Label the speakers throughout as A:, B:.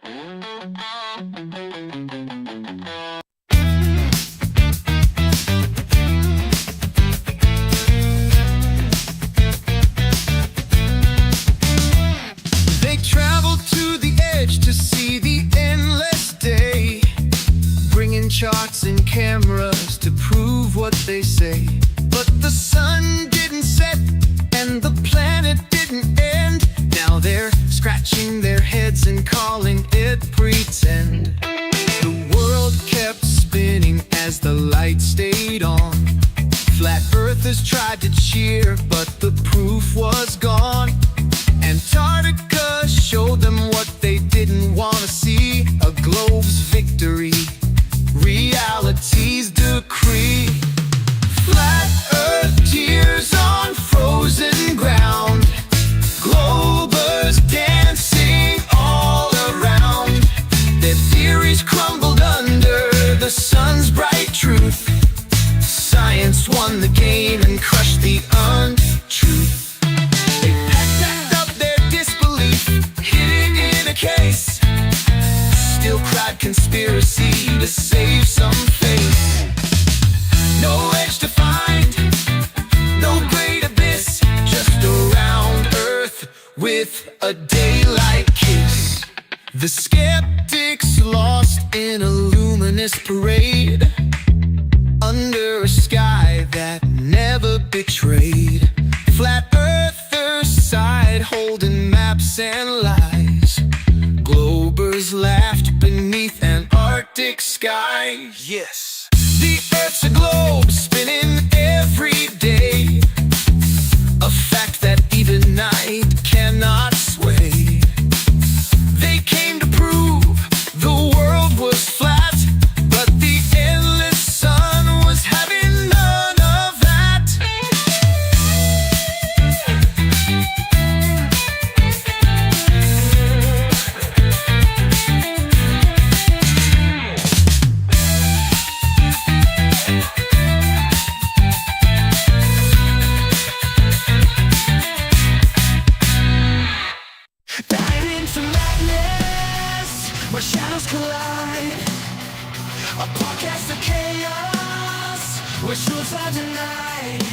A: They traveled to the edge to see the endless day, bringing charts and cameras to prove what they say. But the sun didn't set and the planet didn't end. Now they're scratching their heads and calling it pretend. The world kept spinning as the light stayed on. Flat earthers tried to cheer, but the proof was gone. Antarctica showed them what they didn't want to see, a globe's victory, reality's decree. Flat earth tears on frozen ground, globers dancing all around. Their theories crumbled under the sun's bright truth. Science won the game and crushed the untruth. They packed up their disbelief, hid it in a case, still cried conspiracy to save some face. No edge to find, no great abyss, just a round earth with a daylight kiss. The skeptics lost in a luminous parade, under a sky that never betrayed. Flat earthers sighed, holding maps and lies. Globers laughed beneath an Arctic sky. Yes, the earth's a globe spinning every day, a fact that even night cannot sway. They came to prove the world was flat, but the endless sun was having none of that. Dive into madness, where shadows collide. A podcast of chaos, where truths are denied.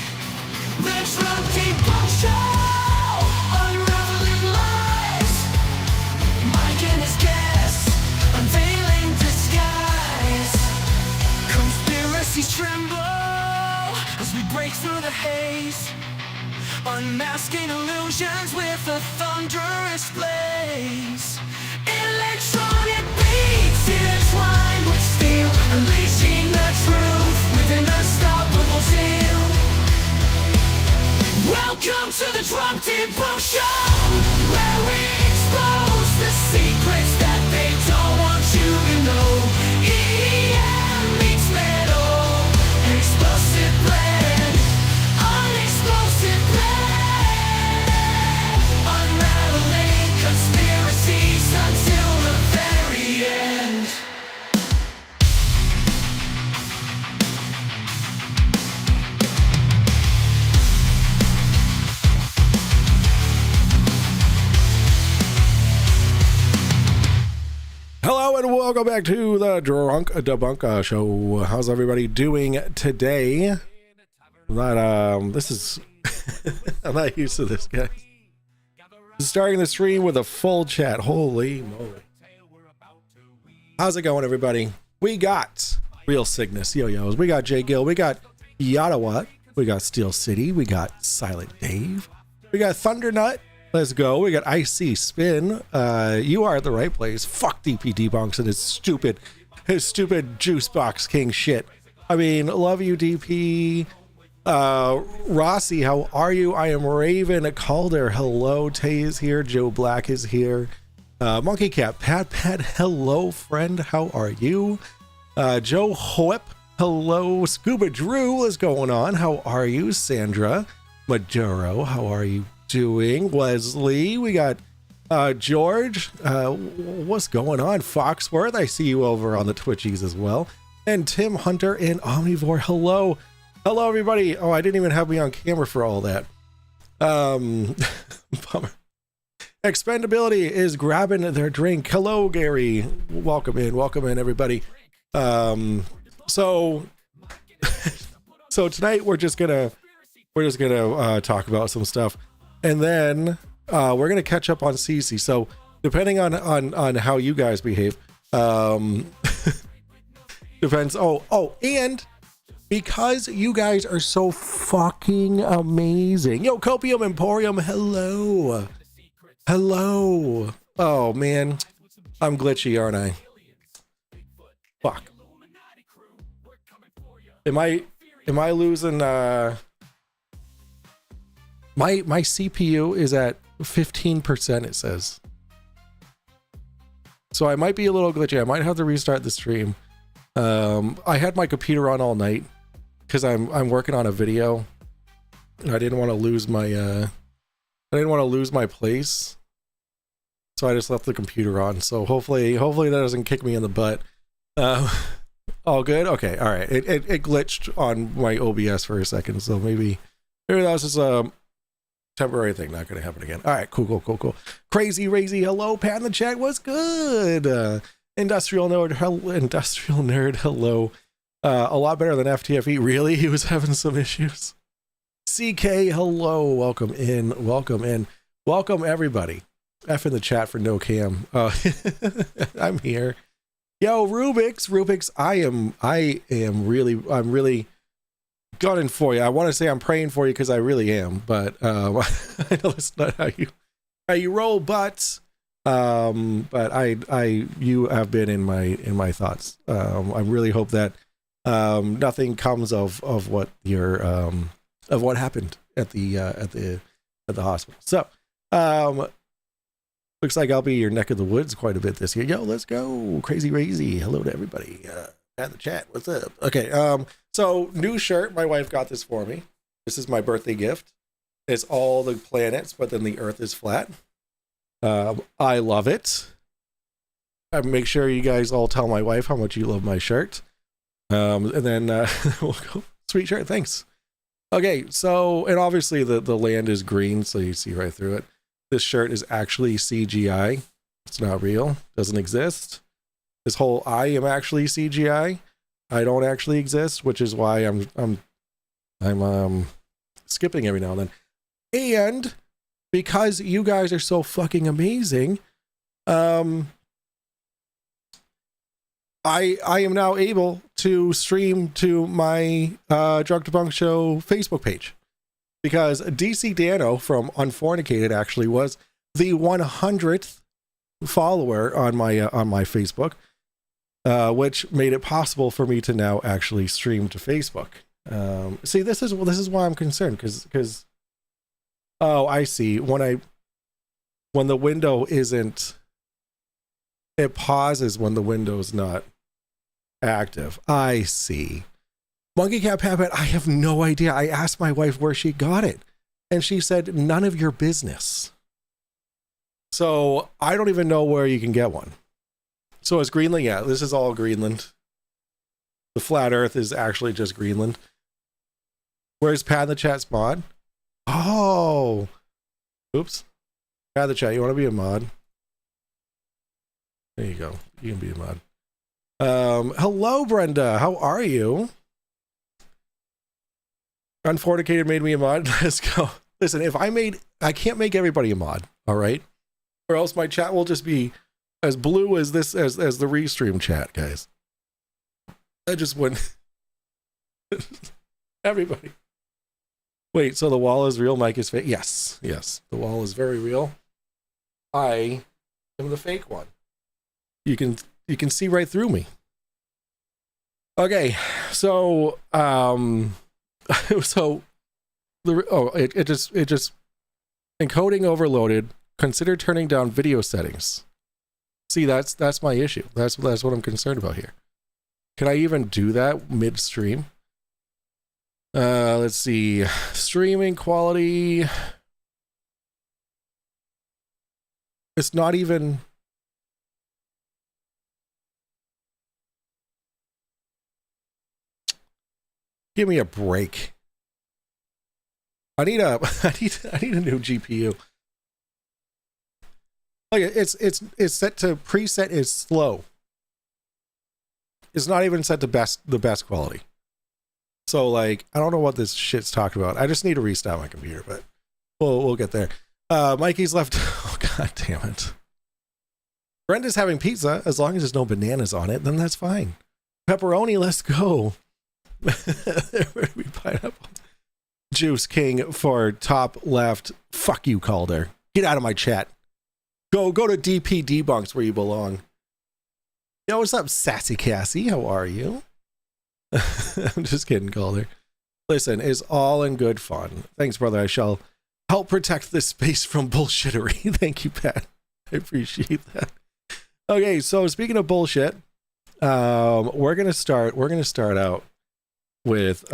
A: The Drunk Debunk Show, unraveling lies. Mike and his guests, unveiling disguise. Conspiracies tremble as we break through the haze, unmasking illusions with a thunderous blaze. Electronic beats intertwined with steel, unleashing the truth with an unstoppable zeal. Welcome to the Drunk Debunk Show, where we expose the secrets that they don't want you to know. EM meets metal, explosive blend, unexplosive blend, unraveling conspiracies until the very end.
B: Hello and welcome back to the Drunk Debunk Show. How's everybody doing today? This is I'm not used to this, guys. Starting the stream with a full chat. Holy moly. How's it going, everybody? We got Real Cygnus, Yo-Yos. We got Jay Gill. We got Yadawat. We got Steel City. We got Silent Dave. We got Thundernut. Let's go. We got IC Spin. You are at the right place. Fuck DP Debunks and his stupid juice box king shit. I mean, love you, DP. Rossi, how are you? I am Raven Calder. Hello. Tay is here. Joe Black is here. Monkey Cat, Pat, hello, friend. How are you? Joe Hoep, hello. Scuba Drew, what's going on? How are you? Sandra Maduro, how are you doing? Leslie, we got George, what's going on? Foxworth, I see you over on the Twitchies as well. And Tim Hunter and Omnivore, hello. Hello, everybody. Oh, I didn't even have me on camera for all that. Bummer. Expendability is grabbing their drink. Hello, Gary. Welcome in, everybody. So tonight we're just gonna talk about some stuff, and then we're gonna catch up on Cece. So depending on how you guys behave, depends. And because you guys are so fucking amazing. Yo, Copium Emporium, hello. Oh man, I'm glitchy, aren't I? Fuck. Am I losing my CPU is at 15%, it says. So I might be a little glitchy. I might have to restart the stream. I had my computer on all night because I'm working on a video. I didn't want to lose my place. So I just left the computer on. So hopefully that doesn't kick me in the butt. All good? Okay, all right. It glitched on my OBS for a second, so maybe that was just a temporary thing. Not going to happen again. All right, cool. Crazy Razy, hello. Pat in the chat, what's good? Industrial Nerd, hello. A lot better than FTFE. Really? He was having some issues. CK, hello. Welcome in. Welcome everybody. F in the chat for no cam. I'm here. Yo, Rubik's, I'm really gunning for you. I want to say I'm praying for you because I really am, but I know that's not how you roll, but you have been in my thoughts. I really hope that nothing comes of what happened at the hospital. So looks like I'll be your neck of the woods quite a bit this year. Yo, let's go. Crazy Razy. Hello to everybody. At the chat. What's up? Okay. So new shirt. My wife got this for me. This is my birthday gift. It's all the planets, but then the Earth is flat. I love it. Make sure you guys all tell my wife how much you love my shirt. And then we'll go. Sweet shirt. Thanks. Okay. So, and obviously the land is green, so you see right through it. This shirt is actually CGI. It's not real. Doesn't exist. This whole I am actually CGI. I don't actually exist, which is why I'm skipping every now and then. And because you guys are so fucking amazing, I am now able to stream to my Drunk Debunk Show Facebook page. Because DC Dano from Unfornicated actually was the 100th follower on my Facebook, which made it possible for me to now actually stream to Facebook. See, this is why I'm concerned, because I see when the window isn't, it pauses when the window's not active. I see. Monkey Cat Pappet, I have no idea. I asked my wife where she got it, and she said, none of your business. So I don't even know where you can get one. So is Greenland? Yeah, this is all Greenland. The flat earth is actually just Greenland. Where's Pat in the chat's mod? Oh. Oops. Pat in the chat, you want to be a mod? There you go. You can be a mod. Hello, Brenda. How are you? Unfornicated made me a mod. Let's go. Listen, I can't make everybody a mod, all right? Or else my chat will just be as blue as this, as the restream chat, guys. I just wouldn't. Everybody. Wait, so the wall is real, Mike is fake? Yes, the wall is very real. I am the fake one. You can see right through me. Okay, so it just encoding overloaded. Consider turning down video settings. See, that's my issue. That's what I'm concerned about here. Can I even do that midstream? Let's see. Streaming quality. It's not even. Give me a break. I need a new GPU. Like it's set to preset is slow. It's not even set to the best quality. So like I don't know what this shit's talking about. I just need to restart my computer, but we'll get there. Mikey's left. Oh god damn it. Brenda's having pizza. As long as there's no bananas on it, then that's fine. Pepperoni, let's go. There would be pineapple. Juice King for top left. Fuck you, Calder. Get out of my chat. Go to DP Debunks where you belong. Yo, what's up, Sassy Cassie? How are you? I'm just kidding, Calder. Listen, it's all in good fun. Thanks, brother. I shall help protect this space from bullshittery. Thank you, Pat. I appreciate that. Okay, so speaking of bullshit, we're gonna start out with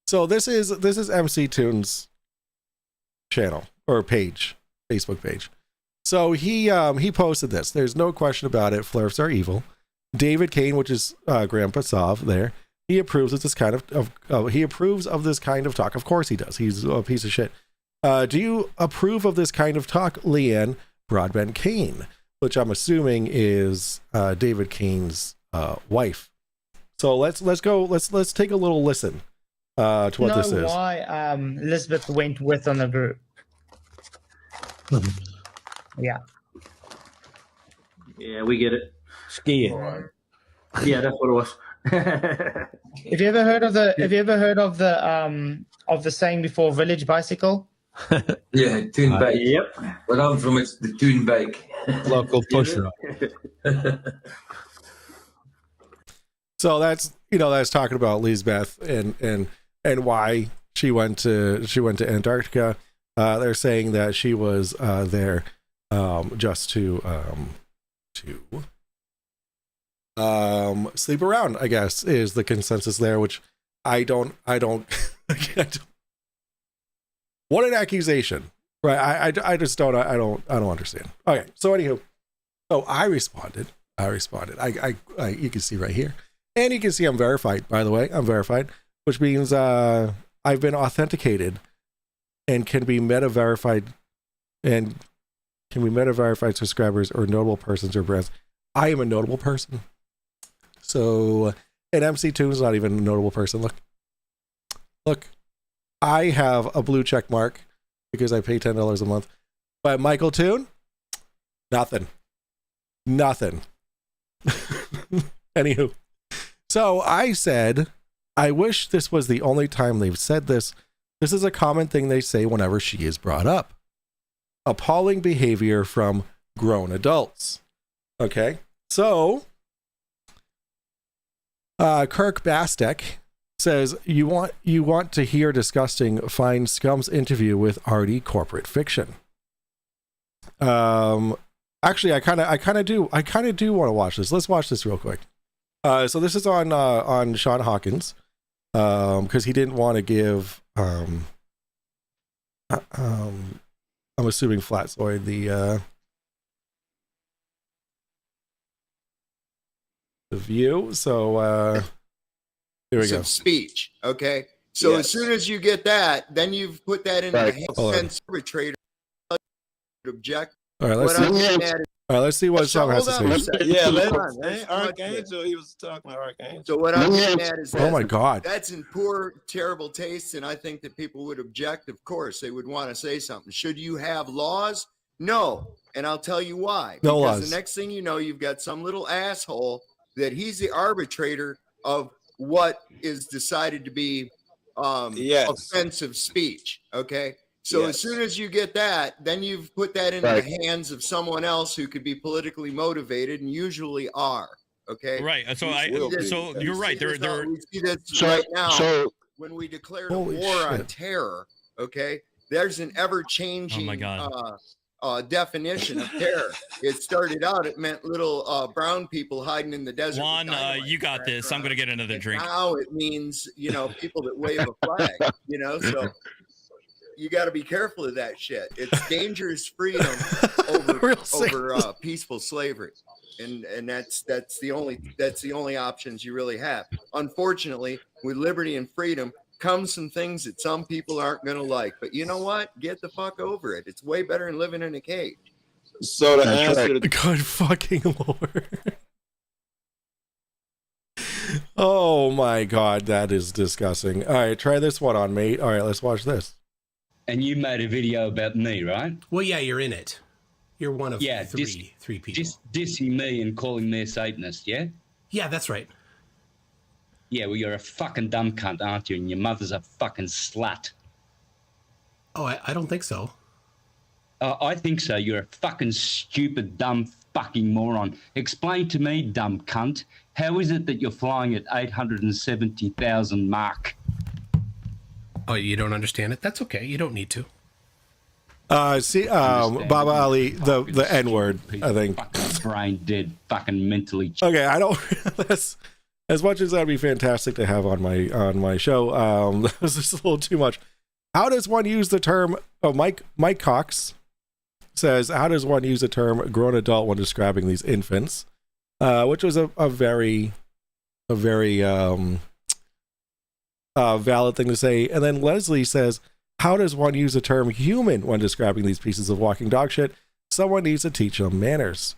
B: so this is MC Toon's channel or page, Facebook page. So he posted this. There's no question about it. Flurfs are evil. David Kane, which is Grandpa Sov there, he approves of this kind of he approves of this kind of talk. Of course he does. He's a piece of shit. Do you approve of this kind of talk, Leanne Broadbent Kane, which I'm assuming is David Kane's wife. So let's take a little listen to what this is.
C: Why Elizabeth went with on the group. Yeah.
D: Yeah, we get it.
E: Skiing.
D: Yeah, that's what it was.
C: Have you ever heard of the saying before, village bicycle?
F: Yeah, Toon bike.
D: Yep.
F: Where I'm from, it's the Toon bike.
E: Local pusher.
B: So that's talking about Lisbeth and why she went to Antarctica. They're saying that she was there just to sleep around, I guess, is the consensus there, which I don't what an accusation, right? I just don't understand. Okay, so anywho, so I responded. I you can see right here, and you can see I'm verified, by the way. I'm verified, which means I've been authenticated and can be meta verified subscribers or notable persons or brands. I am a notable person. So, and MC2 is not even a notable person. Look, I have a blue check mark because I pay $10 a month. But Michael Toon, nothing. Anywho, so I said, I wish this was the only time they've said this. This is a common thing they say whenever she is brought up. Appalling behavior from grown adults. Okay, so Kirk Bastek says, you want to hear disgusting Fine Scum's interview with Artie Corporate Fiction. Actually, I kind of do want to watch this. Let's watch this real quick. So this is on Sean Hawkins, because he didn't want to give I'm assuming Flatzoid the view. So here we go.
G: Speech, okay? So
F: Yes.
G: as soon as you get that, then you've put that in
F: Right.
G: the
B: Hold on.
G: hands of the arbitrator. Object.
B: All right, let's
G: What I'm
B: see.
G: getting at is-
B: All right, let's see what Sean has to
G: hold on a
B: say.
G: second.
E: Yeah,
G: Hold
E: let
G: on. There's too much there.
E: Archangel. He was talking about Archangel.
G: So what I'm getting at is
B: Oh my
G: that
B: God.
G: that's in poor, terrible taste, and I think that people would object. Of course, they would want to say something. Should you have laws? No, and I'll tell you why.
B: No
G: because
B: laws.
G: The next thing you know, you've got some little asshole that he's the arbitrator of what is decided to be
E: Yes.
G: offensive speech. Okay. So as
E: Yes.
G: soon as you get that, then you've put that into
F: Right.
G: the hands of someone else who could be politically motivated and usually are. Okay.
H: Right. So
E: will be.
H: so you're right.
G: We see this
F: So,
G: right now
F: so
G: when we declared
B: Holy
G: a war on
B: shit.
G: terror. Okay. There's an ever-changing
H: Oh my God.
G: definition of terror. It started out, it meant little brown people hiding in the desert. with
H: Juan,
G: dynamite
H: you got
G: wrapped
H: this. I'm
G: around
H: gonna
G: it.
H: get another
G: And
H: drink.
G: Now it means, people that wave a flag, so you got to be careful of that shit. It's dangerous freedom
B: Real safe.
G: over peaceful slavery. And that's the only options you really have. Unfortunately, with liberty and freedom, come some things that some people aren't going to like. But you know what? Get the fuck over it. It's way better than living in a cage.
E: So to
H: That's
E: answer
H: right.
E: the
B: Good fucking Lord. Oh my God, that is disgusting. All right, try this one on, mate. All right, let's watch this.
I: And you made a video about me, right?
J: Well, yeah, you're in it. You're one of
I: Yeah,
J: three people.
I: Just dissing me and calling me a Satanist, yeah?
J: Yeah, that's right.
I: Yeah, well, you're a fucking dumb cunt, aren't you? And your mother's a fucking slut.
J: Oh, I don't think so.
I: I think so. You're a fucking stupid, dumb fucking moron. Explain to me, dumb cunt, how is it that you're flying at 870,000 Mach?
J: Oh, you don't understand it? That's okay. You don't need to.
B: Baba Ali, the N-word, I think.
I: Fucking brain dead, fucking mentally.
B: Okay, I don't. That's, as much as that'd be fantastic to have on my show. That was just a little too much. How does one use the term? Oh, Mike Cox says, how does one use the term grown adult when describing these infants? Which was a very valid thing to say. And then Leslie says, how does one use the term human when describing these pieces of walking dog shit? Someone needs to teach them manners.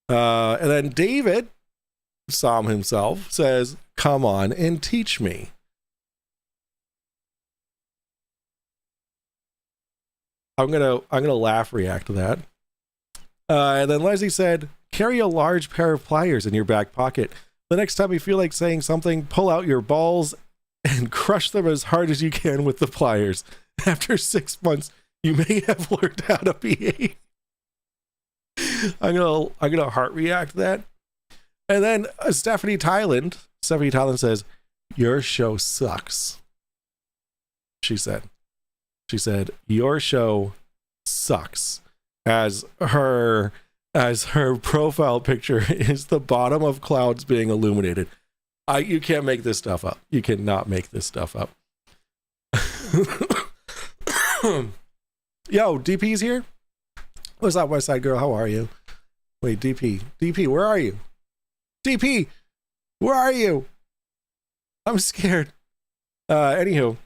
B: And then David, Psalm himself, says, come on and teach me. I'm gonna laugh react to that. And then Leslie said, carry a large pair of pliers in your back pocket. The next time you feel like saying something, pull out your balls and crush them as hard as you can with the pliers. After 6 months, you may have learned how to behave. I'm gonna heart react to that. And then Stephanie Tyland says, your show sucks. She said, your show sucks. As her profile picture is the bottom of clouds being illuminated. You can't make this stuff up. You cannot make this stuff up. Yo, DP's here. What's up, West Side Girl? How are you? Wait, DP, where are you? DP, where are you? I'm scared. Anywho,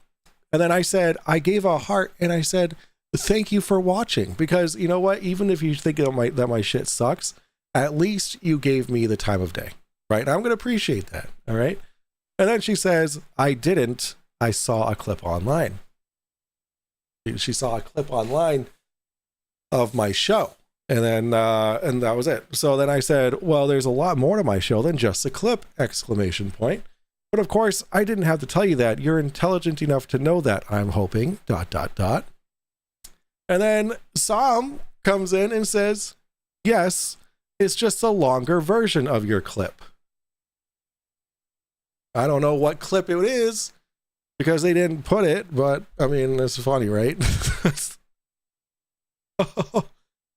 B: and then I gave a heart and I said, thank you for watching, because you know what? Even if you think that my shit sucks, at least you gave me the time of day, right? And I'm going to appreciate that. All right. And then she says, I didn't. I saw a clip online. She saw a clip online of my show. And then, and that was it. So then I said, well, there's a lot more to my show than just a clip, ! But of course, I didn't have to tell you that. You're intelligent enough to know that, I'm hoping, ... And then Sam comes in and says, yes, it's just a longer version of your clip. I don't know what clip it is because they didn't put it, but I mean, it's funny, right?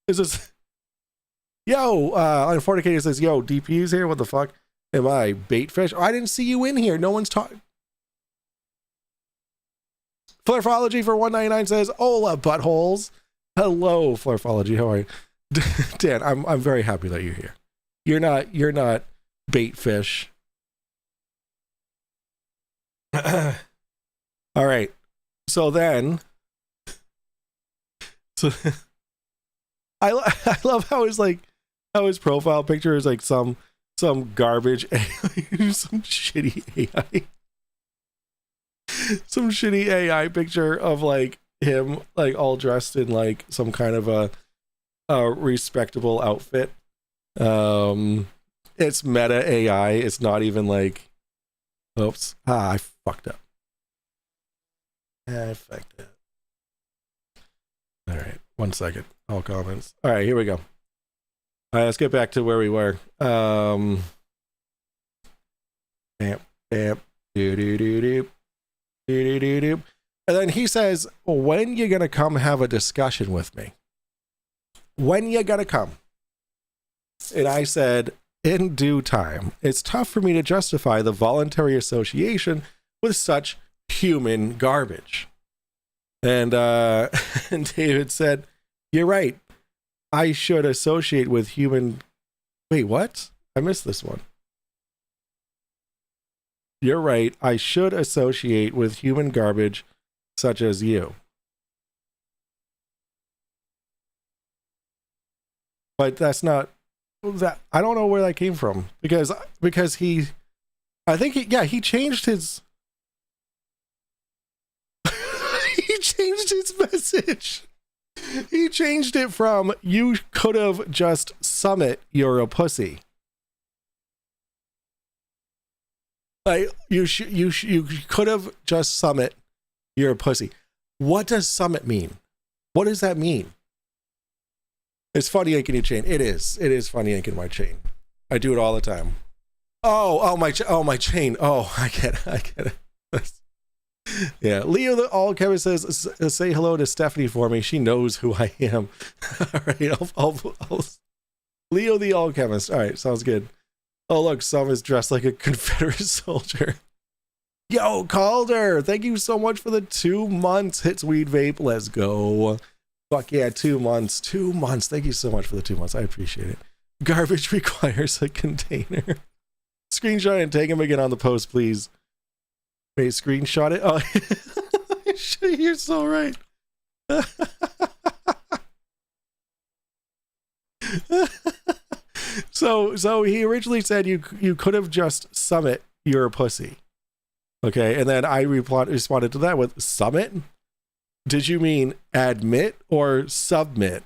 B: Is this? Yo, Unforticated says, yo, DPU's here. What the fuck? Am I bait fish? Oh, I didn't see you in here. No one's talking. Flurfology for 199 says, hola, buttholes. Hello, Flurfology. How are you? Dan, I'm very happy that you're here. You're not bait fish. All right. So then, I love how his profile picture is like some garbage, some shitty AI. Some shitty AI picture of like him like all dressed in like some kind of a respectable outfit. It's meta AI. It's not even like, oops, I fucked up. I fucked up. All right, 1 second. All comments. All right, here we go. All right, let's get back to where we were. Bam, bam, do do do do. And then he says, when you gonna come have a discussion with me? When you gonna come? And I said, in due time. It's tough for me to justify the voluntary association with such human garbage. And and David said, you're right. I should associate with human. Wait, what? I missed this one. You're right. I should associate with human garbage such as you. But that's not that. I don't know where that came from because he, I think he changed his he changed his message. He changed it from "you could have just summit, you're a pussy." Like you could have just summit, you're a pussy. What does summit mean? What does that mean? It's funny yanking your chain. It is funny yanking my chain. I do it all the time. Oh my chain. Oh, I get it. Yeah, Leo the All Kevin says, say hello to Stephanie for me. She knows who I am. All right, I'll Leo the All Chemist. All right, sounds good. Oh look, Sum is dressed like a Confederate soldier. Yo, Calder, thank you so much for the 2 months. Hits Weed Vape. Let's go. Fuck yeah, 2 months. 2 months. Thank you so much for the 2 months. I appreciate it. Garbage requires a container. Screenshot and tag him again on the post, please. Wait, screenshot it? Oh, you're so right. So he originally said you could have just summit, you're a pussy. Okay, and then I responded to that with summit? Did you mean admit or submit?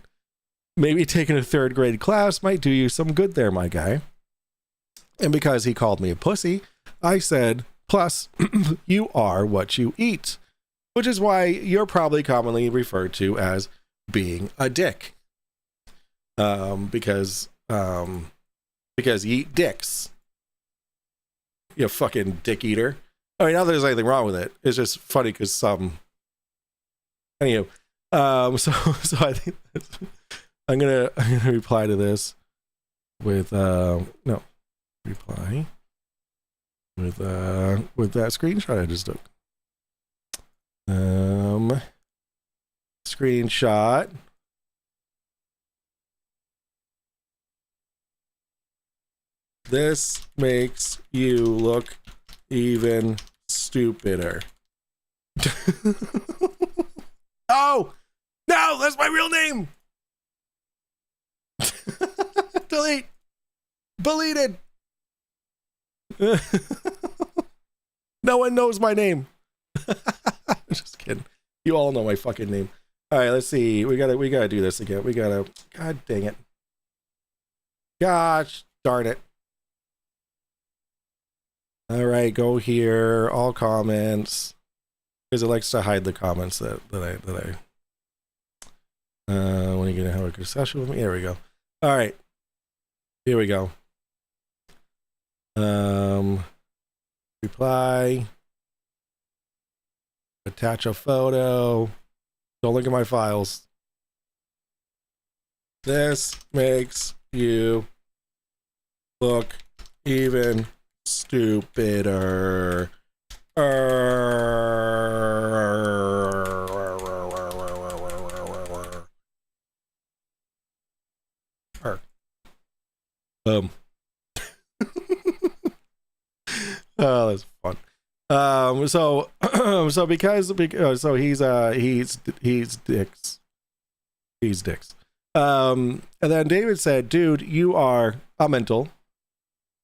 B: Maybe taking a 3rd grade class might do you some good there, my guy. And because he called me a pussy, I said, plus, you are what you eat, which is why you're probably commonly referred to as being a dick. Because you eat dicks. You fucking dick eater. I mean, not that there's anything wrong with it. It's just funny because anywho, so I think I'm gonna reply to this with reply with that screenshot I just took. Screenshot. This makes you look even stupider. Oh no, that's my real name. Delete. Deleted. No one knows my name. Just kidding. You all know my fucking name. All right, let's see. We gotta do this again. God dang it. Gosh darn it. All right, go here. All comments. Because it likes to hide the comments that I when you're gonna have a good session with me. There we go. All right. Here we go. Reply. Attach a photo. Don't look at my files. This makes you look even stupider. Oh, that's fun. So because he's dicks. He's dicks. And then David said, dude, you are a mental.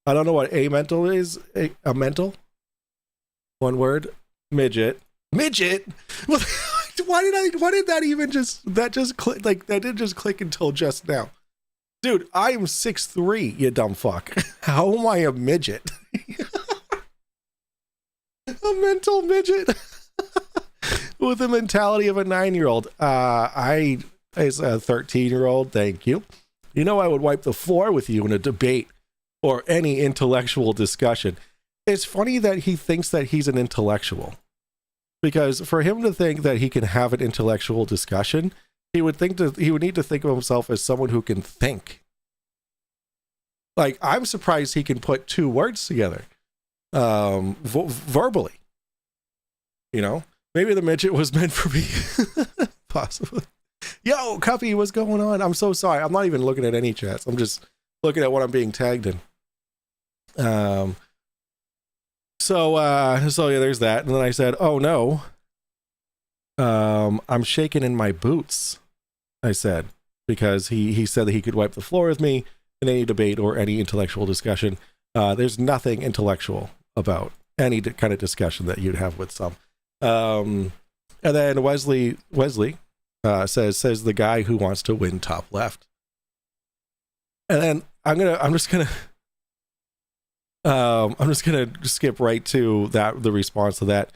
B: I don't know what a mental is. A mental? One word. Midget. Why did that even just click? Like, that didn't just click until just now. Dude, I am 6'3", you dumb fuck. How am I a midget? A mental midget with the mentality of a 9-year-old. I as a 13-year-old, thank you. You know, I would wipe the floor with you in a debate or any intellectual discussion. It's funny that he thinks that he's an intellectual, because for him to think that he can have an intellectual discussion, he would need to think of himself as someone who can think. Like, I'm surprised he can put 2 words together verbally. You know, maybe the midget was meant for me. Possibly. Yo, Cuppy, what's going on? I'm so sorry. I'm not even looking at any chats. I'm just looking at what I'm being tagged in. So yeah, there's that. And then I said, oh no, I'm shaking in my boots, I said, because he said that he could wipe the floor with me in any debate or any intellectual discussion. There's nothing intellectual about any kind of discussion that you'd have with some. And then Wesley says the guy who wants to win top left. And then I'm just gonna skip right to the response to that.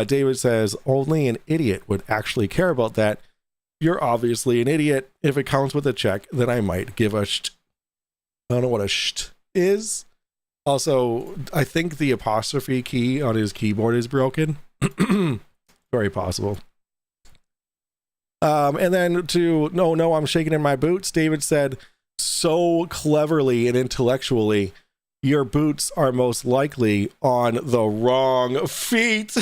B: David says only an idiot would actually care about that. You're obviously an idiot. If it counts with a check, then I might give a sht. I don't know what a sht is. Also, I think the apostrophe key on his keyboard is broken. Very possible. And then to no, I'm shaking in my boots. David said so cleverly and intellectually, your boots are most likely on the wrong feet.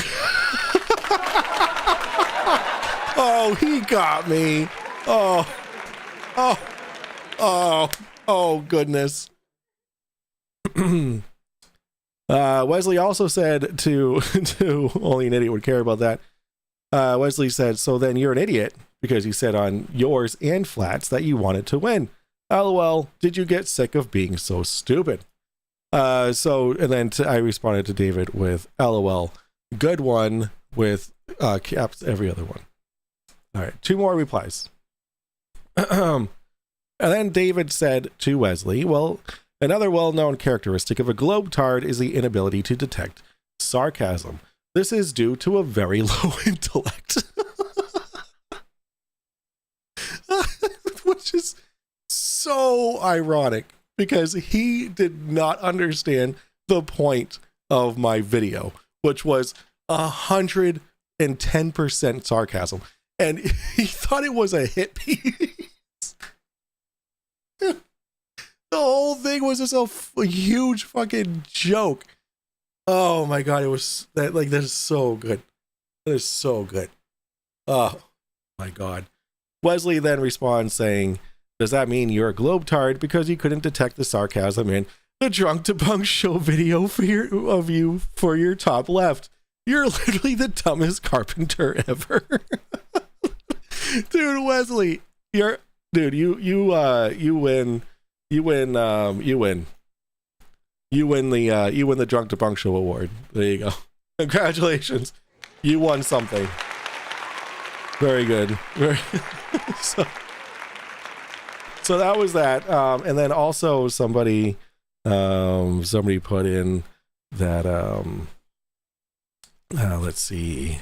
B: Oh, he got me. Oh, goodness. Wesley also said to only an idiot would care about that. Wesley said, so then you're an idiot because you said on yours and flats that you wanted to win. LOL, did you get sick of being so stupid? And then I responded to David with LOL, good one, with caps every other one. All right, 2 more replies. And then David said to Wesley, well, another well-known characteristic of a globetard is the inability to detect sarcasm. This is due to a very low intellect. Which is so ironic because he did not understand the point of my video, which was 110% sarcasm. And he thought it was a hit piece. The whole thing was just a huge fucking joke. Oh my god, it was that is so good. That is so good. Oh my god. Wesley then responds saying, does that mean you're a globetard because you couldn't detect the sarcasm in the Drunk Debunk show video of you for your top left? You're literally the dumbest carpenter ever. Dude, Wesley, you win. You win the Drunk Debunk Show award. There you go. Congratulations. You won something. Very good. So that was that. And then also somebody put in that let's see.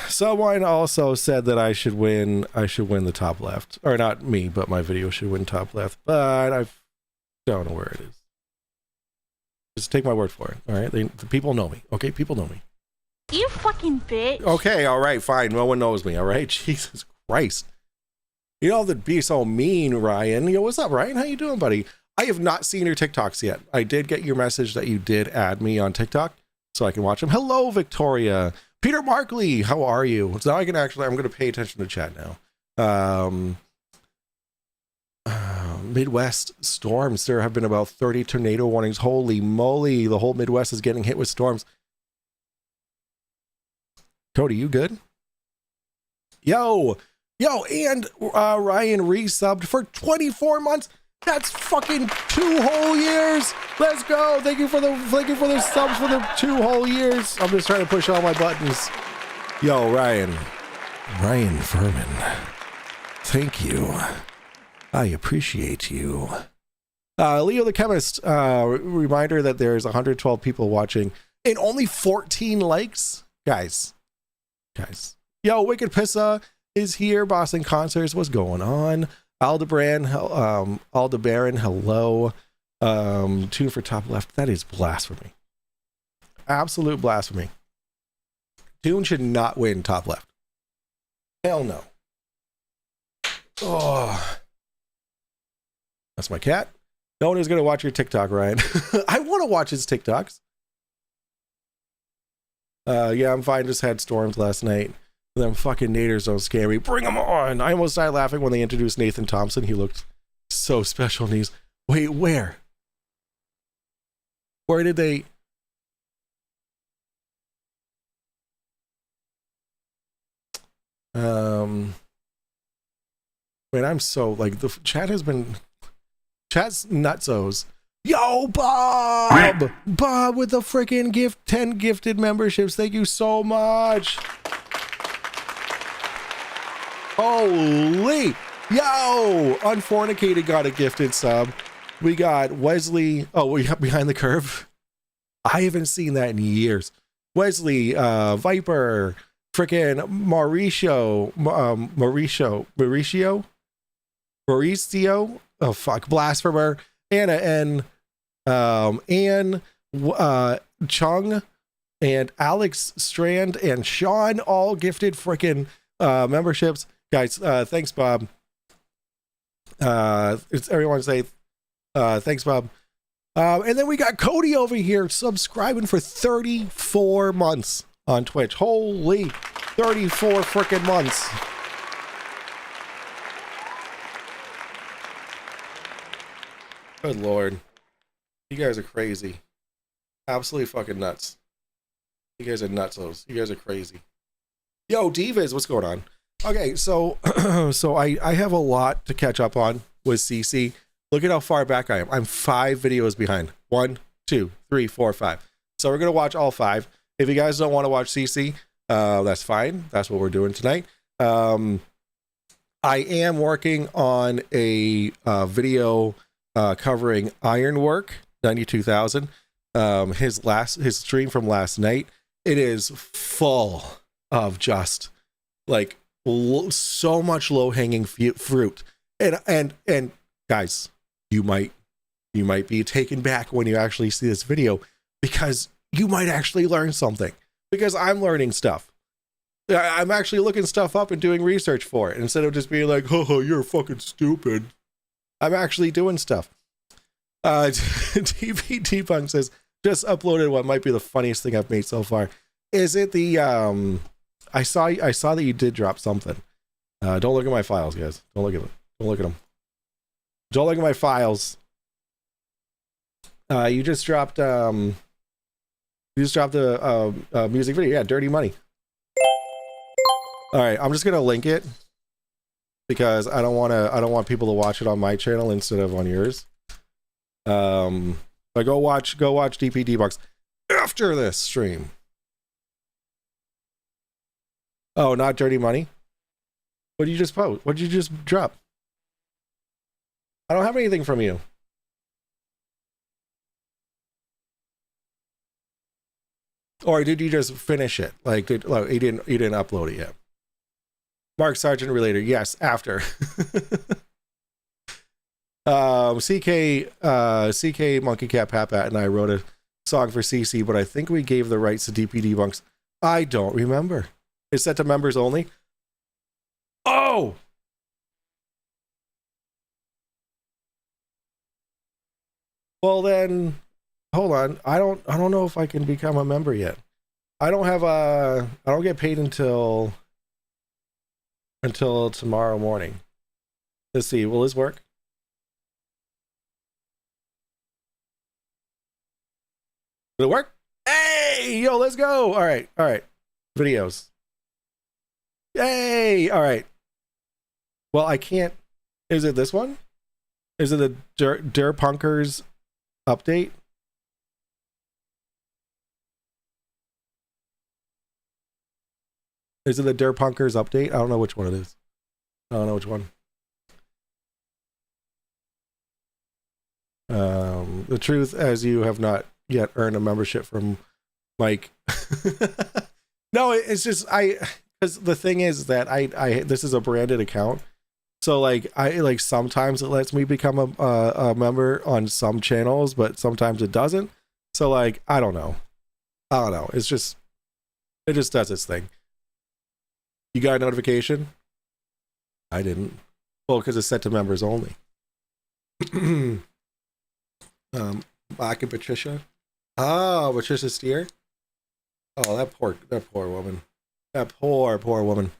B: Someone also said that I should win the top left. Or not me, but my video should win top left. But I don't know where it is. Just take my word for it. All right, the people know me. Okay, people know me.
H: You fucking bitch.
B: Okay, all right, fine. No one knows me. All right, Jesus Christ. You don't have to be so mean, Ryan. Yo, what's up, Ryan? How you doing, buddy? I have not seen your TikToks yet. I did get your message that you did add me on TikTok, so I can watch them. Hello, Victoria. Peter Markley, how are you? So now I'm going to pay attention to chat now. Midwest storms. There have been about 30 tornado warnings. Holy moly, the whole Midwest is getting hit with storms. Cody, you good? Yo, and Ryan resubbed for 24 months. That's fucking 2 whole years. Let's go. Thank you for the subs for the 2 whole years. I'm just trying to push all my buttons. Yo, Ryan Furman. Thank you. I appreciate you. Leo the Chemist, reminder that there's 112 people watching and only 14 likes. Guys. Yo, Wicked Pissa is here. Boston Concerts, what's going on? Aldebaran, hello. Tune for top left. That is blasphemy. Absolute blasphemy. Tune should not win top left. Hell no. Oh. That's my cat. No one is going to watch your TikTok, Ryan. I want to watch his TikToks. Yeah, I'm fine. Just had storms last night. Them fucking naders don't scare me. Bring them on. I almost died laughing when they introduced Nathan Thompson. He looked so special. And he's, wait, where? Where did they? Man, I'm so like the chat's nutsos. Yo, Bob! Bob with the freaking 10 gifted memberships. Thank you so much. Holy! Yo! Unfornicated got a gifted sub. We got Wesley. Oh, we got Behind the Curve. I haven't seen that in years. Wesley, Viper, freaking Mauricio. Oh fuck, Blasphemer, Anna N, Ann, Chung, and Alex Strand and Sean all gifted freaking memberships. Guys, thanks, Bob. It's everyone say thanks, Bob. And then we got Cody over here subscribing for 34 months on Twitch. Holy 34 freaking months. Good Lord. You guys are crazy. Absolutely fucking nuts. You guys are nutsos. You guys are crazy. Yo, Divas, what's going on? Okay, so so I have a lot to catch up on with CC. Look at how far back I am. I'm 5 videos behind. 1, 2, 3, 4, 5. So we're gonna watch all 5. If you guys don't want to watch CC, that's fine. That's what we're doing tonight. I am working on a video covering Ironwork 92,000. His stream from last night. It is full of just like so much low-hanging fruit, and guys, you might be taken back when you actually see this video, because you might actually learn something, because I'm learning stuff. I'm actually looking stuff up and doing research for it instead of just being like, oh, you're fucking stupid. I'm actually doing stuff. Debunk says, just uploaded what might be the funniest thing I've made so far. Is it the I saw that you did drop something. Don't look at my files, guys. Don't look at them. Don't look at them. Don't look at my files. You just dropped the music video. Yeah, Dirty Money. All right, I'm just gonna link it because I don't want people to watch it on my channel instead of on yours. But go watch DP Debunk's after this stream. Oh, not Dirty Money? What did you just post? What did you just drop? I don't have anything from you. Or did you just finish it? Like, you didn't upload it yet? Mark Sargent related. Yes, after. CK Monkey Cat Pat Pat and I wrote a song for CC, but I think we gave the rights to DP Debunks. I don't remember. It's set to members only. Oh, well then, hold on. I don't know if I can become a member yet. I don't get paid until tomorrow morning. Let's see. Will this work? Will it work? Hey, yo, let's go. All right. Videos. Yay! All right. Well, I can't. Is it this one? Is it the Derpunkers update? Is it the Derpunkers update? I don't know which one it is. I don't know which one. The truth, as you have not yet earned a membership from Mike. No, it's just because the thing is that I this is a branded account, so like sometimes it lets me become a member on some channels, but sometimes it doesn't. So like I don't know. It just does its thing. You got a notification? I didn't. Well, because it's set to members only. Mike and Patricia. Oh, Patricia Steer. Oh, that poor woman. That poor woman.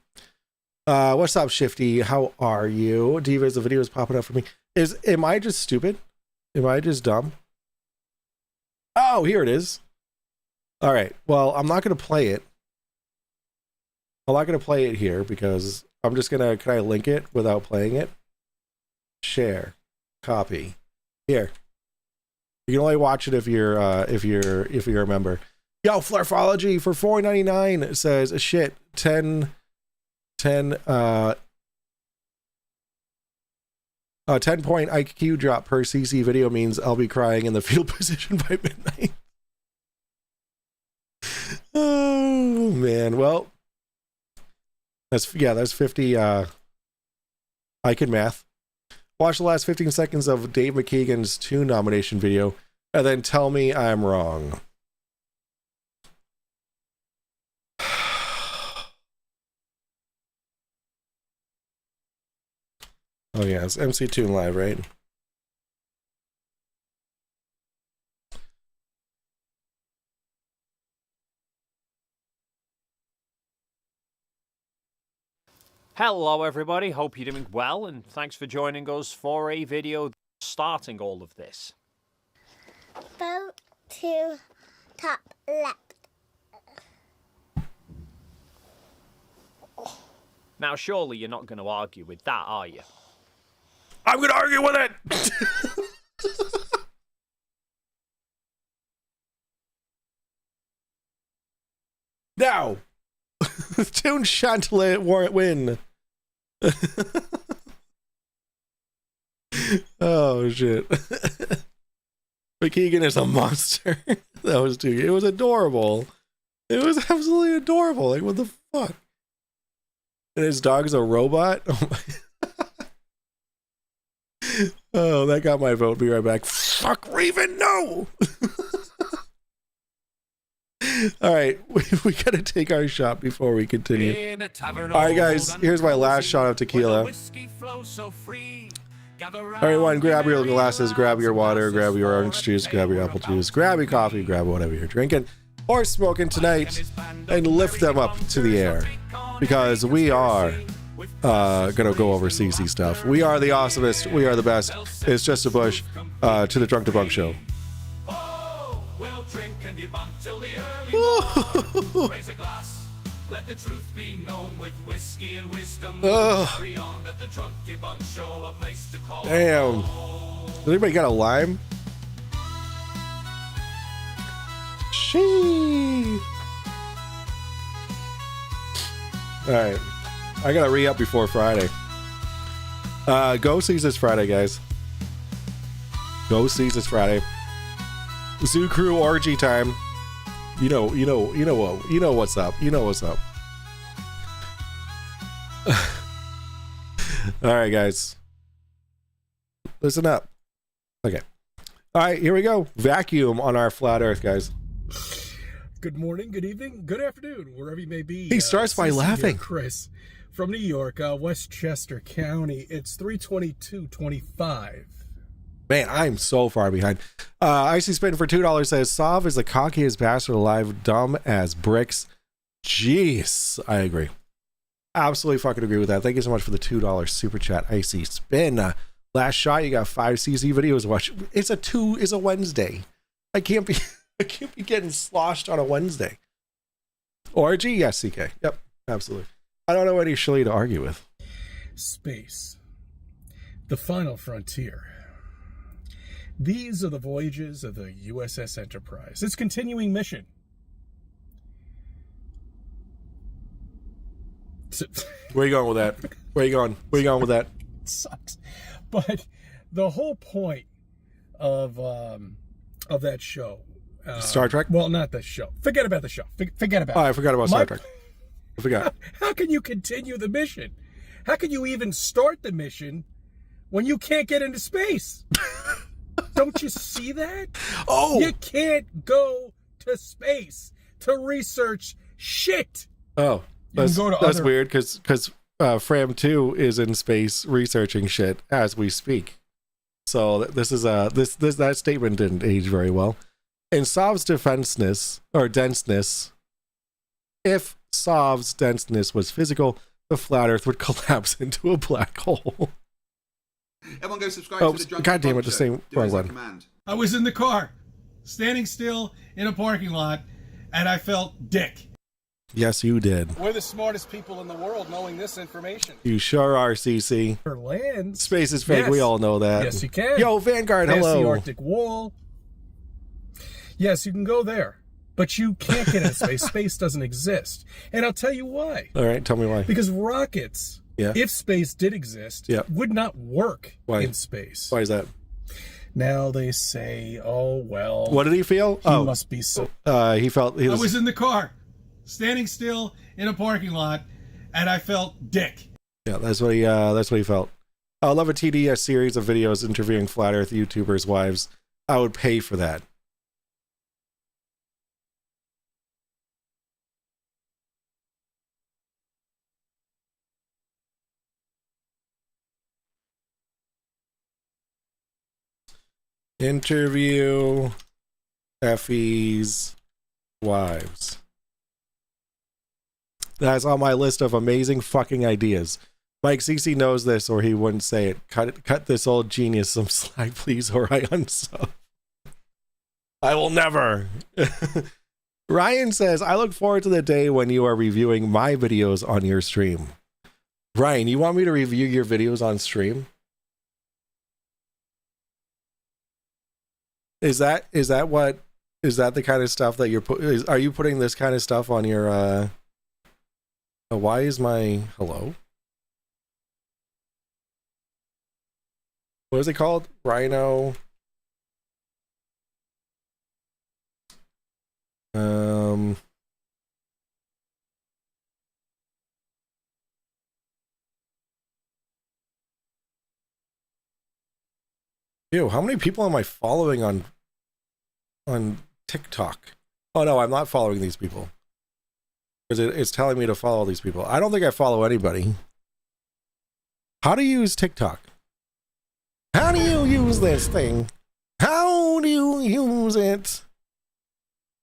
B: What's up, Shifty? How are you? Divas, the video is popping up for me. Am I just stupid? Am I just dumb? Oh, here it is. All right. Well, I'm not going to play it. I'm not going to play it here because I'm just going to, can I link it without playing it? Share. Copy. Here. You can only watch it if you're a member. Yo, Flarfology for $4.99 says shit 10 point IQ drop per CC video means I'll be crying in the fetal position by midnight. Oh man, well that's 50 I can math. Watch the last 15 seconds of Dave McKeegan's Tune nomination video and then tell me I'm wrong. Oh yeah, it's MC Tune Live, right?
K: Hello everybody, hope you're doing well and thanks for joining us for a video starting all of this.
L: Go to top left.
K: Now surely you're not going to argue with that, are you?
B: I'm going to argue with it! Now! Tune Chantelet warrant win. Oh shit. McKeegan is a monster. That was too, it was adorable. It was absolutely adorable. Like, what the fuck? And his dog's a robot? Oh my. Oh, that got my vote. Be right back. Fuck Raven, no! All right, we gotta take our shot before we continue. All right, guys, here's my last shot of tequila. Everyone, grab your glasses, grab your water, grab your orange juice, grab your apple juice, grab your coffee, grab whatever you're drinking or smoking tonight, and lift them up to the air because we are gonna go over CC stuff. We are the awesomest. We are the best. It's just a bush to the Drunk Debunk show. Raise a glass. Let the truth be known with whiskey and wisdom. Damn. Does anybody got a lime? Shee. Alright. I gotta re-up before Friday. Go Seas this Friday, guys. Go Seas this Friday. Zoo Crew orgy time. You know what's up. You know what's up. All right, guys. Listen up. Okay. All right, here we go. Vacuum on our flat Earth, guys.
M: Good morning, good evening, good afternoon, wherever you may be.
B: He starts by laughing.
M: Chris from New York, Westchester County. It's 3/22/25.
B: Man, I'm so far behind. Icy Spin for $2 says, Sov is the cockiest bastard alive, dumb as bricks. Jeez, I agree. Absolutely fucking agree with that. Thank you so much for the $2 super chat, Icy Spin. Last shot, you got 5 CZ videos to watch. It's a Wednesday. I can't be getting sloshed on a Wednesday. Orgy? Yes, CK. Yep, absolutely. I don't know any Shilly to argue with.
M: Space. The final frontier. These are the voyages of the USS Enterprise. Its continuing mission.
B: Where are you going with that? Where are you going? Where are you going with that?
M: It sucks. But the whole point of that show.
B: Star Trek?
M: Well, not the show. Forget about the show. Forget about it.
B: I forgot about Star Trek. I forgot.
M: How can you continue the mission? How can you even start the mission when you can't get into space? Don't you see that?
B: Oh!
M: You can't go to space to research shit.
B: Oh, that's weird because Fram 2 is in space researching shit as we speak. So this is that statement didn't age very well. In Sov's denseness, if Sov's denseness was physical, the flat Earth would collapse into a black hole.
N: Everyone go subscribe to the Drunk
B: God damn it,
N: Debunk
B: the
N: show.
B: same
N: Do as I
B: one.
N: command.
M: I was in the car. standing still in a parking lot, and I felt dick.
B: Yes, you did.
M: We're the smartest people in the world knowing this information.
B: You sure are, CC.
M: For land.
B: Space is fake.
M: Yes.
B: We all know that.
M: Yes, you can.
B: Yo, Vanguard,
M: Past
B: hello.
M: the Arctic Wall. Yes, you can go there. But you can't get in space. Space doesn't exist. And I'll tell you why.
B: All right, tell me why.
M: Because rockets, if space did exist, would not work in space.
B: Why is that?
M: Now they say, oh, well.
B: What did he feel?
M: He must be so.
B: He felt...
M: I was in the car, standing still in a parking lot, and I felt dick.
B: Yeah, that's what he felt. I love a TDS series of videos interviewing flat Earth YouTubers' wives. I would pay for that. Interview Effie's wives. That's on my list of amazing fucking ideas. Mike CC knows this, or he wouldn't say it. Cut this old genius some slack, please, or I unsub. I will never. Ryan says, I look forward to the day when you are reviewing my videos on your stream. Ryan, you want me to review your videos on stream? Is that the kind of stuff that you're are you putting this kind of stuff on your why is my hello? What is it called? Rhino. Ew, how many people am I following on TikTok? Oh no, I'm not following these people. Because it's telling me to follow these people. I don't think I follow anybody. How do you use TikTok? How do you use this thing? How do you use it?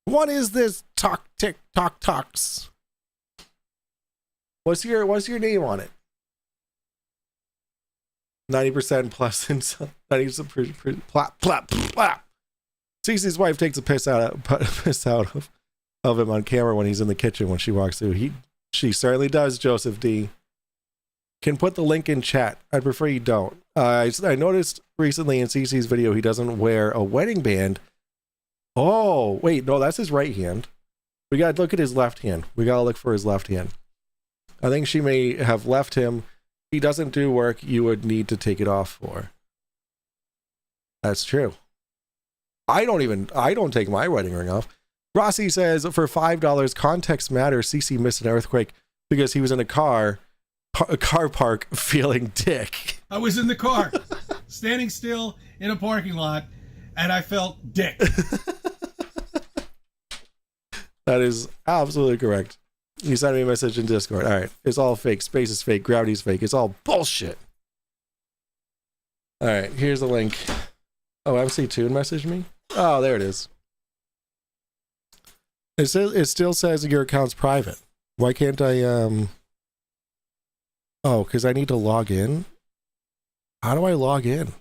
B: What is this TikTok talks? What's your name on it? 90% plus and 90% plop plop plop. Cece's wife takes a piss out of him on camera when he's in the kitchen when she walks through. She certainly does, Joseph D. Can put the link in chat. I'd prefer you don't. I noticed recently in Cece's video he doesn't wear a wedding band. Oh, wait, no, that's his right hand. We gotta look at his left hand. We gotta look for his left hand. I think she may have left him. He doesn't do work you would need to take it off for. That's true. I don't take my wedding ring off. Rossi says for $5, context matters. CC missed an earthquake because he was in a car park feeling dick.
M: I was in the car, standing still in a parking lot, and I felt dick.
B: That is absolutely correct. You sent me a message in Discord. All right. It's all fake. Space is fake. Gravity's fake. It's all bullshit. All right. Here's the link. Oh, MC Toon messaged me? Oh, there it is. It still says your account's private. Why can't I, Oh, because I need to log in? How do I log in?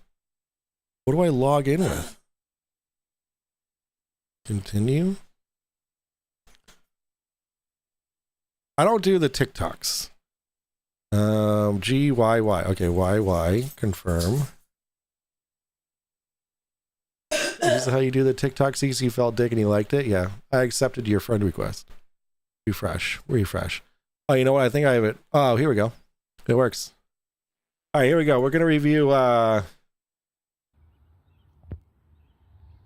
B: What do I log in with? Continue? I don't do the TikToks. GYY. Okay, YY. Confirm. This is how you do the TikTok. CC felt dick and he liked it. Yeah, I accepted your friend request. Refresh. Oh, you know what? I think I have it. Oh, here we go. It works. All right, here we go. We're gonna review.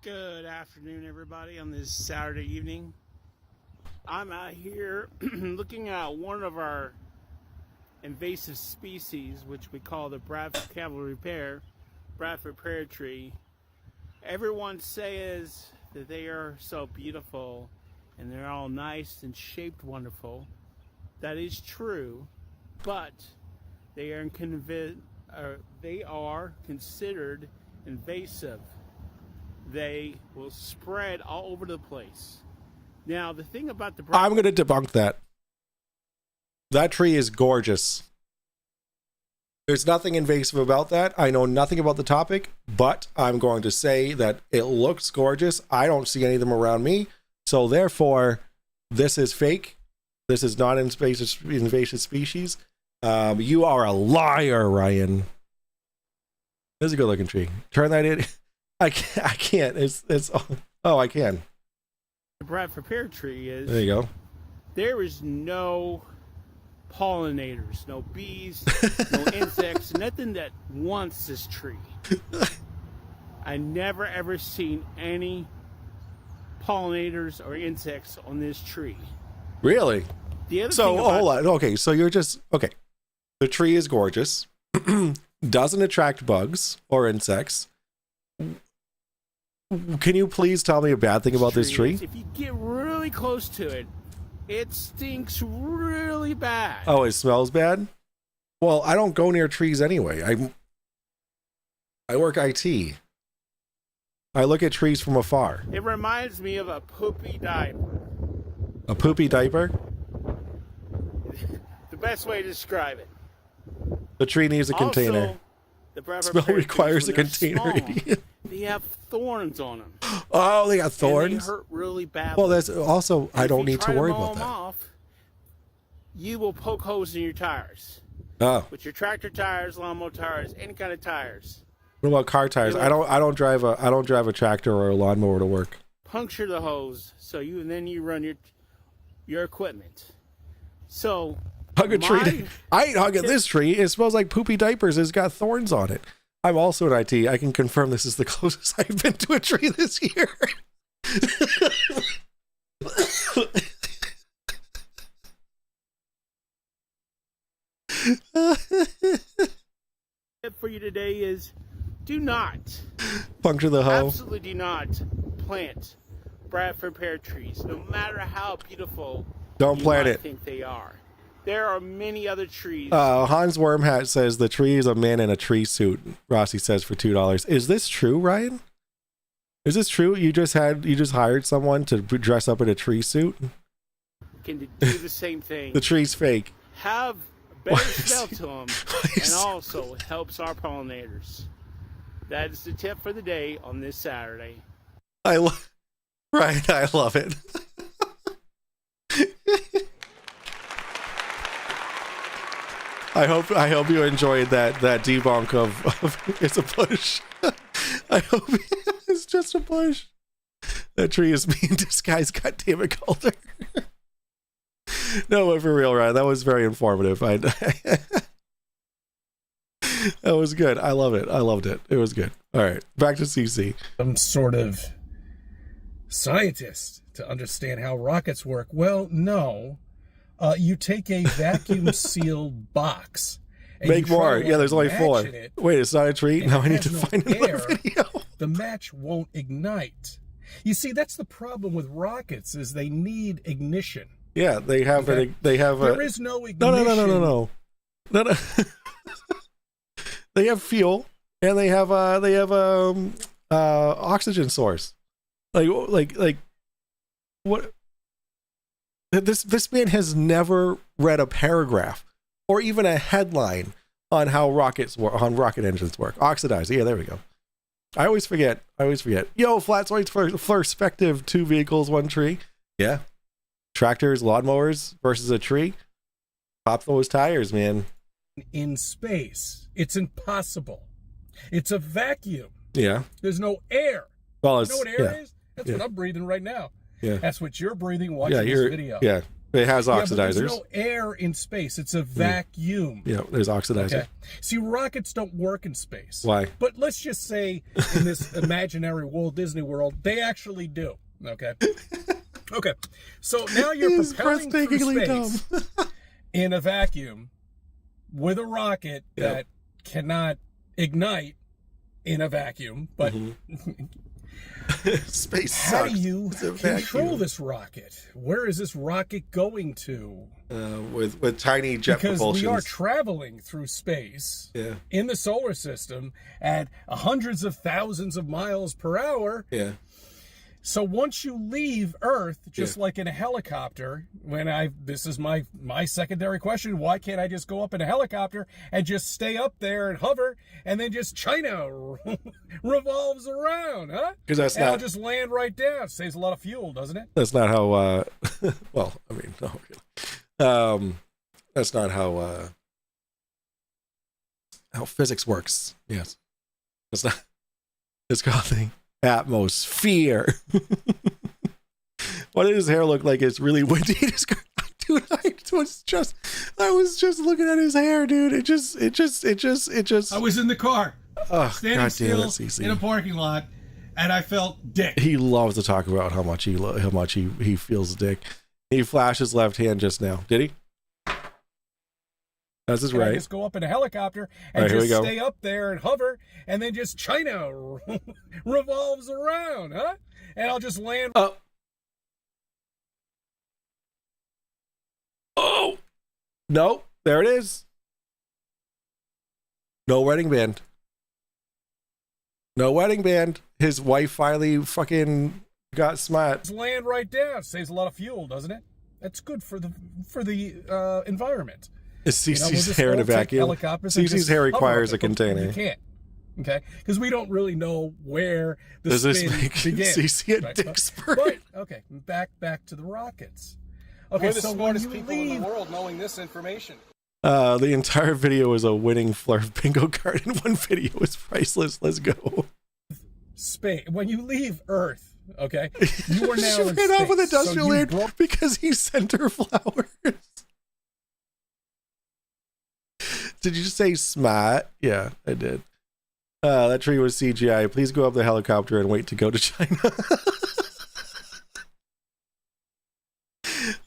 N: Good afternoon, everybody. On this Saturday evening, I'm out here looking at one of our invasive species, which we call the Bradford cavalry pear, Bradford pear tree. Everyone says that they are so beautiful and they're all nice and shaped wonderful. That is true, but they are considered invasive. They will spread all over the place. Now, the thing about the
B: I'm going to debunk that. That tree is gorgeous. There's nothing invasive about that. I know nothing about the topic, but I'm going to say that it looks gorgeous. I don't see any of them around me. So therefore, this is fake. This is not invasive species. You are a liar, Ryan. This is a good looking tree. Turn that in. I can't. It's oh, I can.
N: The Bradford pear tree is.
B: There you go.
N: There is no pollinators, no bees, no insects, nothing that wants this tree. I never ever seen any pollinators or insects on this tree.
B: Really?
N: The other
B: so
N: thing about,
B: hold on. Okay, so you're just okay. The tree is gorgeous. Doesn't attract bugs or insects. Can you please tell me a bad thing about this tree?
N: If you get really close to it, it stinks really bad.
B: Oh, it smells bad? Well, I don't go near trees anyway. I work IT. I look at trees from afar.
N: It reminds me of a poopy diaper.
B: A poopy diaper?
N: The best way to describe it.
B: The tree needs a container.
N: Also, the Bradford
B: Smell
N: pear
B: requires
N: trees,
B: a
N: when they're
B: container.
N: small, they have thorns on them.
B: Oh, they got thorns?
N: And they hurt really badly.
B: Well, that's also,
N: and
B: I don't
N: if you
B: need to
N: try
B: worry
N: mow
B: about
N: them
B: that.
N: Off, you will poke holes in your tires.
B: Oh.
N: With your tractor tires, lawnmower tires, any kind of tires.
B: What about car tires? I don't drive a tractor or a lawnmower to work.
N: Puncture the hose and then you run your equipment. So
B: Hug a tree. I ain't hugging this tree. It smells like poopy diapers. It's got thorns on it. I'm also in IT. I can confirm this is the closest I've been to a tree this year.
N: tip for you today is do not
B: puncture the hoe.
N: Absolutely do not plant Bradford pear trees, no matter how beautiful
B: Don't plant it.
N: think they are. There are many other trees.
B: Hans Wormhat says the tree is a man in a tree suit. Rossi says for $2. Is this true, Ryan? Is this true? You just hired someone to dress up in a tree suit?
N: Can do the same thing.
B: The tree's fake.
N: Have better smell to them, and also helps our pollinators. That is the tip for the day on this Saturday.
B: Ryan, I love it. I hope you enjoyed that debunk of it's a bush. I hope it's just a bush. That tree is me in disguise. God damn it, Calder. No, but for real, Ryan, that was very informative. That was good. I love it. I loved it. It was good. All right, back to CC.
M: Some sort of scientist to understand how rockets work. Well, no. You take a vacuum sealed box. And
B: Make more. Yeah, there's only 4. Wait, it's not a tree? Now I need to find another video.
M: The match won't ignite. You see, that's the problem with rockets is they need ignition.
B: Yeah, they have
M: There is no ignition.
B: No. They have fuel and they have oxygen source. Like what? This man has never read a paragraph or even a headline on how rocket engines work. Oxidize. Yeah, there we go. I always forget. Yo, flat whites for perspective, 2 vehicles, 1 tree. Yeah. Tractors, lawnmowers versus a tree. Pop those tires, man.
M: In space, it's impossible. It's a vacuum.
B: Yeah.
M: There's no air.
B: Well,
M: you know what air is? That's what I'm breathing right now.
B: Yeah.
M: That's what you're breathing watching this video.
B: Yeah. It has oxidizers.
M: But there's no air in space. It's a vacuum.
B: Yeah, there's oxidizer. Okay.
M: See, rockets don't work in space.
B: Why?
M: But let's just say in this imaginary Walt Disney World, they actually do. Okay. Okay. So now you're propelling through space in a vacuum with a rocket that cannot ignite in a vacuum, but
B: space sucks.
M: How do you control this rocket? Where is this rocket going to?
B: With tiny jet propulsion.
M: Because we are traveling through space in the solar system at hundreds of thousands of miles per hour.
B: Yeah.
M: So once you leave Earth, just like in a helicopter, this is my secondary question, why can't I just go up in a helicopter and just stay up there and hover, and then just China revolves around, huh?
B: Because that's
M: and
B: not.
M: I'll just land right down. Saves a lot of fuel, doesn't it?
B: That's not how. Well, I mean, no, really. That's not how physics works. Yes, that's not. It's called the atmosphere. What does his hair look like? It's really windy. Dude, I was just looking at his hair, dude. It just.
M: I was in the car, standing still in a parking lot, and I felt dick.
B: He loves to talk about how much he feels dick. He flashed his left hand just now. Did he? That's his right.
M: I just go up in a helicopter and just stay up there and hover, and then just China revolves around, huh? And I'll just land.
B: Oh, no, there it is. No wedding band. No wedding band. His wife finally fucking got smart.
M: Just land right down. Saves a lot of fuel, doesn't it? That's good for the environment.
B: Is CC's hair in a vacuum? CC's hair requires a container.
M: You can't. Okay, because we don't really know where the
B: spin
M: begins.
B: CC a dick spurt?
M: Right. Okay, back to the rockets. Okay,
O: We're the
M: so
O: smartest
M: when you
O: people
M: leave,
O: in the world knowing this information.
B: The entire video is a winning Flurf bingo card, and one video is priceless. Let's go.
M: Space. When you leave Earth, okay, you are now
B: she
M: in
B: ran
M: space.
B: off with industrial
M: so
B: air because he sent her flowers. Did you say smart? Yeah, I did. That tree was CGI. Please go up the helicopter and wait to go to China.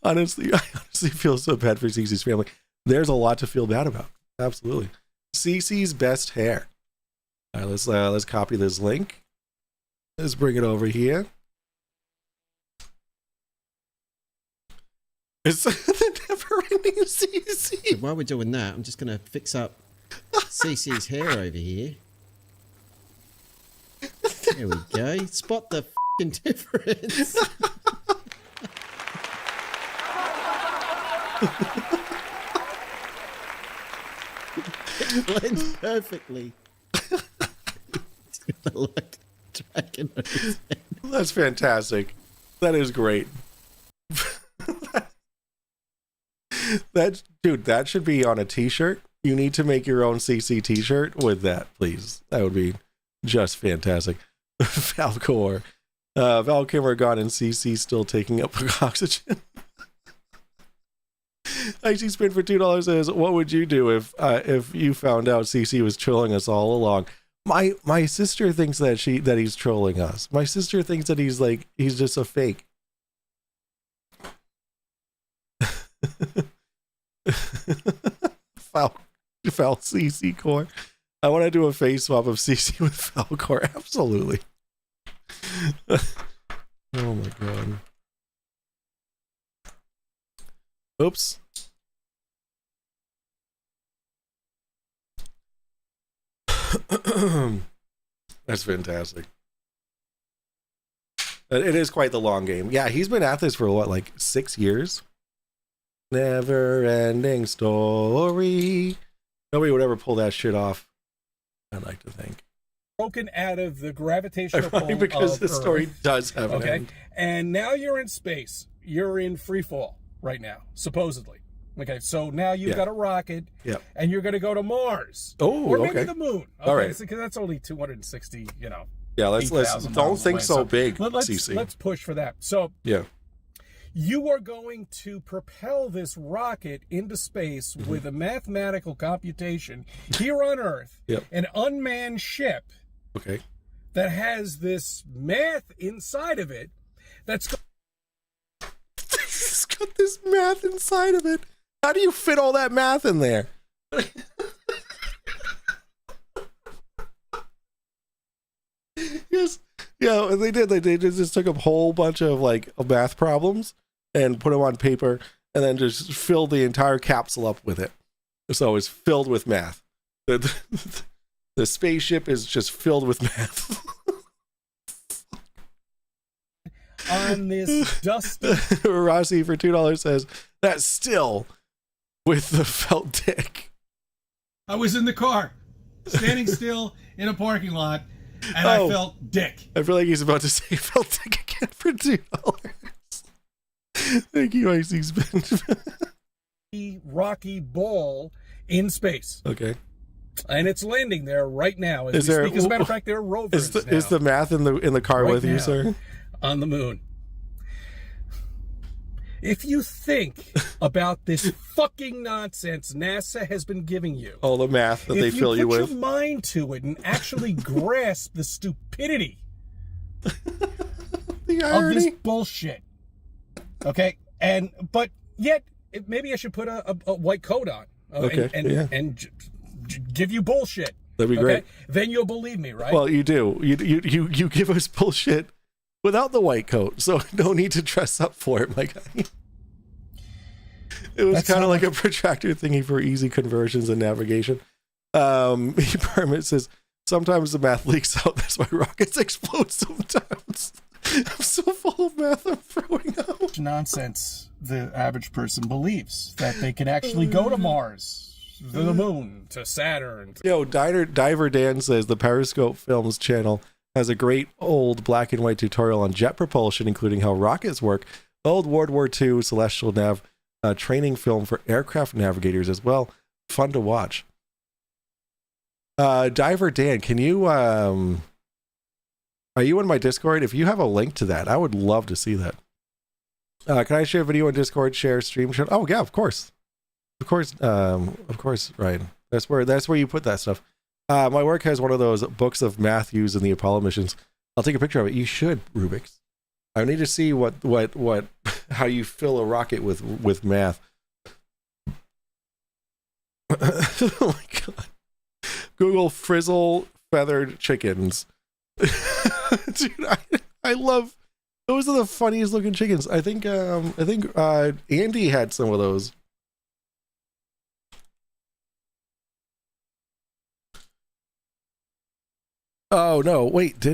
B: Honestly, I feel so bad for Cece's family. There's a lot to feel bad about. Absolutely. Cece's best hair. All right, let's copy this link. Let's bring it over here. It's the never-ending CC.
P: So while we're doing that, I'm just going to fix up CC's hair over here. There we go. Spot the f***ing difference. It blends perfectly. It's got a like dragon on his head.
B: That's fantastic. That is great. That should be on a t-shirt. You need to make your own CC t-shirt with that, please. That would be just fantastic. Falcor. Valkimmer gone and CC still taking up oxygen. IC Spin for $2 says, what would you do if you found out CC was trolling us all along? My sister thinks that he's trolling us. My sister thinks that he's just a fake. Foul CC core. I want to do a face swap of CC with Falcor. Absolutely. Oh my god. Oops. That's fantastic. It is quite the long game. Yeah, he's been at this for what, like 6 years? Never ending story. Nobody would ever pull that shit off, I'd like to think.
M: Broken out of the gravitational pull
B: because
M: of
B: the story
M: Earth.
B: does have an end.
M: And now you're in space. You're in free fall right now, supposedly. Okay, so now you've got a rocket, and you're going to go to Mars.
B: Oh,
M: or maybe
B: okay.
M: the moon. Okay,
B: all right.
M: Because that's only 260,
B: Yeah, let's don't think so big, CC.
M: Let's push for that. So
B: yeah,
M: you are going to propel this rocket into space with a mathematical computation here on Earth, an unmanned ship.
B: Okay.
M: That has this math inside of it.
B: It's got this math inside of it. How do you fit all that math in there? Yes. Yeah, they did. They just took a whole bunch of math problems and put them on paper and then just filled the entire capsule up with it. So it's filled with math. The spaceship is just filled with math.
M: on this dusty.
B: Rossi for $2 says, that's still with the felt dick.
Q: I was in the car, standing still in a parking lot, and I felt dick.
B: I feel like he's about to say felt dick again for $2. Thank you, Icy Spin.
M: Rocky ball in space.
B: Okay.
M: And it's landing there right now as we speak. As a matter of fact, there are rovers now.
B: Is the math in the car
M: Right
B: with you,
M: now,
B: sir?
M: On the moon. If you think about this fucking nonsense NASA has been giving you,
B: All the math that they fill you
M: if you
B: with.
M: put your mind to it and actually grasp the stupidity
B: The
M: of
B: irony.
M: this bullshit, okay, but yet maybe I should put a white coat on,
B: Okay,
M: and give you bullshit.
B: That'd be great.
M: Then you'll believe me, right?
B: Well, you do. You give us bullshit without the white coat, so no need to dress up for it, my guy. It was kind of like a protractor thingy for easy conversions and navigation. Permit says, sometimes the math leaks out. That's why rockets explode sometimes. I'm so full of math, I'm throwing out.
M: Nonsense the average person believes that they can actually go to Mars, to the moon, to Saturn.
B: Yo, Diver Dan says the Periscope Films channel has a great old black and white tutorial on jet propulsion, including how rockets work, old World War II celestial nav training film for aircraft navigators as well. Fun to watch. Diver Dan, can you are you in my Discord? If you have a link to that, I would love to see that. Can I share video on Discord, share stream? Oh yeah, of course, Ryan. That's where you put that stuff. My work has one of those books of math used in the Apollo missions. I'll take a picture of it. You should, Rubik's. I need to see what how you fill a rocket with math. Oh my god. Google frizzle feathered chickens. Dude, I love those. Are the funniest looking chickens. I think Andy had some of those. Oh no, wait,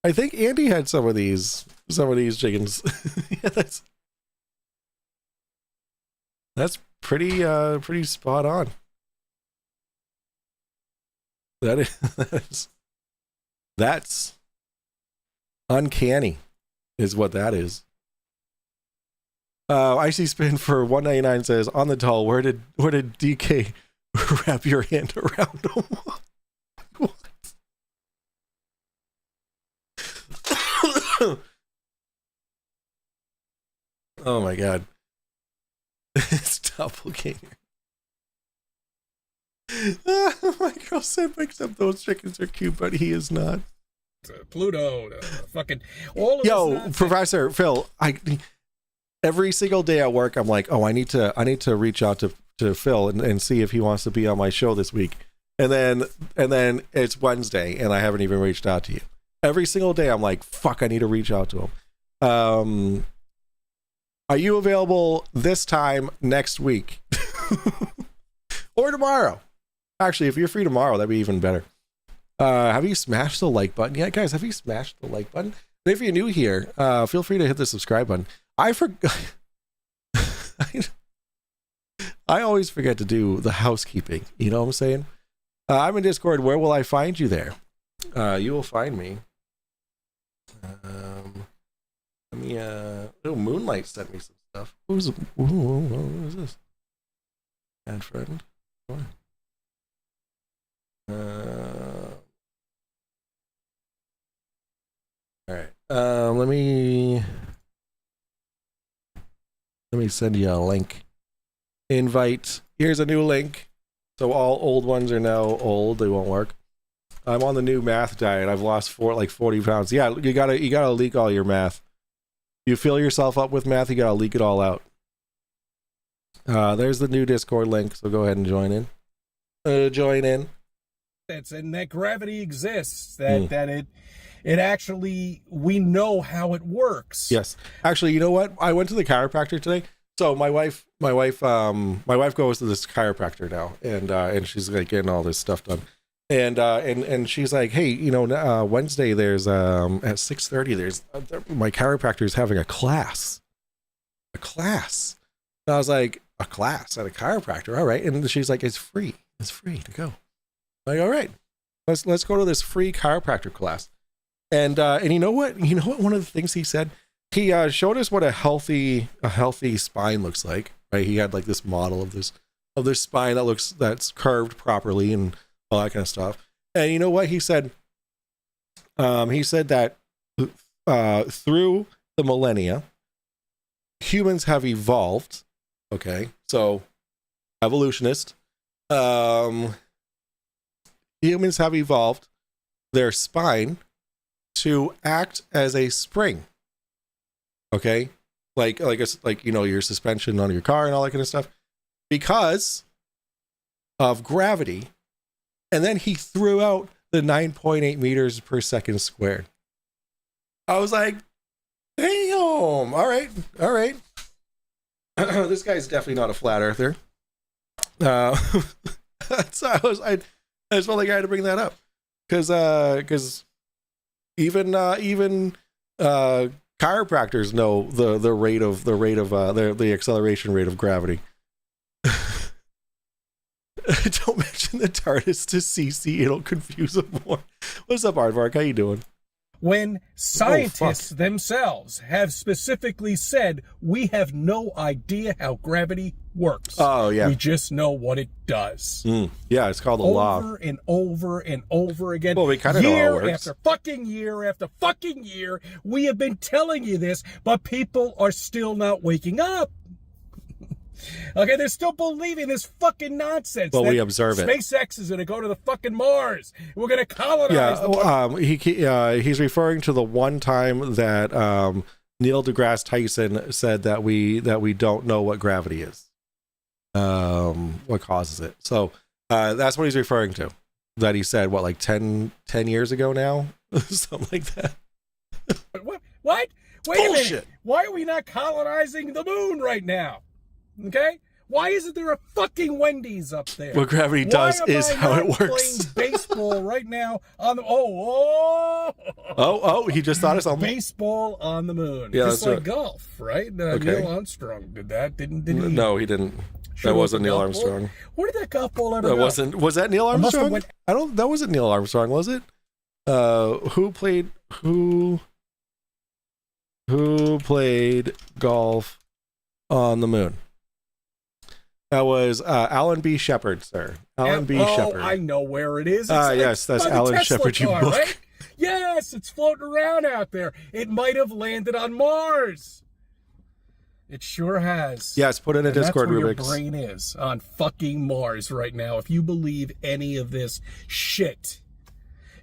B: I think Andy had some of these chickens. Yeah, that's pretty spot on. That's uncanny is what that is. Icy Spin for $1.99 says, on the doll, where did DK wrap your hand around him? What? Oh my god. It's doppelganger. My girl said, except those chickens are cute, but he is not.
M: Pluto, fucking all of
B: Yo,
M: this
B: Professor Phil, every single day at work, I'm like, oh, I need to reach out to Phil and see if he wants to be on my show this week. And then it's Wednesday and I haven't even reached out to you. Every single day I'm like, fuck, I need to reach out to him. Are you available this time next week? Or tomorrow? Actually, if you're free tomorrow, that'd be even better. Have you smashed the like button yet, guys? Have you smashed the like button? And if you're new here, feel free to hit the subscribe button. I forgot. I always forget to do the housekeeping. You know what I'm saying? I'm in Discord. Where will I find you there? You will find me. Let me. Oh, Moonlight sent me some stuff. What is this? Bad friend. What? All right. Let me send you a link. Invite. Here's a new link. So all old ones are now old. They won't work. I'm on the new math diet. I've lost 40 pounds. Yeah, you gotta leak all your math. You fill yourself up with math, you gotta leak it all out. There's the new Discord link, so go ahead and join in. Join in.
M: And that gravity exists. That it actually, we know how it works.
B: Yes. Actually, you know what? I went to the chiropractor today. So my wife goes to this chiropractor now, and she's like getting all this stuff done. And she's like, hey, you know, Wednesday there's at 6:30 there's my chiropractor is having a class. And I was like, a class at a chiropractor, all right. And she's like, it's free to go. I'm like, all right, let's go to this free chiropractor class. And you know what? One of the things he said, he showed us what a healthy spine looks like. Right? He had like this model of this spine that's curved properly and all that kind of stuff. And you know what he said? He said that through the millennia, humans have evolved. Okay, so evolutionist. Humans have evolved their spine to act as a spring. Okay, like you know, your suspension on your car and all that kind of stuff, because of gravity. And then he threw out the 9.8 meters per second squared. I was like, damn, all right. This guy's definitely not a flat earther. So I just felt like I had to bring that up because even chiropractors know the acceleration rate of gravity. Don't mention the TARDIS to CC; it'll confuse them more. What's up, Aardvark? How you doing?
M: When scientists themselves have specifically said, we have no idea how gravity works.
B: Oh, yeah.
M: We just know what it does.
B: Yeah, it's called the law.
M: Over and over and over again.
B: Well, we kind of know how it
M: Year
B: works.
M: after fucking year after fucking year, we have been telling you this, but people are still not waking up. Okay, they're still believing this fucking nonsense.
B: Well,
M: that
B: we observe it.
M: SpaceX is going to go to the fucking Mars. We're going to colonize the Mars.
B: He's referring to the one time that Neil deGrasse Tyson said that we don't know what gravity is, what causes it. So that's what he's referring to. That he said, what, like 10 years ago now? Something like that.
M: What? Wait a minute. Why are we not colonizing the moon right now? Okay? Why isn't there a fucking Wendy's up there?
B: What gravity does is how it works.
M: Playing baseball right now on the
B: he just thought of something.
M: Baseball on the moon.
B: Yeah,
M: just
B: that's
M: like golf, right?
B: Okay.
M: Neil Armstrong did that, didn't he?
B: No, he didn't.
M: Sure
B: that wasn't Neil
M: golf
B: Armstrong.
M: ball? Where did that golf ball ever
B: That
M: go?
B: wasn't. Was that Neil Armstrong? That wasn't Neil Armstrong, was it? Who played golf on the moon? That was Alan B. Shepard, sir. Alan B. Shepard.
M: I know where it is.
B: Yes, that's Alan Shepard, you book.
M: Right? Yes, it's floating around out there. It might have landed on Mars. It sure has.
B: Yes, put in a Discord,
M: Rubik's.
B: Rubik's.
M: Your brain is on fucking Mars right now. If you believe any of this shit,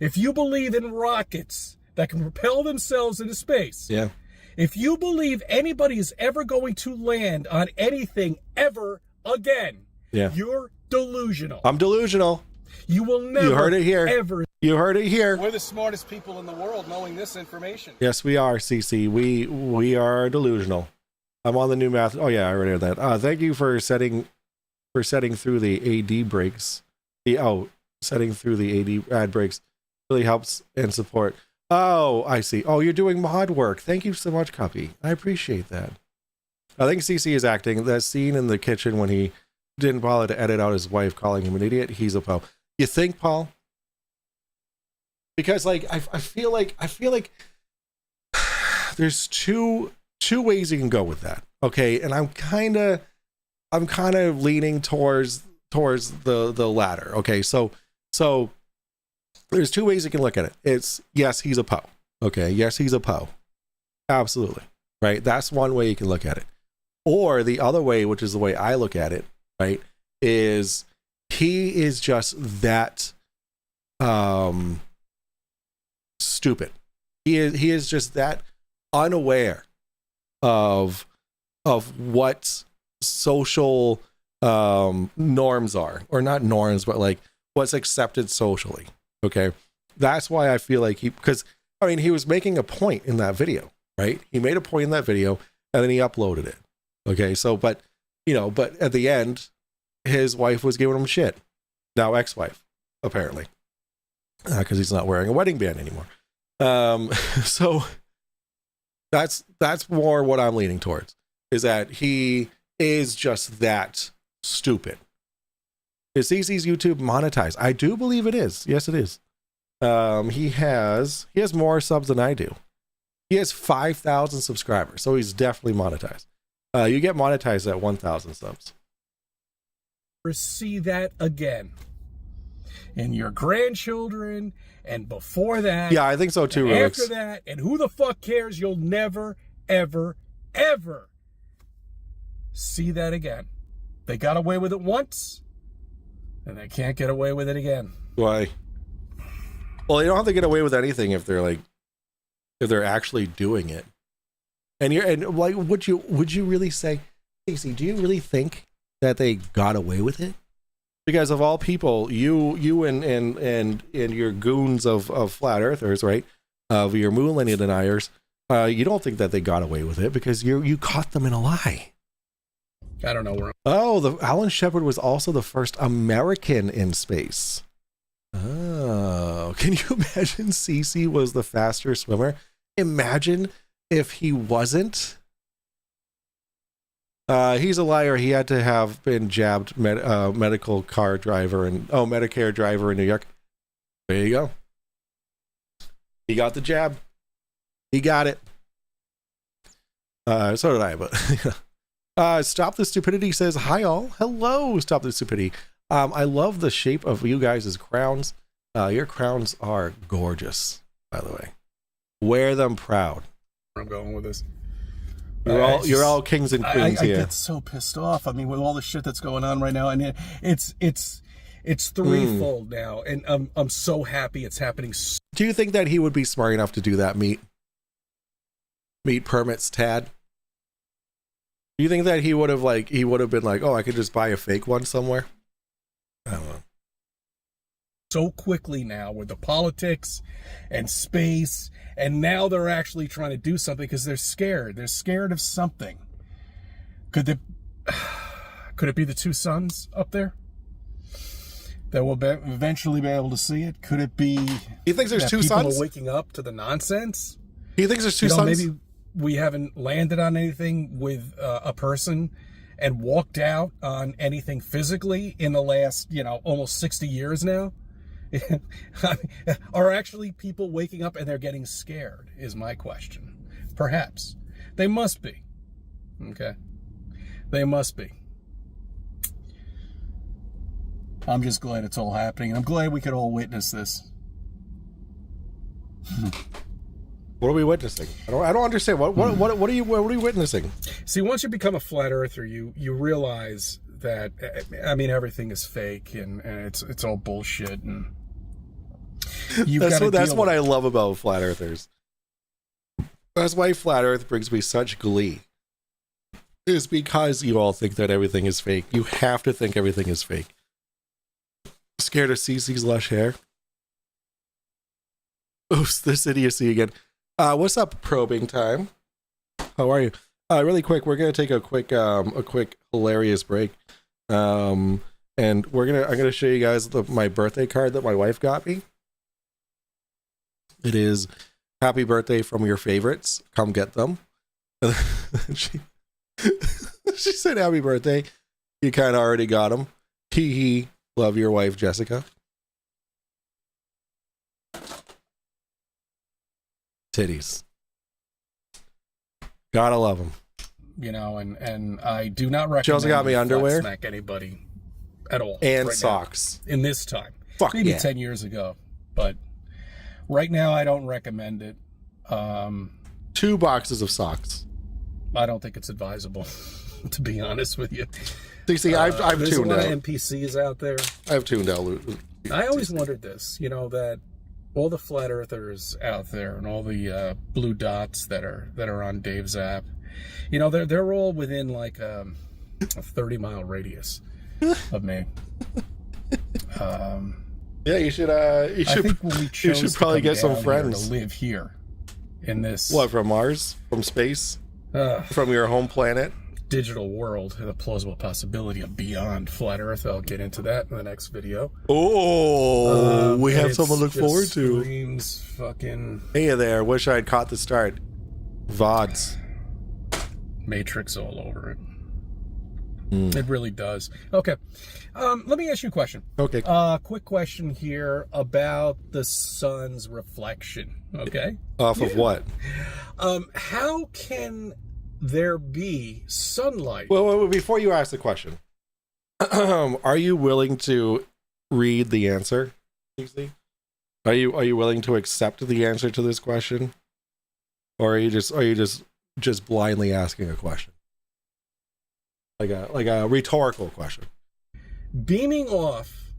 M: if you believe in rockets that can propel themselves into space,
B: yeah.
M: If you believe anybody is ever going to land on anything ever again,
B: yeah,
M: you're delusional.
B: I'm delusional.
M: You will never.
B: You heard it here.
M: Ever.
B: You heard it here.
O: We're the smartest people in the world knowing this information.
B: Yes, we are, CC. We are delusional. I'm on the new math. Oh yeah, I already heard that. Thank you for setting through the AD breaks. Setting through the ad breaks really helps and support. Oh, I see. Oh, you're doing mod work. Thank you so much, Cuppy. I appreciate that. I think CC is acting. That scene in the kitchen when he didn't bother to edit out his wife calling him an idiot. He's a Poe. You think, Paul? Because like I feel like there's two ways you can go with that. Okay, and I'm kind of leaning towards the latter. Okay, so there's two ways you can look at it. It's yes, he's a Poe. Okay, yes, he's a Poe. Absolutely. Right? That's one way you can look at it. Or the other way, which is the way I look at it, right, is he is just that stupid. He is just that unaware of what social norms are, or not norms, but like what's accepted socially. Okay, that's why I feel like because I mean he was making a point in that video, right? He made a point in that video and then he uploaded it. Okay, so but at the end, his wife was giving him shit. Now ex-wife, apparently. because he's not wearing a wedding band anymore. So that's more what I'm leaning towards, is that he is just that stupid. Is CC's YouTube monetized? I do believe it is. Yes, it is. He has more subs than I do. He has 5,000 subscribers, so he's definitely monetized. You get monetized at 1,000 subs.
M: See that again, and your grandchildren, and before that.
B: Yeah, I think so too.
M: And after that, and who the fuck cares? You'll never, ever, ever see that again. They got away with it once, and they can't get away with it again.
B: Why? Well, you don't have to get away with anything if they're actually doing it. And like, would you really say, Stacey, do you really think that they got away with it? Because of all people, you and your goons of flat earthers, right? Of your moon landing deniers, you don't think that they got away with it because you caught them in a lie.
M: I don't know where.
B: Oh, Alan Shepard was also the first American in space. Oh, can you imagine CC was the faster swimmer? Imagine if he wasn't. He's a liar. He had to have been jabbed medical car driver and Medicare driver in New York. There you go. He got the jab. He got it. So did I, but Stop the Stupidity says, hi all. Hello, Stop the Stupidity. I love the shape of you guys' crowns. Your crowns are gorgeous, by the way. Wear them proud.
M: I'm going with this.
B: You're all kings and queens here.
M: I get so pissed off. I mean, with all the shit that's going on right now, and it's threefold now, and I'm so happy it's happening.
B: Do you think that he would be smart enough to do that meat permits, Tad? Do you think that he would have been like, oh, I could just buy a fake one somewhere? I don't know.
M: So quickly now with the politics and space, and now they're actually trying to do something because they're scared. They're scared of something. Could it be the two suns up there that will eventually be able to see it? Could it be?
B: He thinks there's two
M: people
B: suns?
M: are waking up to the nonsense.
B: He thinks there's two suns.
M: Maybe we haven't landed on anything with a person and walked out on anything physically in the last, almost 60 years now. Are actually people waking up and they're getting scared is my question. Perhaps. They must be. Okay. They must be. I'm just glad it's all happening. I'm glad we could all witness this.
B: What are we witnessing? I don't understand. What are you witnessing?
M: See, once you become a flat earther, you realize that, I mean, everything is fake and it's all bullshit, and
B: that's what I love about flat earthers. That's why flat earth brings me such glee. Is because you all think that everything is fake. You have to think everything is fake. Scared of CC's lush hair? Oops, this idiocy again. What's up, probing time? How are you? Really quick, we're gonna take a quick hilarious break. And I'm gonna show you guys my birthday card that my wife got me. It is happy birthday from your favorites. Come get them. she said happy birthday. You kind of already got them. Hee. Love your wife, Jessica. Titties. Gotta love them.
M: And I do not recommend.
B: She also got me underwear.
M: Smack anybody at all.
B: And
M: right
B: socks.
M: Now, in this time.
B: Fuck
M: maybe
B: yeah.
M: 10 years ago. But right now, I don't recommend it.
B: 2 boxes of socks.
M: I don't think it's advisable, to be honest with you.
B: See, I've tuned out.
M: There's a lot of NPCs out there.
B: I've tuned out.
M: I always wondered this, that all the flat earthers out there and all the blue dots that are on Dave's app, they're all within like a 30-mile radius of me.
B: Yeah, you should. I think you should probably get some friends
M: to live here in this.
B: What, from Mars, from space, from your home planet?
M: digital world, the plausible possibility of beyond flat Earth. I'll get into that in the next video.
B: Oh, we have
M: It's
B: something to look
M: just
B: forward to.
M: Screams fucking
B: Hey there, wish I'd caught the start. VODs.
M: Matrix all over it. It really does. Okay. Let me ask you a question.
B: Okay.
M: Quick question here about the sun's reflection. Okay.
B: Off of what?
M: How can there be sunlight?
B: Well, before you ask the question, are you willing to read the answer? Are you willing to accept the answer to this question, or are you just blindly asking a question, like a rhetorical question?
M: Beaming off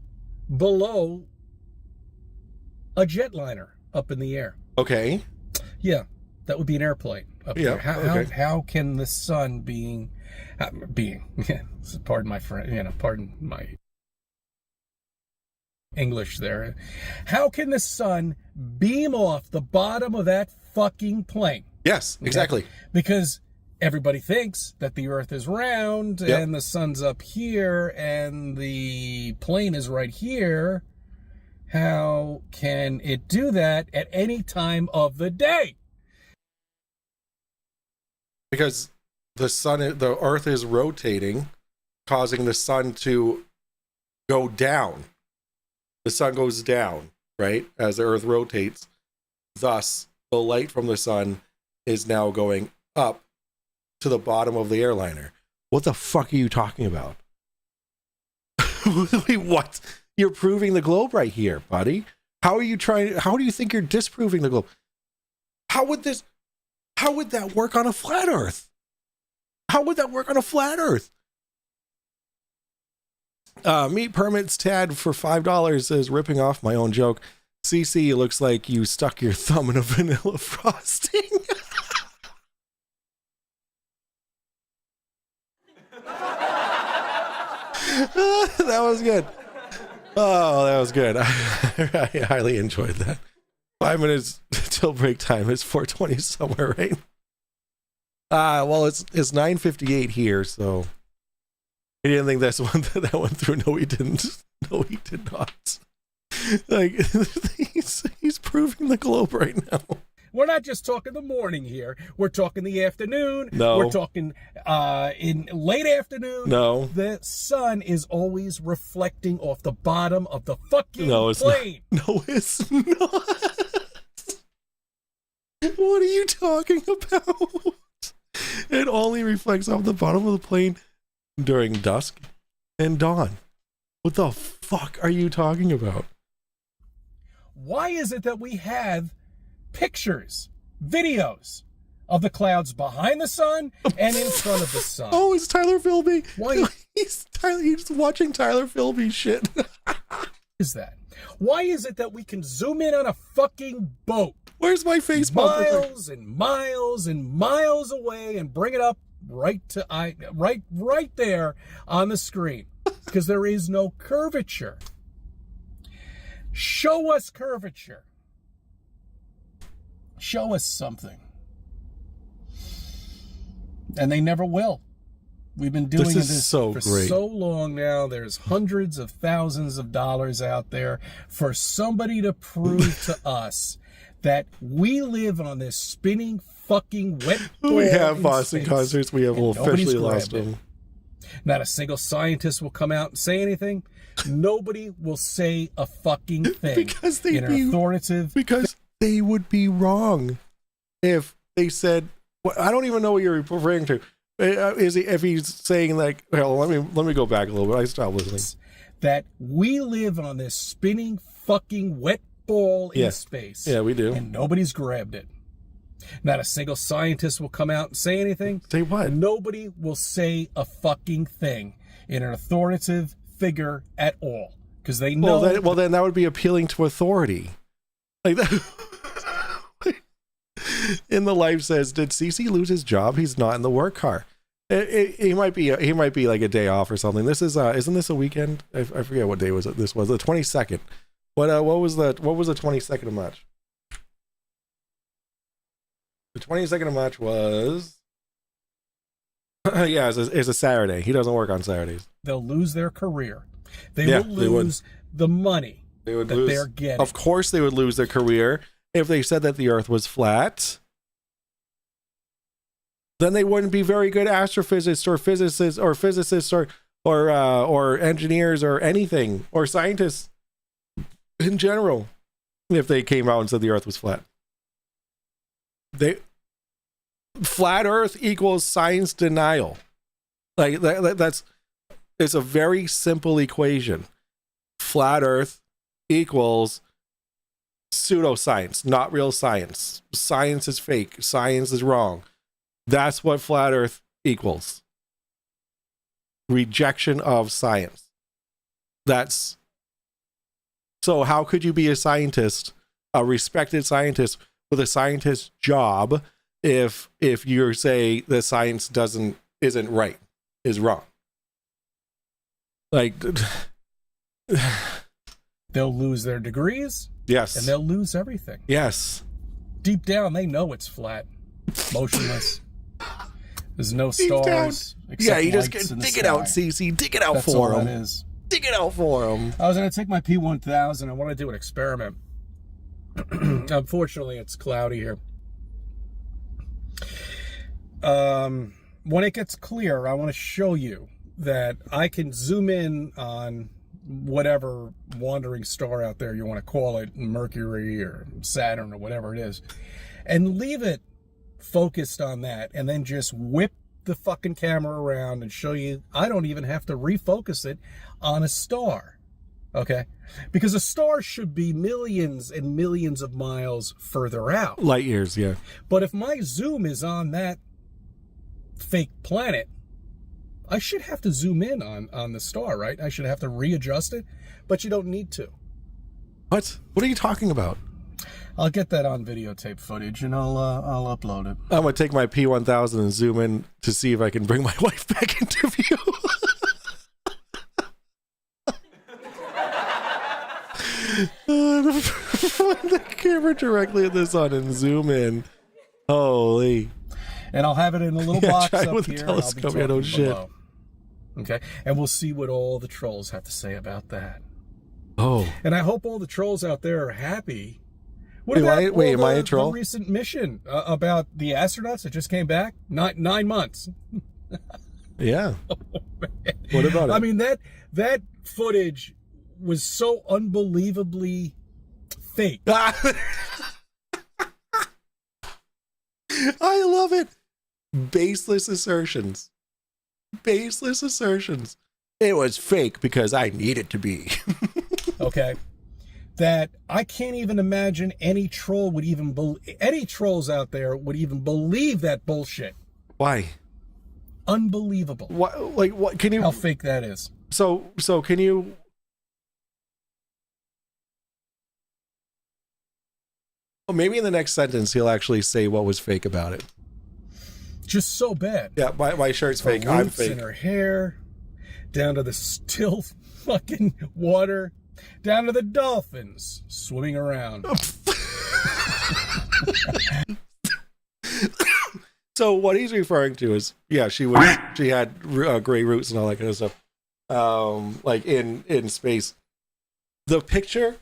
M: below a jetliner up in the air.
B: Okay.
M: Yeah, that would be an airplane up
B: Yeah,
M: there.
B: okay.
M: How can the sun being pardon my friend, pardon my English there. How can the sun beam off the bottom of that fucking plane?
B: Yes, exactly.
M: Because everybody thinks that the earth is round and the sun's up here and the plane is right here. How can it do that at any time of the day?
B: Because the earth is rotating, causing the sun to go down. The sun goes down, right? As the earth rotates. Thus, the light from the sun is now going up to the bottom of the airliner. What the fuck are you talking about? Wait, what? You're proving the globe right here, buddy. How do you think you're disproving the globe? How would that work on a flat earth? How would that work on a flat earth? Meat Permits Tad for $5 says, ripping off my own joke. CC, looks like you stuck your thumb in a vanilla frosting. That was good. Oh, that was good. I highly enjoyed that. 5 minutes till break time. It's 4:20 somewhere, right? Well, it's 9:58 here, so he didn't think that went through. No, he didn't. No, he did not. Like he's proving the globe right now.
M: We're not just talking the morning here. We're talking the afternoon.
B: No.
M: We're talking in late afternoon.
B: No.
M: The sun is always reflecting off the bottom of the fucking plane.
B: No, it's not. What are you talking about? It only reflects off the bottom of the plane during dusk and dawn. What the fuck are you talking about?
M: Why is it that we have pictures, videos of the clouds behind the sun and in front of the sun?
B: Oh, it's Tyler Philby.
M: Why
B: he's watching Tyler Philby shit.
M: Is that? Why is it that we can zoom in on a fucking boat?
B: Where's my Facebook?
M: Miles and miles and miles away and bring it up right there on the screen because there is no curvature. Show us curvature. Show us something. And they never will. We've been doing this for so long now. There's hundreds of thousands of dollars out there for somebody to prove to us that we live on this spinning fucking wet ball.
B: We have Boston concerts. We have officially lost them.
M: Not a single scientist will come out and say anything. Nobody will say a fucking thing.
B: Because
M: they'd be authoritative.
B: Because they would be wrong if they said, well, I don't even know what you're referring to. If he's saying like, well, let me go back a little bit. I stopped listening.
M: That we live on this spinning fucking wet ball in space.
B: Yeah, we do.
M: And nobody's grabbed it. Not a single scientist will come out and say anything.
B: Say what?
M: Nobody will say a fucking thing in an authoritative figure at all. Because they know.
B: Well, then that would be appealing to authority. Like that. In the live says, did CC lose his job? He's not in the work car. He might be like a day off or something. This is isn't this a weekend? I forget what day this was. The 22nd. What was the 22nd of March? The 22nd of March was Yeah, it's a Saturday. He doesn't work on Saturdays.
M: They'll lose their career. They will lose the money that they're getting.
B: Of course they would lose their career if they said that the Earth was flat. Then they wouldn't be very good astrophysicists or physicists or engineers or anything, or scientists in general, if they came out and said the Earth was flat. Flat Earth equals science denial. Like it's a very simple equation. Flat Earth equals pseudoscience, not real science. Science is fake. Science is wrong. That's what flat Earth equals. Rejection of science. So how could you be a scientist, a respected scientist with a scientist's job, if you say the science isn't right, is wrong? Like,
M: they'll lose their degrees.
B: Yes.
M: And they'll lose everything.
B: Yes.
M: Deep down, they know it's flat, motionless. There's no stars.
B: Yeah, you just dig it out, CC. Dig it out for him. Dig it out for him.
M: I was going to take my P1000. I want to do an experiment. Unfortunately, it's cloudy here. When it gets clear, I want to show you that I can zoom in on whatever wandering star out there you want to call it, Mercury or Saturn or whatever it is, and leave it focused on that, and then just whip the fucking camera around and show you I don't even have to refocus it on a star. Okay? Because a star should be millions and millions of miles further out.
B: Light years, yeah.
M: But if my zoom is on that fake planet, I should have to zoom in on the star, right? I should have to readjust it, but you don't need to.
B: What? What are you talking about?
M: I'll get that on videotape footage and I'll upload it.
B: I'm gonna take my P1000 and zoom in to see if I can bring my wife back into view. Point the camera directly at the sun and zoom in. Holy!
M: And I'll have it in a little box
B: try
M: up
B: with
M: here.
B: A telescope. Yeah, no shit.
M: Below. Okay, and we'll see what all the trolls have to say about that.
B: Oh.
M: And I hope all the trolls out there are happy. What
B: Wait,
M: about
B: wait, am I a troll?
M: The recent mission about the astronauts that just came back? 9 months.
B: Yeah. What about it?
M: I mean, that footage was so unbelievably fake.
B: I love it. Baseless assertions. Baseless assertions. It was fake because I need it to be.
M: Okay. That I can't even imagine any troll would even any trolls out there would even believe that bullshit.
B: Why?
M: Unbelievable.
B: What? Like what? Can you?
M: How fake that is.
B: So can you? Well, maybe in the next sentence he'll actually say what was fake about it.
M: Just so bad.
B: Yeah, my shirt's
M: Her
B: fake. I'm
M: roots
B: fake.
M: in her hair, down to the still fucking water, down to the dolphins swimming around.
B: So what he's referring to is, yeah, she had gray roots and all that kind of stuff, like in space. The picture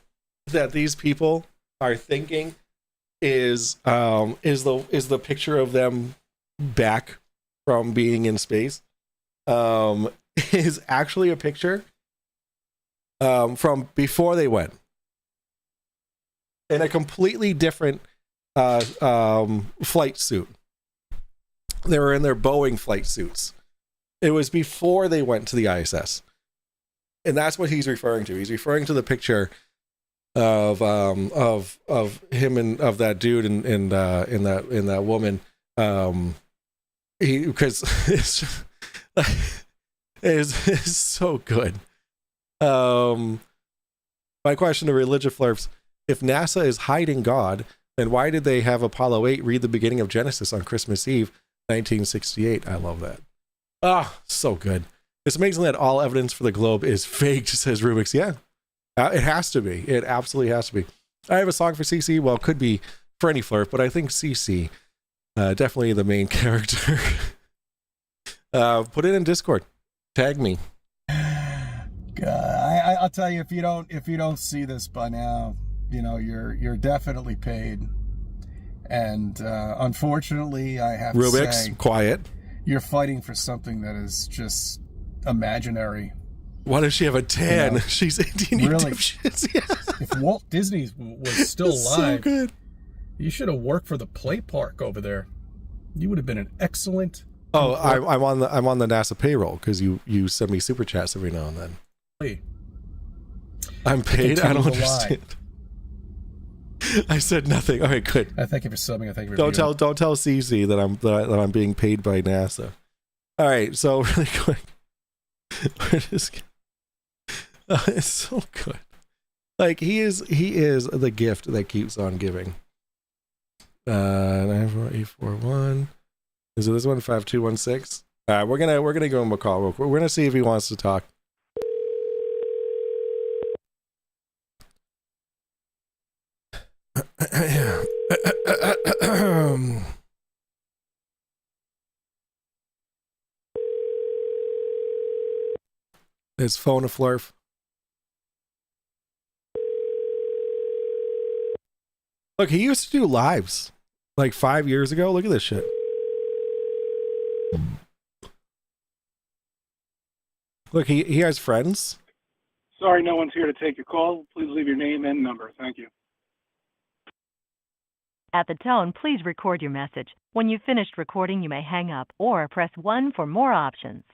B: that these people are thinking is the picture of them back from being in space, is actually a picture from before they went, in a completely different flight suit. They were in their Boeing flight suits. It was before they went to the ISS, and that's what he's referring to. He's referring to the picture of him and of that dude and that woman. Because it's so good. My question to religious flirts: if NASA is hiding God, then why did they have Apollo 8 read the beginning of Genesis on Christmas Eve, 1968? I love that. So good. It's amazing that all evidence for the globe is fake, says Rubik's. Yeah, it has to be. It absolutely has to be. I have a song for CC. Well, it could be for any flirt, but I think CC, definitely the main character. Put it in Discord. Tag me.
O: I'll tell you, if you don't see this by now, you know you're definitely paid. And unfortunately, I have to say,
B: quiet.
O: You're fighting for something that is just imaginary.
B: Why does she have a tan?
O: You know,
B: She's 18.
O: Really. If Walt Disney was still alive,
B: so good.
O: You should have worked for the play park over there. You would have been an excellent.
B: Oh, I'm on the NASA payroll because you send me super chats every now and then.
O: Hey.
B: I'm paid. I don't understand. I said nothing. All right, good.
O: I thank you for subbing. I thank you for
B: don't tell CC that I'm being paid by NASA. All right, so really quick, we're just it's so good. Like he is the gift that keeps on giving. 94841. Is it this one? 5216. We're gonna give him a call real quick. We're gonna see if he wants to talk. His phone a flurf. Look, he used to do lives like 5 years ago. Look at this shit. Look, he has friends.
R: Sorry, no one's here to take your call. Please leave your name and number. Thank you.
S: At the tone, please record your message. When you've finished recording, you may hang up or press 1 for more options.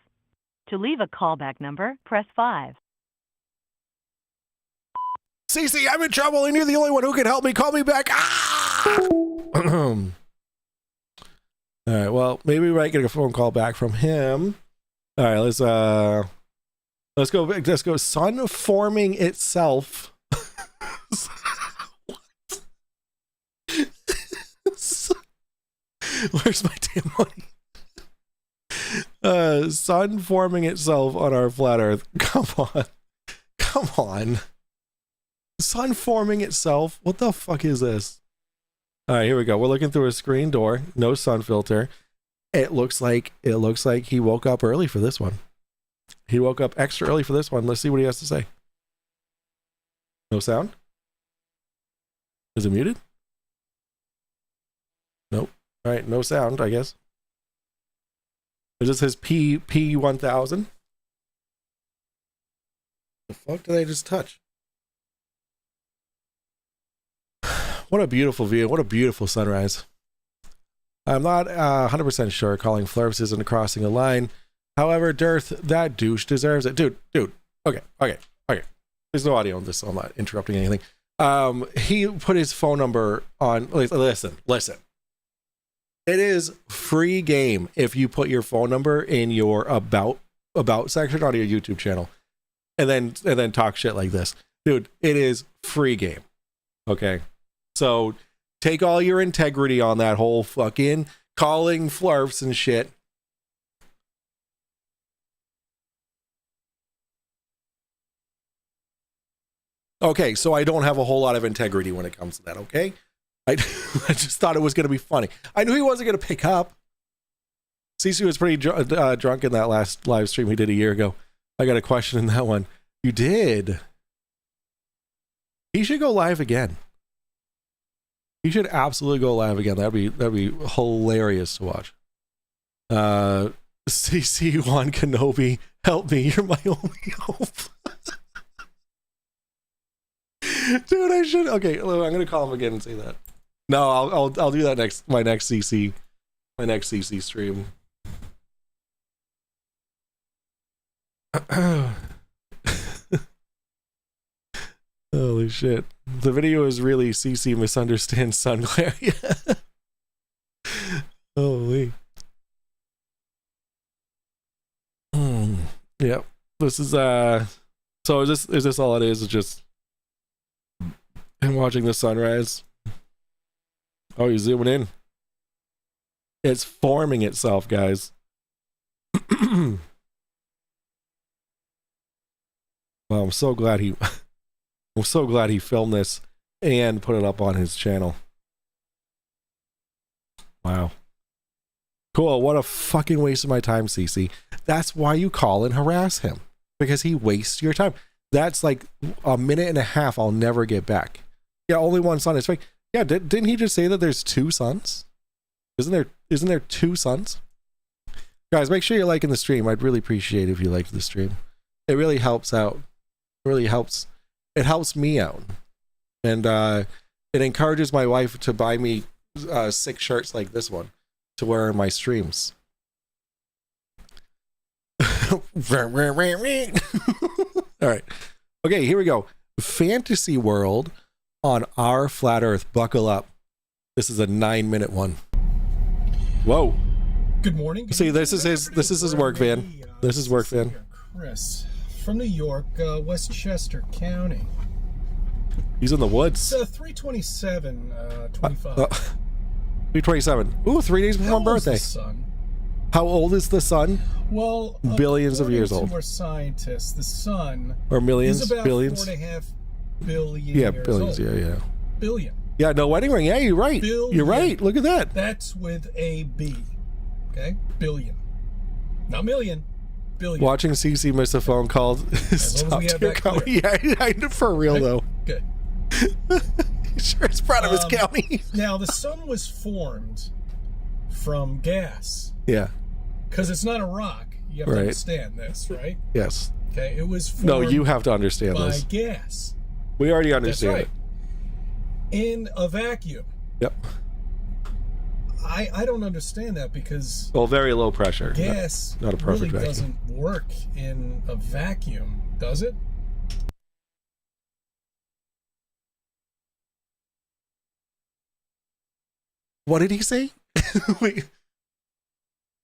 S: To leave a callback number, press 5.
B: Cece, I'm in trouble and you're the only one who can help me. Call me back. Ah! All right, well, maybe we might get a phone call back from him. All right, let's go. Sun forming itself. Where's my damn money? Sun forming itself on our flat Earth. Come on. Sun forming itself. What the fuck is this? All right, here we go. We're looking through a screen door. No sun filter. It looks like he woke up early for this one. He woke up extra early for this one. Let's see what he has to say. No sound? Is it muted? Nope. All right, no sound, I guess. Is this his P1000? The fuck did I just touch? What a beautiful view. What a beautiful sunrise. I'm not 100% sure calling flurps isn't crossing a line. However, Dearth, that douche deserves it. Dude. Okay. There's no audio on this, so I'm not interrupting anything. He put his phone number on. Listen. It is free game if you put your phone number in your about section on your YouTube channel, and then talk shit like this, dude. It is free game. Okay, so take all your integrity on that whole fucking calling flurfs and shit. Okay, so I don't have a whole lot of integrity when it comes to that, okay? I just thought it was going to be funny. I knew he wasn't going to pick up. Cece was pretty drunk in that last live stream he did a year ago. I got a question in that one. You did. He should go live again. He should absolutely go live again. That'd be hilarious to watch. CC Juan Kenobi, help me. You're my only hope. Dude, I should. Okay, I'm gonna call him again and say that. No, I'll do that my next CC stream. Holy shit! The video is really CC misunderstands sun glare. Holy. Yep. This is So is this all it is? It's just him watching the sunrise. Oh, you're zooming in. It's forming itself, guys. Well, I'm so glad he filmed this and put it up on his channel. Wow. Cool. What a fucking waste of my time, Cece. That's why you call and harass him, because he wastes your time. That's like a minute and a half I'll never get back. Yeah, only one son is fake. Yeah, didn't he just say that there's 2 sons? Isn't there 2 sons? Guys, make sure you're liking the stream. I'd really appreciate it if you liked the stream. It really helps out. It really helps. It helps me out. And it encourages my wife to buy me 6 shirts like this one to wear in my streams. All right. Okay, here we go. Fantasy World on our flat earth. Buckle up. This is a 9-minute one. Whoa.
M: Good morning.
B: See, this is his work van. This is work van.
M: Chris from New York, Westchester County.
B: He's in the woods.
M: It's 3/27, 25.
B: 3/27. Ooh, 3 days before my birthday. How old is the sun?
M: Well,
B: billions of years old.
M: More scientists, the sun
B: or millions,
M: is about
B: billions.
M: 4.5 billion.
B: Yeah,
M: years
B: billions.
M: old.
B: Yeah.
M: Billion.
B: Yeah, no wedding ring. Yeah, you're right.
M: Billion.
B: You're right. Look at that.
M: That's with a B. Okay, billion, not million. Billion.
B: Watching CC miss a phone call. Stop your county. Yeah, for real though.
M: Good.
B: Sure, it's proud of his county.
M: Now the sun was formed from gas.
B: Yeah.
M: Because it's not a rock. You have to understand this, right?
B: Yes.
M: Okay, it was formed.
B: No, you have to understand
M: by
B: this.
M: Gas.
B: We already understand
M: That's right. In a vacuum.
B: Yep.
M: I don't understand that because
B: very low pressure.
M: Gas
B: not a perfect
M: really
B: vacuum.
M: doesn't work in a vacuum, does it?
B: What did he say? Wait.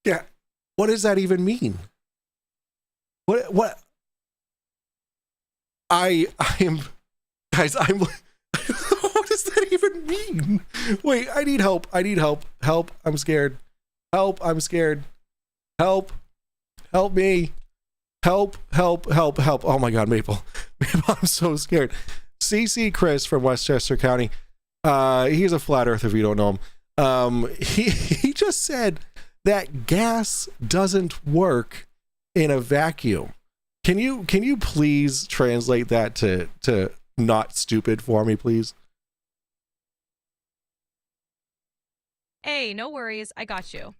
B: Yeah. What does that even mean? What? I am, guys, I'm, what does that even mean? Wait, I need help. Help. I'm scared. Help. I'm scared. Help me. Help. Oh my God, Maple, I'm so scared. CC Chris from Westchester County. He's a flat earth if you don't know him. He just said that gas doesn't work in a vacuum. Can you please translate that to not stupid for me, please?
T: Hey, no worries, I got you.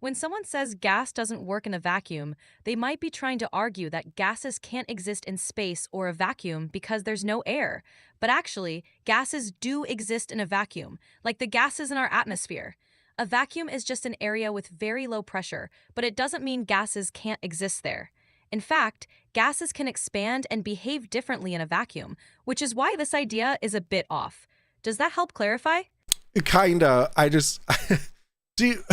T: When someone says gas doesn't work in a vacuum, they might be trying to argue that gases can't exist in space or a vacuum because there's no air. But actually, gases do exist in a vacuum, like the gases in our atmosphere. A vacuum is just an area with very low pressure, but it doesn't mean gases can't exist there. In fact, gases can expand and behave differently in a vacuum, which is why this idea is a bit off. Does that help clarify?
B: Kinda. I just do you,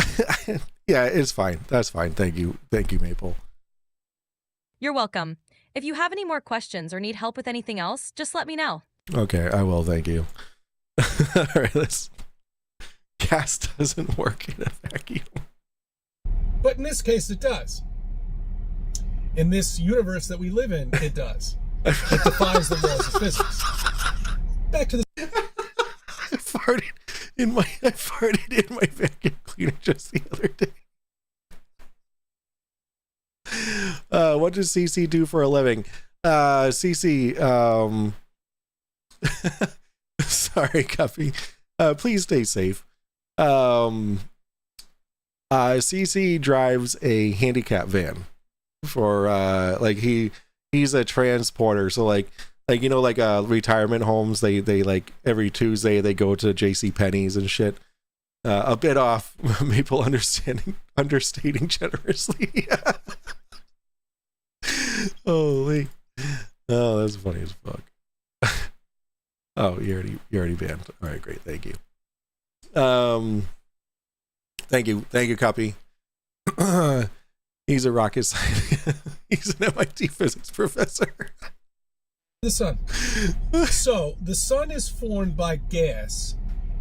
B: yeah, it's fine. That's fine. Thank you, Maple.
T: You're welcome. If you have any more questions or need help with anything else, just let me know.
B: Okay, I will. Thank you. All right, gas doesn't work in a vacuum.
M: But in this case, it does. In this universe that we live in, it does. It defies the laws of physics. Back to the...
B: I farted in my vacuum cleaner just the other day. What does CC do for a living? CC, sorry, Cuffy. Please stay safe. CC drives a handicap van for like he's a transporter, so like you know, like retirement homes, they like every Tuesday they go to JC Penney's and shit. A bit off Maple understating generously. Holy, oh, that's funny as fuck. Oh, you already banned. All right, great, thank you. Thank you, Copy. He's a rocket scientist. He's an MIT physics professor.
M: The sun. So the sun is formed by gas,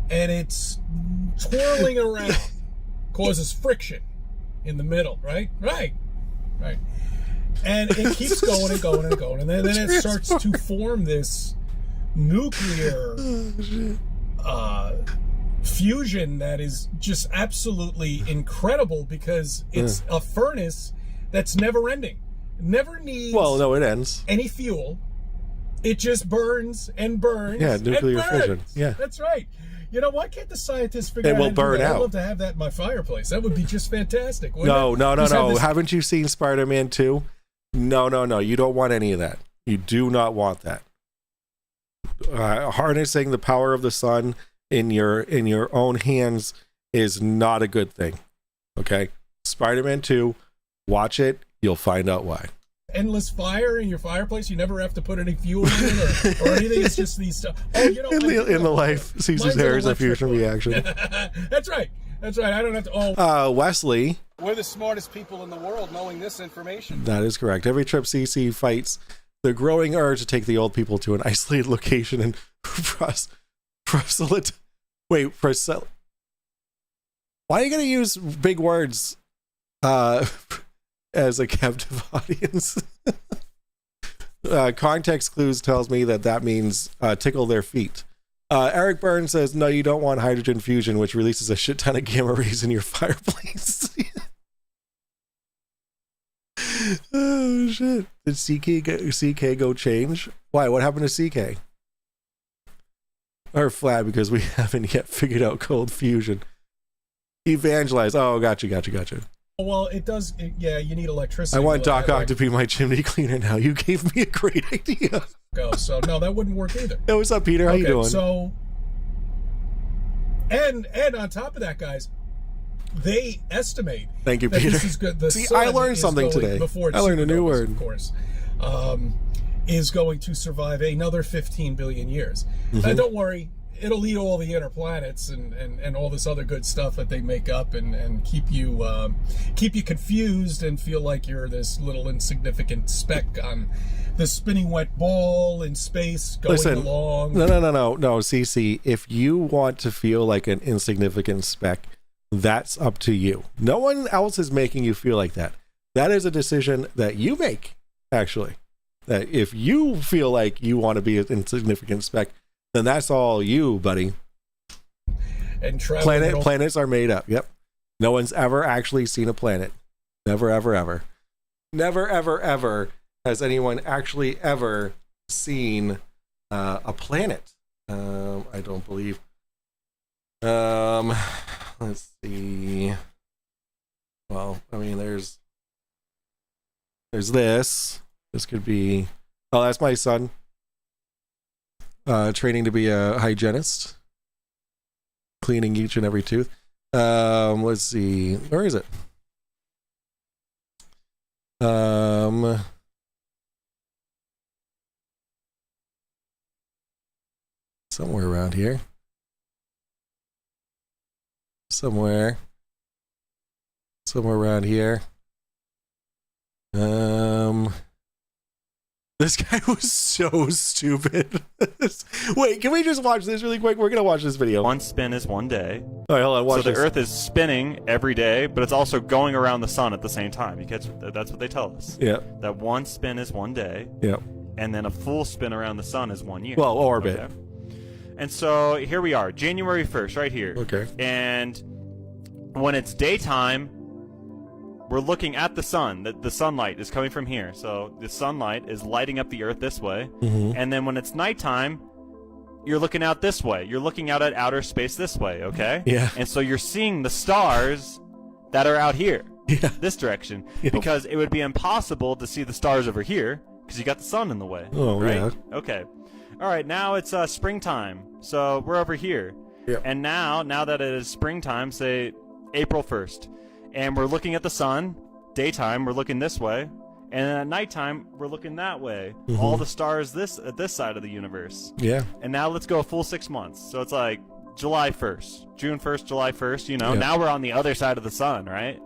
M: and it's twirling around, causes friction in the middle, right? Right. And it keeps going and going and going, and then it starts to form this nuclear fusion that is just absolutely incredible because it's a furnace that's never ending. Never needs
B: it ends.
M: any fuel. It just burns and burns.
B: Yeah, nuclear
M: and burns.
B: fission. Yeah.
M: That's right. You know, why can't the scientists figure
B: It
M: out
B: will
M: how to do
B: burn
M: that?
B: out.
M: I'd love to have that in my fireplace. That would be just fantastic.
B: No.
M: Just have this-
B: Haven't you seen Spider-Man 2? No. You don't want any of that. You do not want that. Harnessing the power of the sun in your own hands is not a good thing. Okay? Spider-Man 2, watch it. You'll find out why.
M: endless fire in your fireplace. You never have to put any fuel in it or anything. It's just these stuff. Oh, you know,
B: in the life, Caesar's hair is a fusion reaction.
M: That's right. That's right. I don't have to.
B: Wesley.
M: We're the smartest people in the world knowing this information.
B: That is correct. Every trip CC fights the growing urge to take the old people to an isolated location and proselyte. Wait, why are you going to use big words as a captive audience? Context clues tells me that means tickle their feet. Eric Burns says, no, you don't want hydrogen fusion, which releases a shit ton of gamma rays in your fireplace. Oh, shit. Did CK go change? Why? What happened to CK? Or flat, because we haven't yet figured out cold fusion. Evangelize. Oh, gotcha.
M: Well, it does. Yeah, you need electricity.
B: I want Doc Ock to be my chimney cleaner now. You gave me a great idea.
M: So no, that wouldn't work either.
B: Hey, what's up, Peter? How you doing?
M: So, and on top of that, guys, they estimate.
B: Thank you,
M: that
B: Peter.
M: This is good. The
B: See,
M: sun
B: I learned something
M: going,
B: today.
M: Before
B: I learned a new word.
M: Of course, is going to survive another 15 billion years. And don't worry, it'll eat all the inner planets and all this other good stuff that they make up and keep you confused and feel like you're this little insignificant speck on the spinning wet ball in space going along.
B: No, CC. If you want to feel like an insignificant speck, that's up to you. No one else is making you feel like that. That is a decision that you make, actually. That if you feel like you want to be an insignificant speck, then that's all you, buddy.
M: And
B: planets are made up. Yep. No one's ever actually seen a planet. Never, ever, ever. Never, ever, ever has anyone actually ever seen a planet. I don't believe. Let's see. Well, I mean, there's this. This could be. Oh, that's my son. Training to be a hygienist, cleaning each and every tooth. Let's see, where is it? Somewhere around here. Somewhere around here. This guy was so stupid. Wait, can we just watch this really quick? We're gonna watch this video.
U: One spin is one day.
B: All right, hold on. Watch
U: so
B: this.
U: the Earth is spinning every day, but it's also going around the sun at the same time. You catch? That's what they tell us.
B: Yeah.
U: That one spin is one day.
B: Yeah.
U: And then a full spin around the sun is 1 year.
B: Well, orbit.
U: Okay. And so here we are, January 1st, right here.
B: Okay.
U: And when it's daytime, we're looking at the sun. The sunlight is coming from here. So the sunlight is lighting up the Earth this way.
B: Mm-hmm.
U: And then when it's nighttime, you're looking out this way. You're looking out at outer space this way, okay?
B: Yeah.
U: And so you're seeing the stars that are out here, this direction.
B: Yep.
U: Because it would be impossible to see the stars over here because you got the sun in the way.
B: Oh,
U: right?
B: yeah.
U: Okay. All right, now it's springtime. So we're over here.
B: Yep.
U: And now that it is springtime, say April 1st, and we're looking at the sun, daytime, we're looking this way, and at nighttime, we're looking that way.
B: Mm-hmm.
U: All the stars at this side of the universe.
B: Yeah.
U: And now let's go a full 6 months. So it's like July 1st, June 1st, July 1st, you know, now we're on the other side of the sun, right?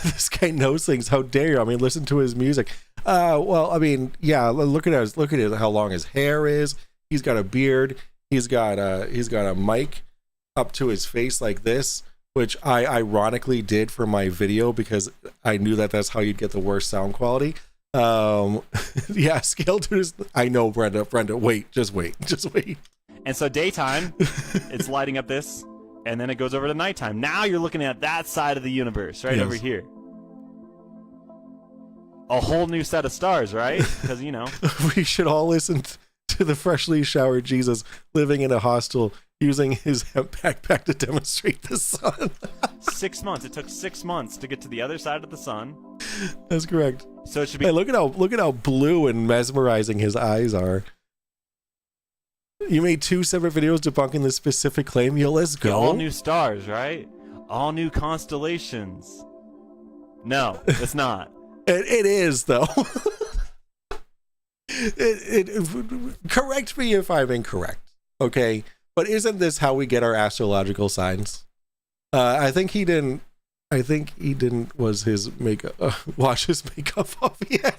B: This guy knows things. How dare you? I mean, listen to his music. Well, I mean, yeah, look at how long his hair is. He's got a beard. He's got a mic up to his face like this, which I ironically did for my video because I knew that's how you'd get the worst sound quality. Yeah, scale to his. I know, Brenda. Wait, just wait.
U: And so daytime, it's lighting up this, and then it goes over to nighttime. Now you're looking at that side of the universe, right over here. A whole new set of stars, right? Because, you know.
B: We should all listen to the freshly showered Jesus living in a hostel using his hemp backpack to demonstrate the sun.
U: 6 months. It took 6 months to get to the other side of the sun.
B: That's correct.
U: So it should be.
B: Hey, look at how blue and mesmerizing his eyes are. You made 2 separate videos debunking this specific claim. Yo, let's go.
U: All new stars, right? All new constellations. No, it's not.
B: It is, though. Correct me if I'm incorrect, okay? But isn't this how we get our astrological signs? I think he didn't. Was his makeup wash his makeup off yet?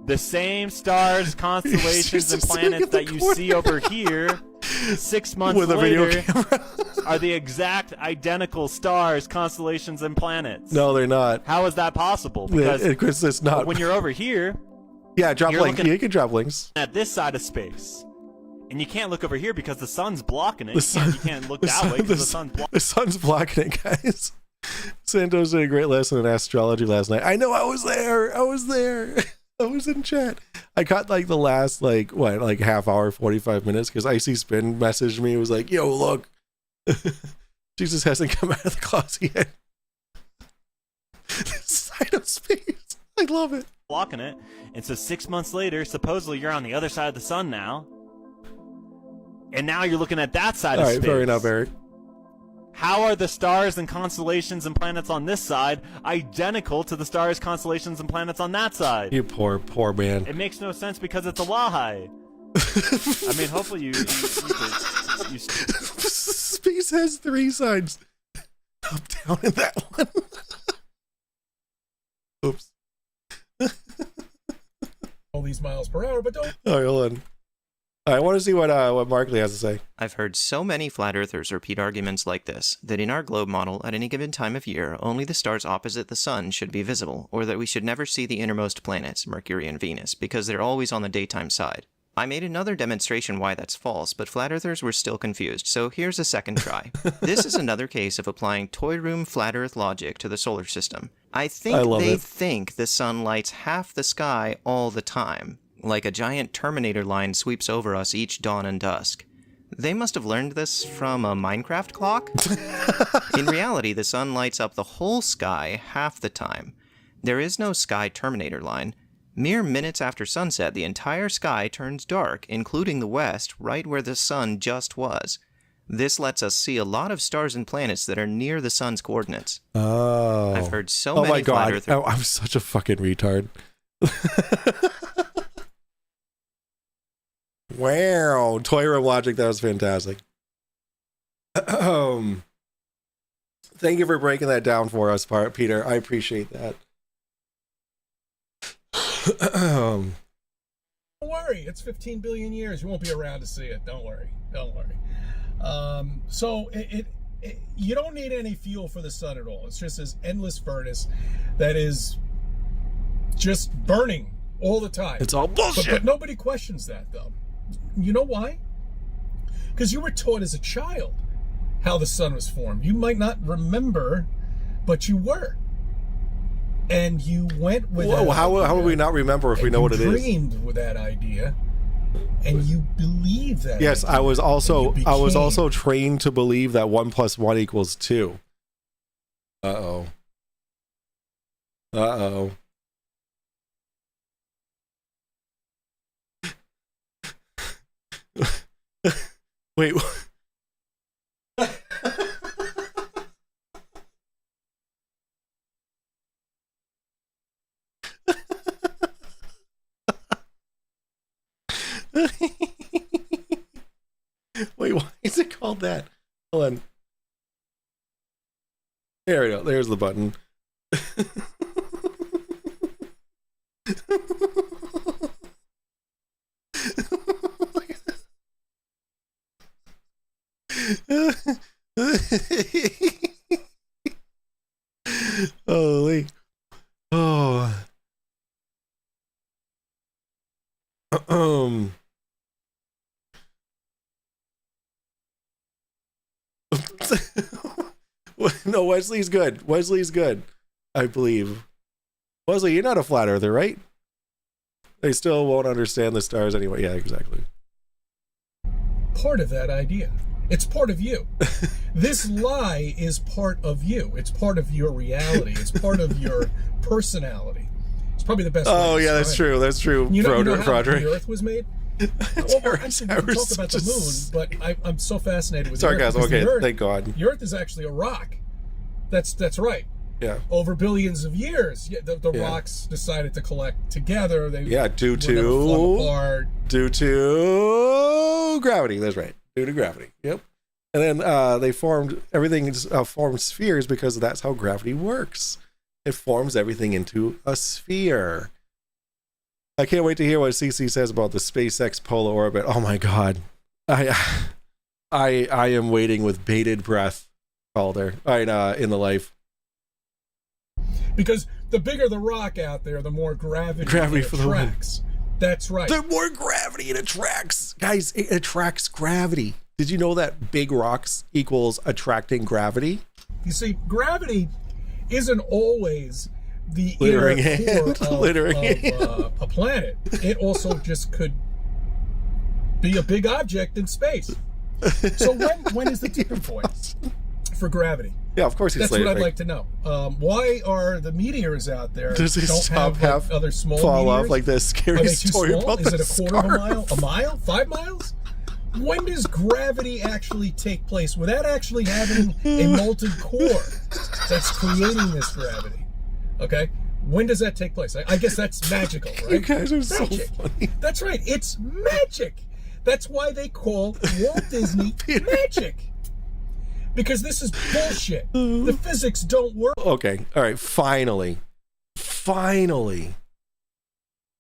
U: The same stars, constellations, and planets that you see over here 6 months
B: with a video
U: later
B: camera
U: are the exact identical stars, constellations, and planets.
B: No, they're not.
U: How is that possible?
B: Because it's not.
U: When you're over here,
B: yeah, drop links. You can drop links
U: at this side of space, and you can't look over here because the sun's blocking it. You can't look that way because
B: the sun's blocking it, guys. Santos did a great lesson in astrology last night. I know. I was there. I was in chat. I caught like the last half hour, 45 minutes, because Icy Spin messaged me. It was like, yo, look, Jesus hasn't come out of the closet yet. This side of space. I love it.
U: Blocking it. And so 6 months later, supposedly you're on the other side of the sun now. And now you're looking at that side of space.
B: All right, fair enough, Eric.
U: How are the stars and constellations and planets on this side identical to the stars, constellations, and planets on that side?
B: You poor man.
U: It makes no sense because it's a lie. I mean, hopefully you
B: Space has 3 sides. Up, down, and that one. Oops.
M: All these miles per hour, but don't.
B: All right, hold on. I want to see what Markley has to say.
A: I've heard so many flat earthers repeat arguments like this, that in our globe model, at any given time of year, only the stars opposite the sun should be visible, or that we should never see the innermost planets, Mercury and Venus, because they're always on the daytime side. I made another demonstration why that's false, but flat earthers were still confused, so here's a second try. This is another case of applying toy room flat earth logic to the solar system. I think they think the sun lights half the sky all the time, like a giant Terminator line sweeps over us each dawn and dusk. They must have learned this from a Minecraft clock? In reality, the sun lights up the whole sky half the time. There is no sky Terminator line. Mere minutes after sunset, the entire sky turns dark, including the west, right where the sun just was. This lets us see a lot of stars and planets that are near the sun's coordinates.
B: Oh.
A: I've heard so many
B: my God.
A: flat earthers.
B: I'm such a fucking retard. Wow, toy room logic, that was fantastic. Thank you for breaking that down for us, Peter. I appreciate that.
M: Don't worry, it's 15 billion years. You won't be around to see it. Don't worry. So you don't need any fuel for the sun at all. It's just this endless furnace that is just burning all the time.
B: It's all bullshit.
M: But nobody questions that, though. You know why? Because you were taught as a child how the sun was formed. You might not remember, but you were. And you went with
B: Whoa, how would we not remember if we know what it is?
M: You dreamed with that idea, and you believe that.
B: Yes,
M: idea,
B: I was also trained to believe that 1 + 1 = 2. Uh-oh. Wait. Wait, why is it called that? Hold on. There we go. There's the button. Holy. Oh. No, Wesley's good. Wesley's good, I believe. Wesley, you're not a flat earther, right? They still won't understand the stars anyway. Yeah, exactly.
M: Part of that idea. It's part of you. This lie is part of you. It's part of your reality. It's part of your personality. It's probably the best way
B: Oh,
M: to
B: yeah,
M: describe
B: that's true. That's true.
M: You know how
B: Broderick.
M: the Earth was made? Well, actually, we can talk about the moon, but I'm so fascinated with
B: Sarcasm.
M: the Earth.
B: Okay,
M: The Earth,
B: thank God.
M: The Earth is actually a rock. That's right.
B: Yeah.
M: Over billions of years, the rocks decided to collect together. They
B: due to gravity. That's right. Due to gravity. Yep. And then they formed everything. Formed spheres because that's how gravity works. It forms everything into a sphere. I can't wait to hear what CC says about the SpaceX polar orbit. Oh my God, I am waiting with bated breath, Calder. In the life.
M: Because the bigger the rock out there, the more gravity it
B: for
M: attracts. That's right.
B: The more gravity it attracts. Guys, it attracts gravity. Did you know that big rocks equals attracting gravity?
M: You see, gravity isn't always the
B: Littering
M: inner core of a planet. It also just could be a big object in space. So when is the tipping point for gravity?
B: Yeah, of course.
M: That's what I'd like to know. Why are the meteors out there
B: Does it
M: don't have other small
B: fall
M: meteors?
B: off like the scary story about
M: Is
B: the
M: it a quarter of a mile? A mile? 5 miles? When does gravity actually take place without actually having a molten core that's creating this gravity? Okay? When does that take place? I guess that's magical, right?
B: You guys are so
M: magic.
B: funny.
M: That's right. It's magic. That's why they call Walt Disney magic. Because this is bullshit. The physics don't work.
B: Okay. All right. Finally.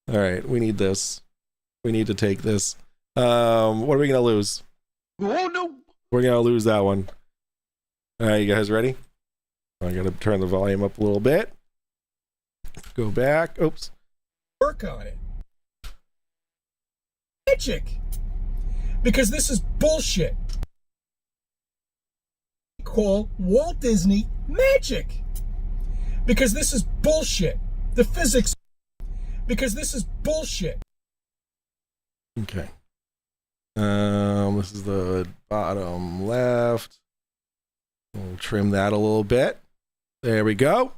B: All right. We need this. We need to take this. What are we going to lose?
E: Oh, no.
B: We're going to lose that one. All right. You guys ready? I got to turn the volume up a little bit. Go back. Oops.
M: Work on it. Magic. Because this is bullshit. Call Walt Disney magic. Because this is bullshit. The physics. Because this is bullshit.
B: Okay. This is the bottom left. We'll trim that a little bit. There we go.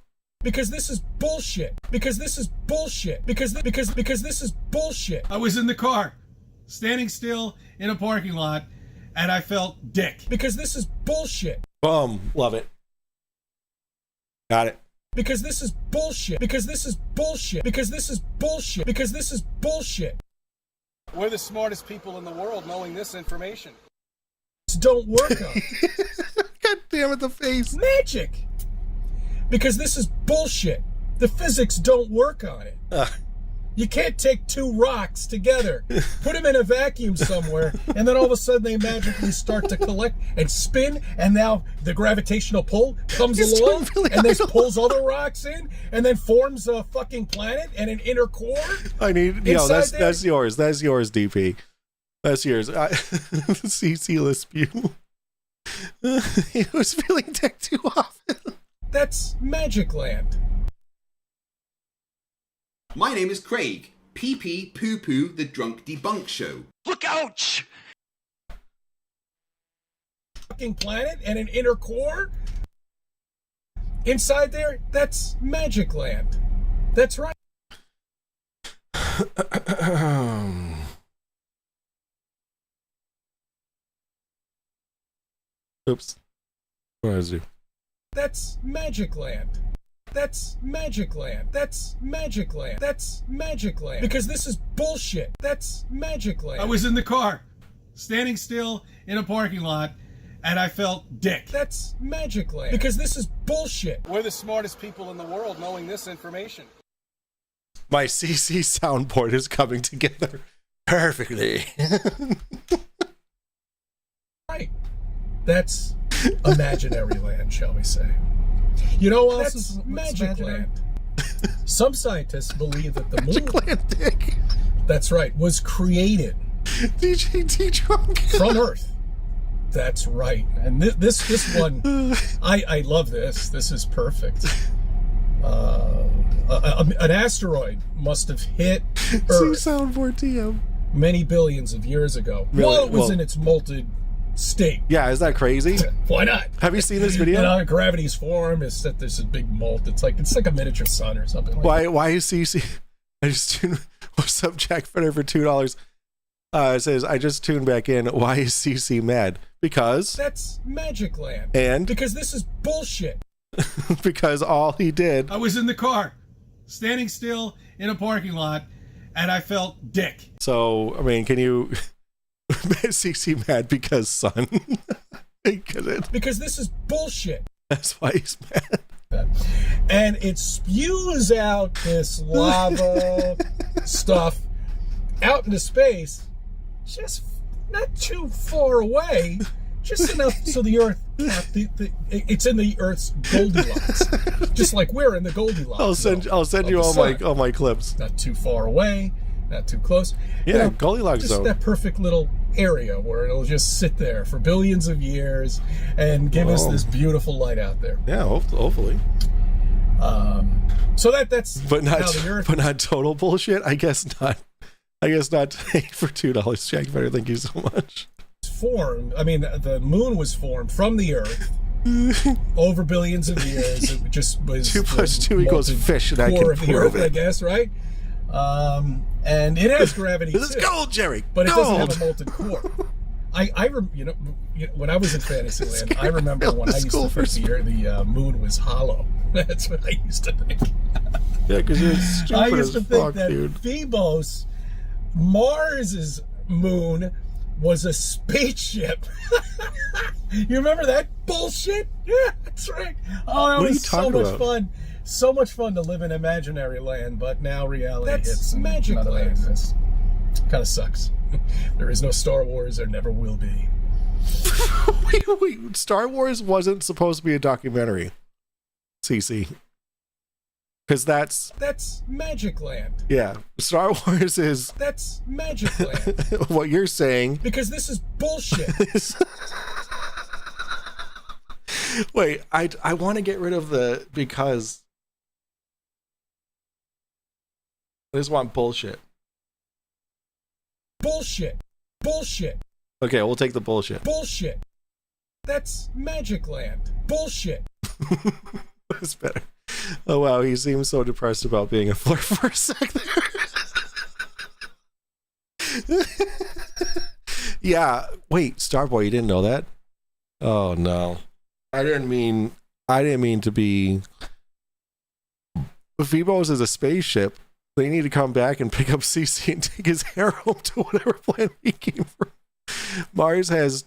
M: Because this is bullshit. Because this is bullshit. Because this is bullshit.
Q: I was in the car, standing still in a parking lot, and I felt dick.
M: Because this is bullshit.
B: Boom. Love it. Got it.
M: Because this is bullshit. Because this is bullshit. Because this is bullshit. Because this is bullshit.
O: We're the smartest people in the world knowing this information.
M: Don't work on.
B: God damn it, the face.
M: Magic. Because this is bullshit. The physics don't work on it. You can't take two rocks together, put them in a vacuum somewhere, and then all of a sudden they magically start to collect and spin, and now the gravitational pull comes along and then pulls other rocks in, and then forms a fucking planet and an inner core.
B: I need, that's yours. That's yours, DP. That's yours. CC Lispew. He was feeling tech too often.
M: That's Magic Land.
C: My name is Craig. PP Poo Poo, the Drunk Debunk Show.
M: Look out! Fucking planet and an inner core? Inside there, that's Magic Land. That's right.
B: Oops. What did I do?
M: That's Magic Land. That's Magic Land. That's Magic Land. That's Magic Land. Because this is bullshit. That's Magic Land.
Q: I was in the car, standing still in a parking lot, and I felt dick.
M: That's Magic Land. Because this is bullshit.
O: We're the smartest people in the world knowing this information.
B: My CC soundboard is coming together perfectly.
M: Right. That's imaginary land, shall we say. You know what else is Magic Land? Some scientists believe that the moon, that's right, was created
B: DJ Drunk
M: from Earth That's right. And this one, I love this. This is perfect. An asteroid must have hit Earth
B: soundboard TM
M: many billions of years ago,
B: really?
M: while it was in its molten state.
B: Yeah, is that crazy?
M: Why not?
B: Have you seen this video?
M: You know, gravity's form is that there's a big molt. It's like a miniature sun or something. Like
B: Why is CC? I just tuned. What's up, Jack Fenner for $2? It says I just tuned back in. Why is CC mad? Because
M: that's Magic Land.
B: And
M: because this is bullshit.
B: Because all he did.
Q: I was in the car, standing still in a parking lot, and I felt dick.
B: So I mean, can you? CC mad because sun?
M: Because this is bullshit.
B: That's why he's mad.
M: And it spews out this lava stuff out into space, just not too far away, just enough so the Earth, it's in the Earth's Goldilocks, just like we're in the Goldilocks.
B: I'll send you all my clips.
M: Not too far away, not too close.
B: Yeah,
M: you know,
B: Goldilocks
M: just
B: zone.
M: That perfect little area where it'll just sit there for billions of years and give us this beautiful light out there.
B: Yeah, hopefully.
M: So that's
B: but not
M: how the Earth
B: not total bullshit. I guess not. I guess not today for $2, Jack Better. Thank you so much.
M: Formed. I mean, the moon was formed from the Earth over billions of years. It just was
B: 2 + 2 equals fish, and I can
M: of the
B: prove
M: Earth,
B: it.
M: I guess, right? And it has gravity.
B: This is gold, Jerry.
M: But it doesn't
B: Gold.
M: have a molten core. When I was in Fantasyland, I remember when I used to think the moon was hollow. That's what I used to think.
B: Yeah, because you're stupid
M: I used to
B: as
M: think
B: fuck,
M: that
B: dude.
M: Phobos, Mars's moon, was a spaceship. You remember that bullshit? Yeah, that's right. Oh, that
B: What are you
M: was so
B: talking
M: much
B: about?
M: fun. So much fun to live in imaginary land, but now reality hits.
O: That's
M: and
O: Magic
M: none of that
O: Land.
M: exists. Kind of sucks. There is no Star Wars. There never will be.
B: Wait, Star Wars wasn't supposed to be a documentary, CC. Because that's
M: Magic Land.
B: Yeah, Star Wars is
M: That's Magic Land.
B: what you're saying.
M: Because this is bullshit.
B: Wait, I want to get rid of the because I just want bullshit.
M: Bullshit. Bullshit.
B: Okay, we'll take the bullshit.
M: Bullshit. That's Magic Land. Bullshit.
B: That's better. Oh wow, he seems so depressed about being a flirt for a sec there. Yeah, wait, Starboy, you didn't know that? Oh no. I didn't mean to be. Phobos is a spaceship. They need to come back and pick up CC and take his hair home to whatever planet he came from. Mars has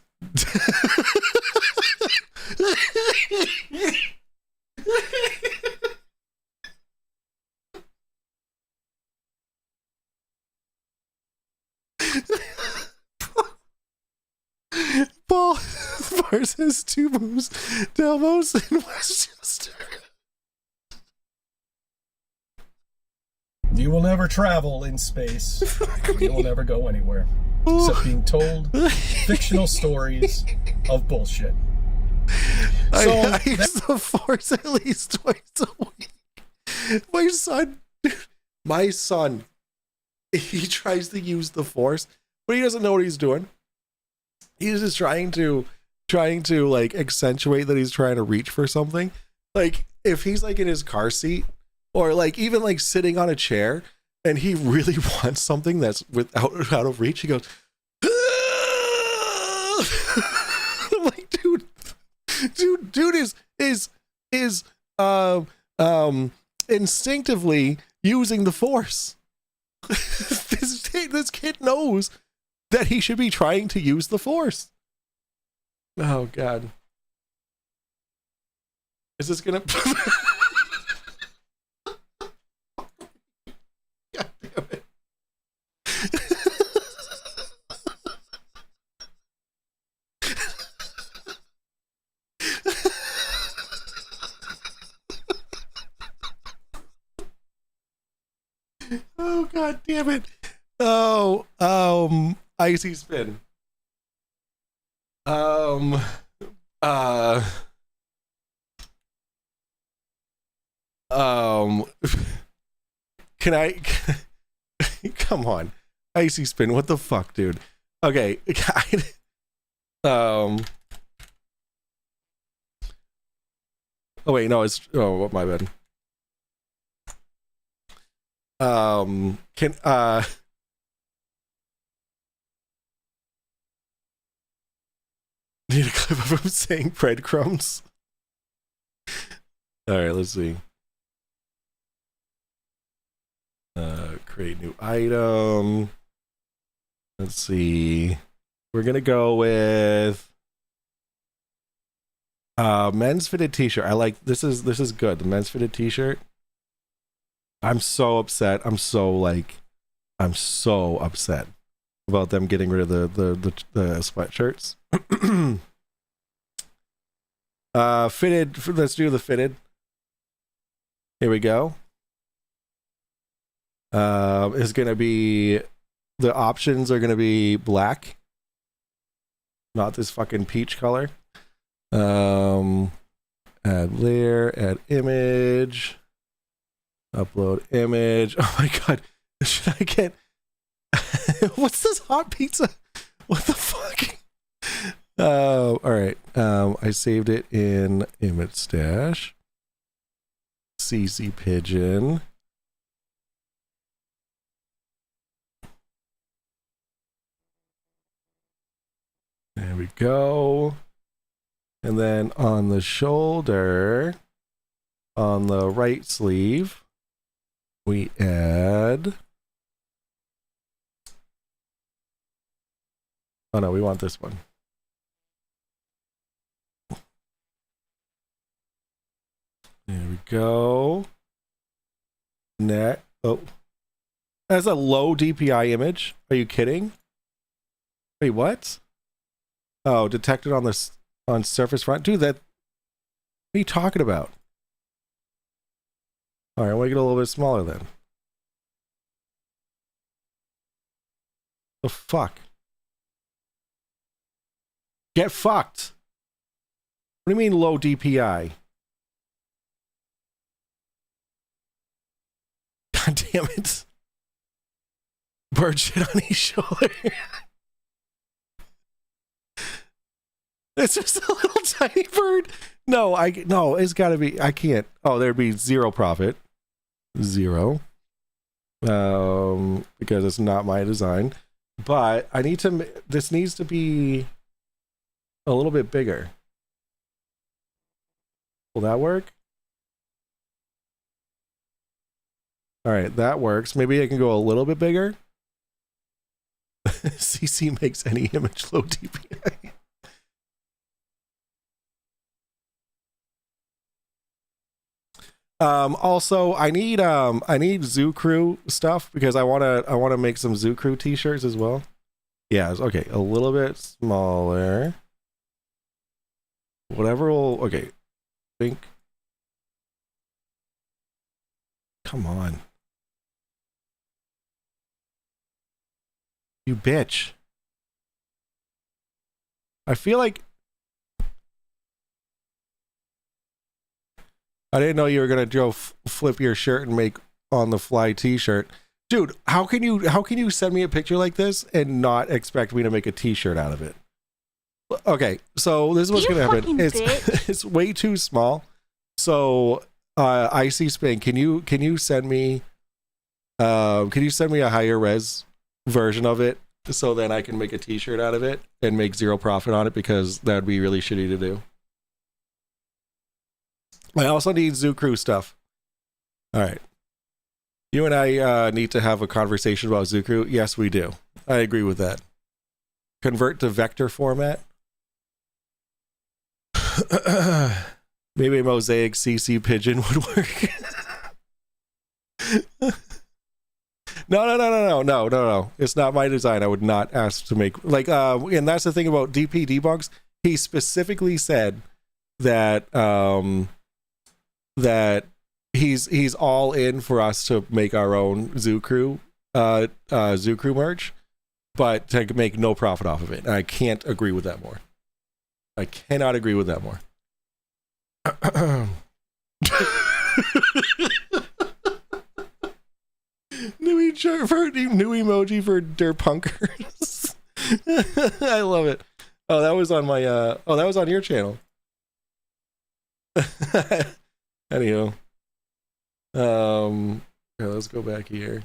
B: Paul, Mars has 2 moons, Delmos and Westchester.
M: You will never travel in space. You will never go anywhere. Except being told fictional stories of bullshit.
B: I use the Force at least twice a week. My son, he tries to use the Force, but he doesn't know what he's doing. He's just trying to like accentuate that he's trying to reach for something. Like if he's like in his car seat or like even like sitting on a chair and he really wants something that's out of reach, he goes, I'm like, dude is instinctively using the Force. This kid knows that he should be trying to use the Force. Oh God. Is this gonna God damn it. Oh God damn it. Oh, Icy Spin. Can I come on, Icy Spin, what the fuck, dude? Okay. Oh wait, no, it's my bad. Need a clip of him saying breadcrumbs. All right, let's see. Create new item. Let's see. We're gonna go with men's fitted t-shirt. I like this is good. The men's fitted t-shirt. I'm so upset. I'm so upset about them getting rid of the sweatshirts. Fitted. Let's do the fitted. Here we go. Is gonna be, the options are gonna be black, not this fucking peach color. Add layer, add image, upload image. Oh my god, should I get what's this hot pizza? What the fuck? All right. I saved it in image stash. CC Pigeon. There we go. And then on the shoulder, on the right sleeve, we add. Oh no, we want this one. There we go. Neck. Oh. That's a low DPI image. Are you kidding? Wait, what? Oh, detected on this on surface front. Dude, that, what are you talking about? All right, I'll make it a little bit smaller then. The fuck? Get fucked. What do you mean low DPI? God damn it. Bird shit on his shoulder. It's just a little tiny bird. No, it's gotta be, I can't. Oh, there'd be zero profit. Zero. Because it's not my design. But I need to, this needs to be a little bit bigger. Will that work? All right, that works. Maybe I can go a little bit bigger. CC makes any image low DPI. Also, I need Zoo Crew stuff because I wanna make some Zoo Crew t-shirts as well. Yeah, okay, a little bit smaller. Whatever will, okay. Think. Come on. You bitch. I feel like I didn't know you were gonna go flip your shirt and make on the fly t-shirt. Dude, how can you send me a picture like this and not expect me to make a t-shirt out of it? Okay, so this is what's gonna happen. It's way too small. So Icy Spin, can you send me a higher res version of it so then I can make a t-shirt out of it and make zero profit on it, because that'd be really shitty to do. I also need Zoo Crew stuff. All right. You and I need to have a conversation about Zoo Crew. Yes, we do. I agree with that. Convert to vector format. Maybe a mosaic CC Pigeon would work. No. It's not my design. I would not ask to make, like, and that's the thing about DP Debunks. He specifically said that that he's all in for us to make our own Zoo Crew merch, but to make no profit off of it. And I can't agree with that more. I cannot agree with that more. New emoji for derpunkers. I love it. Oh, that was on my that was on your channel. Anywho. Here, let's go back here.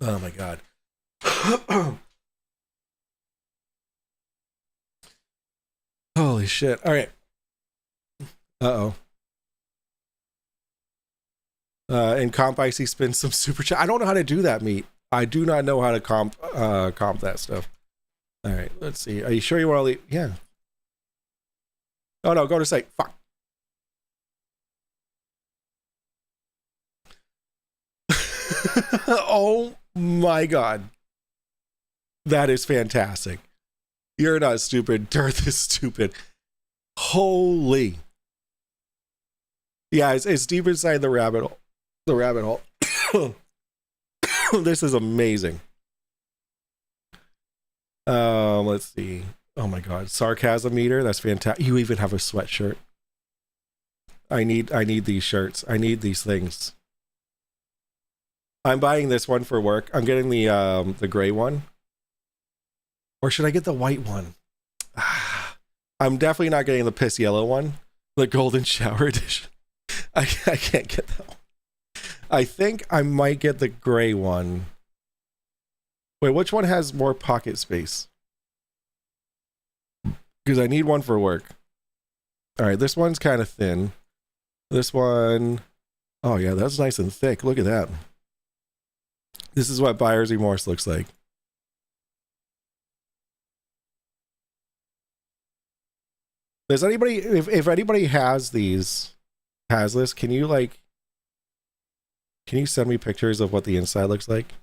B: Oh my god. Holy shit. All right. Uh-oh. In comp I see spin some super chat. I don't know how to do that, Meat. I do not know how to comp that stuff. All right, let's see. Are you sure you want to leave? Yeah. Oh no, go to site. Fuck. Oh my god. That is fantastic. You're not stupid. Dearth is stupid. Holy. Yeah, it's deep inside the rabbit hole. The rabbit hole. This is amazing. Let's see. Oh my god. Sarcasm meter. That's fantastic. You even have a sweatshirt. I need these shirts. I need these things. I'm buying this one for work. I'm getting the gray one. Or should I get the white one? I'm definitely not getting the piss yellow one. The golden shower edition. I can't get that one. I think I might get the gray one. Wait, which one has more pocket space? Because I need one for work. All right, this one's kind of thin. This one... Oh yeah, that's nice and thick. Look at that. This is what buyer's remorse looks like. Does anybody, if anybody has this, can you send me pictures of what the inside looks like?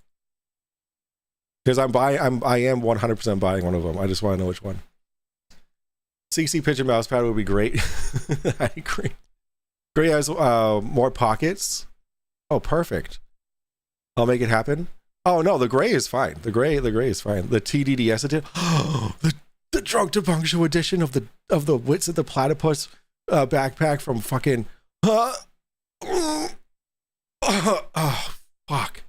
B: Because I am 100% buying one of them. I just want to know which one. CC Pigeon mouse pad would be great. I agree. Gray has more pockets. Oh, perfect. I'll make it happen. Oh no, the gray is fine. The gray is fine. The TDDS edition. The Drunk Debunk Show edition of the Wits of the Platypus backpack from fucking. Oh fuck.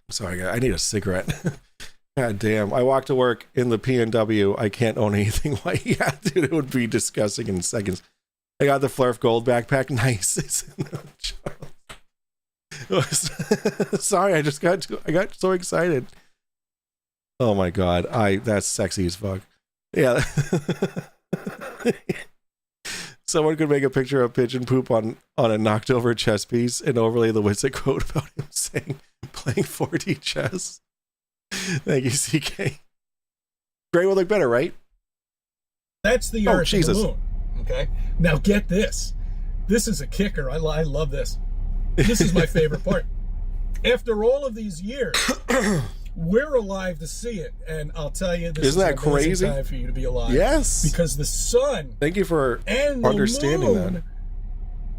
B: Sorry, I need a cigarette. God damn. I walk to work in the PNW. I can't own anything white. Yeah, dude, it would be disgusting in seconds. I got the Flurf Gold backpack. Nice. It's in the Sorry, I got so excited. Oh my god. That's sexy as fuck. Yeah. Someone could make a picture of pigeon poop on a knocked over chess piece and overlay the Witsit quote about him saying playing 4D chess. Thank you, CK. Gray will look better, right?
M: That's the Earth and the moon. Okay. Now get this. This is a kicker. I love this. This is my favorite part. After all of these years, we're alive to see it, and I'll tell you, this
B: Isn't
M: is
B: that
M: an amazing
B: crazy?
M: time for you to be alive.
B: Yes.
M: Because the sun
B: Thank you for
M: and
B: understanding
M: the moon
B: that.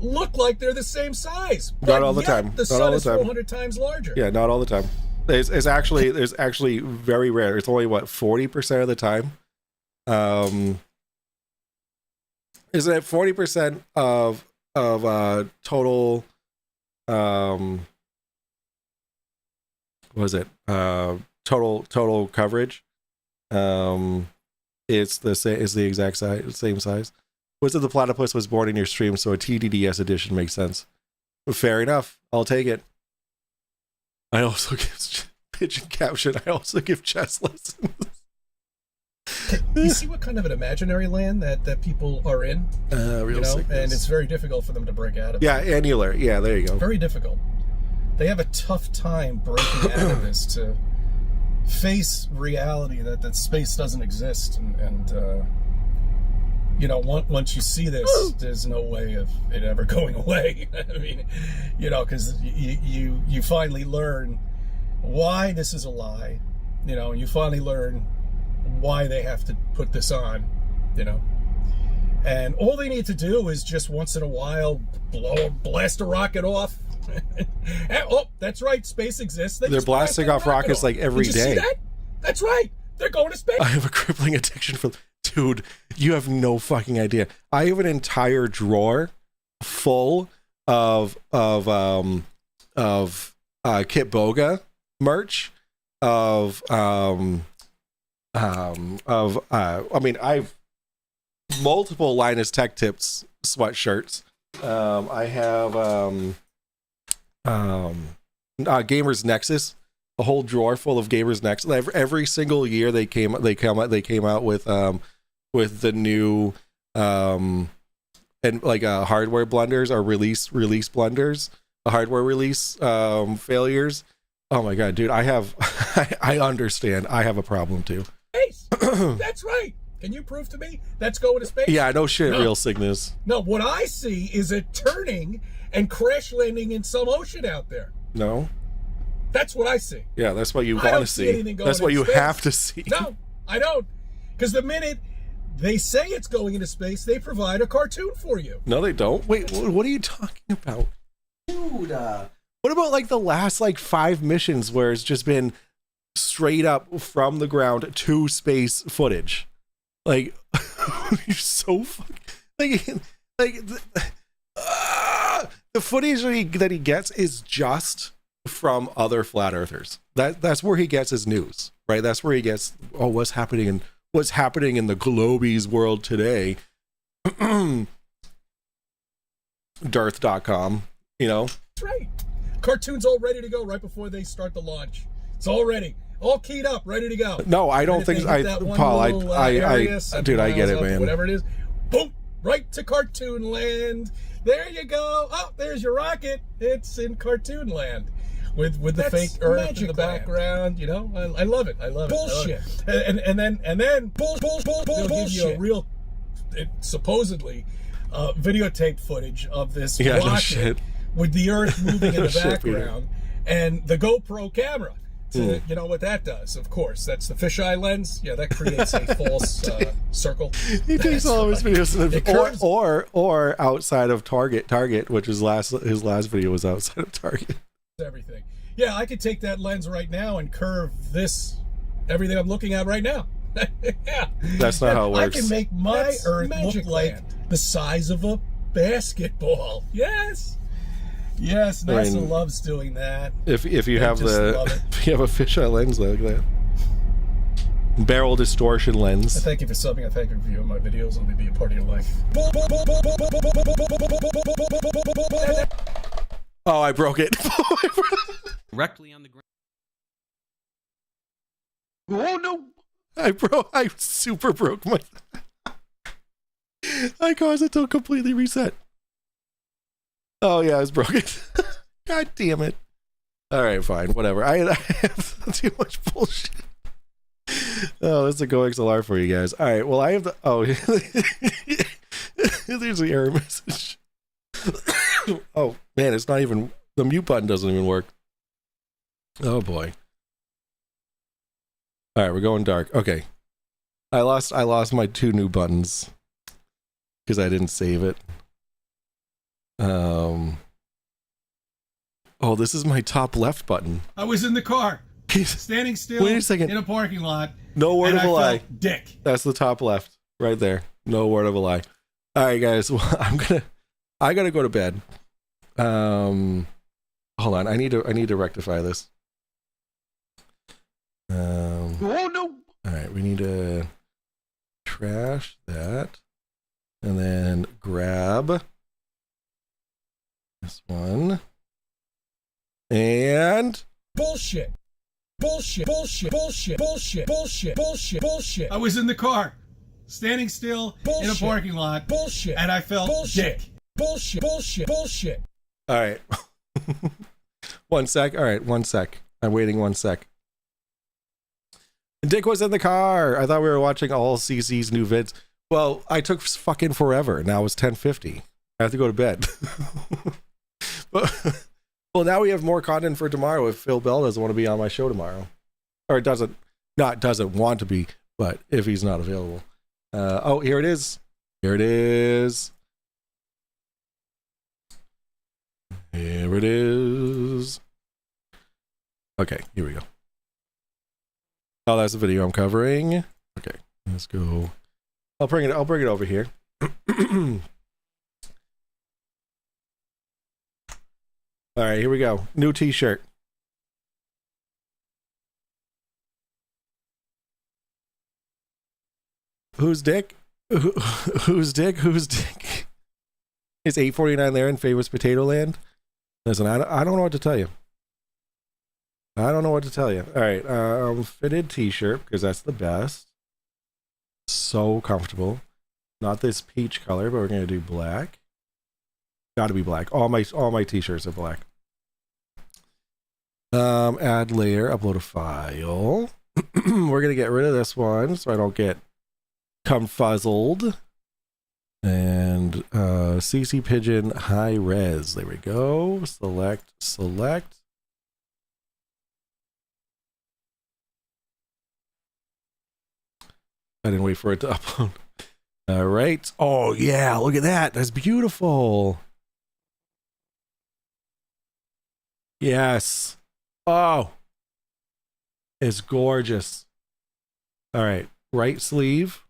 M: look like they're the same size.
B: Not all the time.
M: The
B: Not
M: sun
B: all the
M: is
B: time.
M: 400 times larger.
B: Yeah, not all the time. There's actually very rare. It's only what 40% of the time. Isn't it 40% of total? What is it? Total coverage. It's the exact size, same size. What's it? The Platypus was born in your stream, so a TDDS edition makes sense. Fair enough. I'll take it. I also give pigeon caption. I also give chess lessons.
M: You see what kind of an imaginary land that people are in?
B: Real sickness.
M: And it's very difficult for them to break out of.
B: Yeah, annular. Yeah, there you go.
M: Very difficult. They have a tough time breaking out of this to face reality that space doesn't exist, and once you see this, there's no way of it ever going away. I mean, because you finally learn why this is a lie. You finally learn why they have to put this on. And all they need to do is just once in a while blast a rocket off, Oh, that's right. Space exists.
B: They're blasting off rockets like every
M: Did you
B: day.
M: See that? That's right. They're going to space.
B: I have a crippling addiction for... Dude, you have no fucking idea. I have an entire drawer full of Kit Boga merch, I mean, I've multiple Linus Tech Tips sweatshirts. I have Gamers Nexus, a whole drawer full of Gamers Nexus. Every single year they came out with the new and like hardware blunders or release blunders, hardware release failures. Oh my god, dude, I understand. I have a problem too.
M: Space. That's right. Can you prove to me that's going to space?
B: Yeah, no shit,
M: No.
B: Real Cygnus.
M: No, what I see is it turning and crash landing in some ocean out there.
B: No.
M: That's what I see.
B: Yeah, that's what you
M: I
B: want
M: don't
B: to
M: see
B: see.
M: anything going
B: That's what
M: into
B: you
M: space.
B: have to see.
M: No, I don't. Because the minute they say it's going into space, they provide a cartoon for you.
B: No, they don't. Wait, what are you talking about? Dude, what about like the last like 5 missions where it's just been straight up from the ground to space footage? Like, you're so fucking the footage that he gets is just from other flat earthers. That's where he gets his news, right? That's where he gets what's happening in the Globies world today. Dearth.com, you know.
M: That's right. Cartoon's all ready to go right before they start the launch. It's all ready. All keyed up, ready to go.
B: No, I don't think Paul,
M: area,
B: dude, I get it,
M: up,
B: man.
M: Whatever it is. Boom, right to Cartoon Land. There you go. Oh, there's your rocket. It's in Cartoon Land. With the fake Earth in the background, you know, I love it. I love
N: Bullshit.
M: it. And then bullshit. Give you a real, supposedly, videotape footage of this
B: Yeah, no
M: rocket
B: shit.
M: with the Earth moving in the
B: Shit, Peter.
M: background, and the GoPro camera. You know what that does? Of course, that's the fisheye lens. Yeah, that creates a false circle.
B: He takes all of his videos
M: It curves-
B: or outside of Target, which his last video was outside of Target.
M: everything. Yeah, I could take that lens right now and curve everything I'm looking at right now. Yeah.
B: That's not how it works.
M: I can make my Earth look like the size of a basketball. Yes. Yes, NASA loves doing that.
B: If you
M: They
B: have
M: just love it.
B: if you have a fisheye lens like that, barrel distortion
M: I
B: lens.
M: thank you for subbing. I thank you for viewing my videos. Let me be a part of your life.
B: Oh, I broke it.
J: Directly on the ground.
B: Oh no! I super broke my. I caused it to completely reset. Oh yeah, it's broken. God damn it! All right, fine, whatever. I have too much bullshit. Oh, this is a GoXLR for you guys. All right, well I have the there's the error message. Oh man, it's not even the mute button doesn't even work. Oh boy. All right, we're going dark. Okay. I lost my 2 new buttons because I didn't save it. Oh, this is my top left button.
Q: I was in the car, standing still
B: Wait a second.
Q: in a parking lot.
B: No word
Q: and
B: of a
Q: I
B: lie.
Q: felt dick.
B: That's the top left, right there. No word of a lie. All right, guys. Well, I gotta go to bed. Hold on. I need to rectify this.
Q: Oh no!
B: All right, we need to trash that, and then grab this one, and
M: Bullshit.
Q: I was in the car, standing still in a parking lot.
M: Bullshit.
Q: And I felt dick.
M: Bullshit.
B: all right. 1 sec. All right, 1 sec. I'm waiting 1 sec. Dick was in the car. I thought we were watching all CC's new vids. Well, I took fucking forever. Now it's 10:50. I have to go to bed. Well, now we have more content for tomorrow if Phil Bell doesn't want to be on my show tomorrow. Or doesn't want to be, but if he's not available. Oh, here it is. Here it is. Here it is. Okay, here we go. Oh, that's the video I'm covering. Okay, let's go. I'll bring it over here. All right, here we go. New t-shirt. Who's Dick? Who's Dick? Who's Dick? Is 849 there in Famous Potato Land? Listen, I don't know what to tell you. I don't know what to tell you. All right, fitted t-shirt because that's the best. So comfortable. Not this peach color, but we're gonna do black. Got to be black. All my t-shirts are black. Add layer, upload a file. We're gonna get rid of this one so I don't get confuzzled. And CC Pigeon high res. There we go. Select. I didn't wait for it to upload. All right. Oh yeah, look at that. That's beautiful. Yes. Oh, it's gorgeous. All right, right sleeve.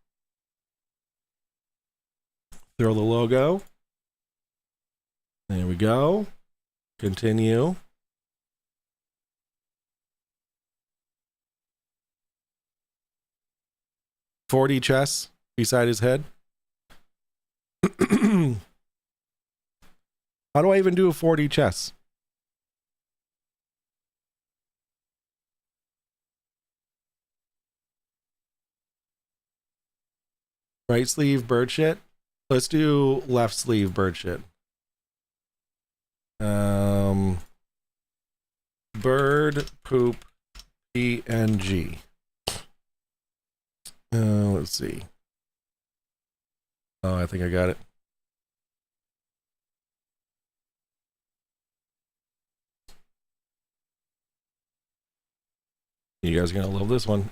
B: Throw the logo. There we go. Continue. .40 chest beside his head. How do I even do a 40 chest? Right sleeve bird shit. Let's do left sleeve bird shit. Bird poop PNG. Let's see. Oh, I think I got it. You guys are gonna love this one.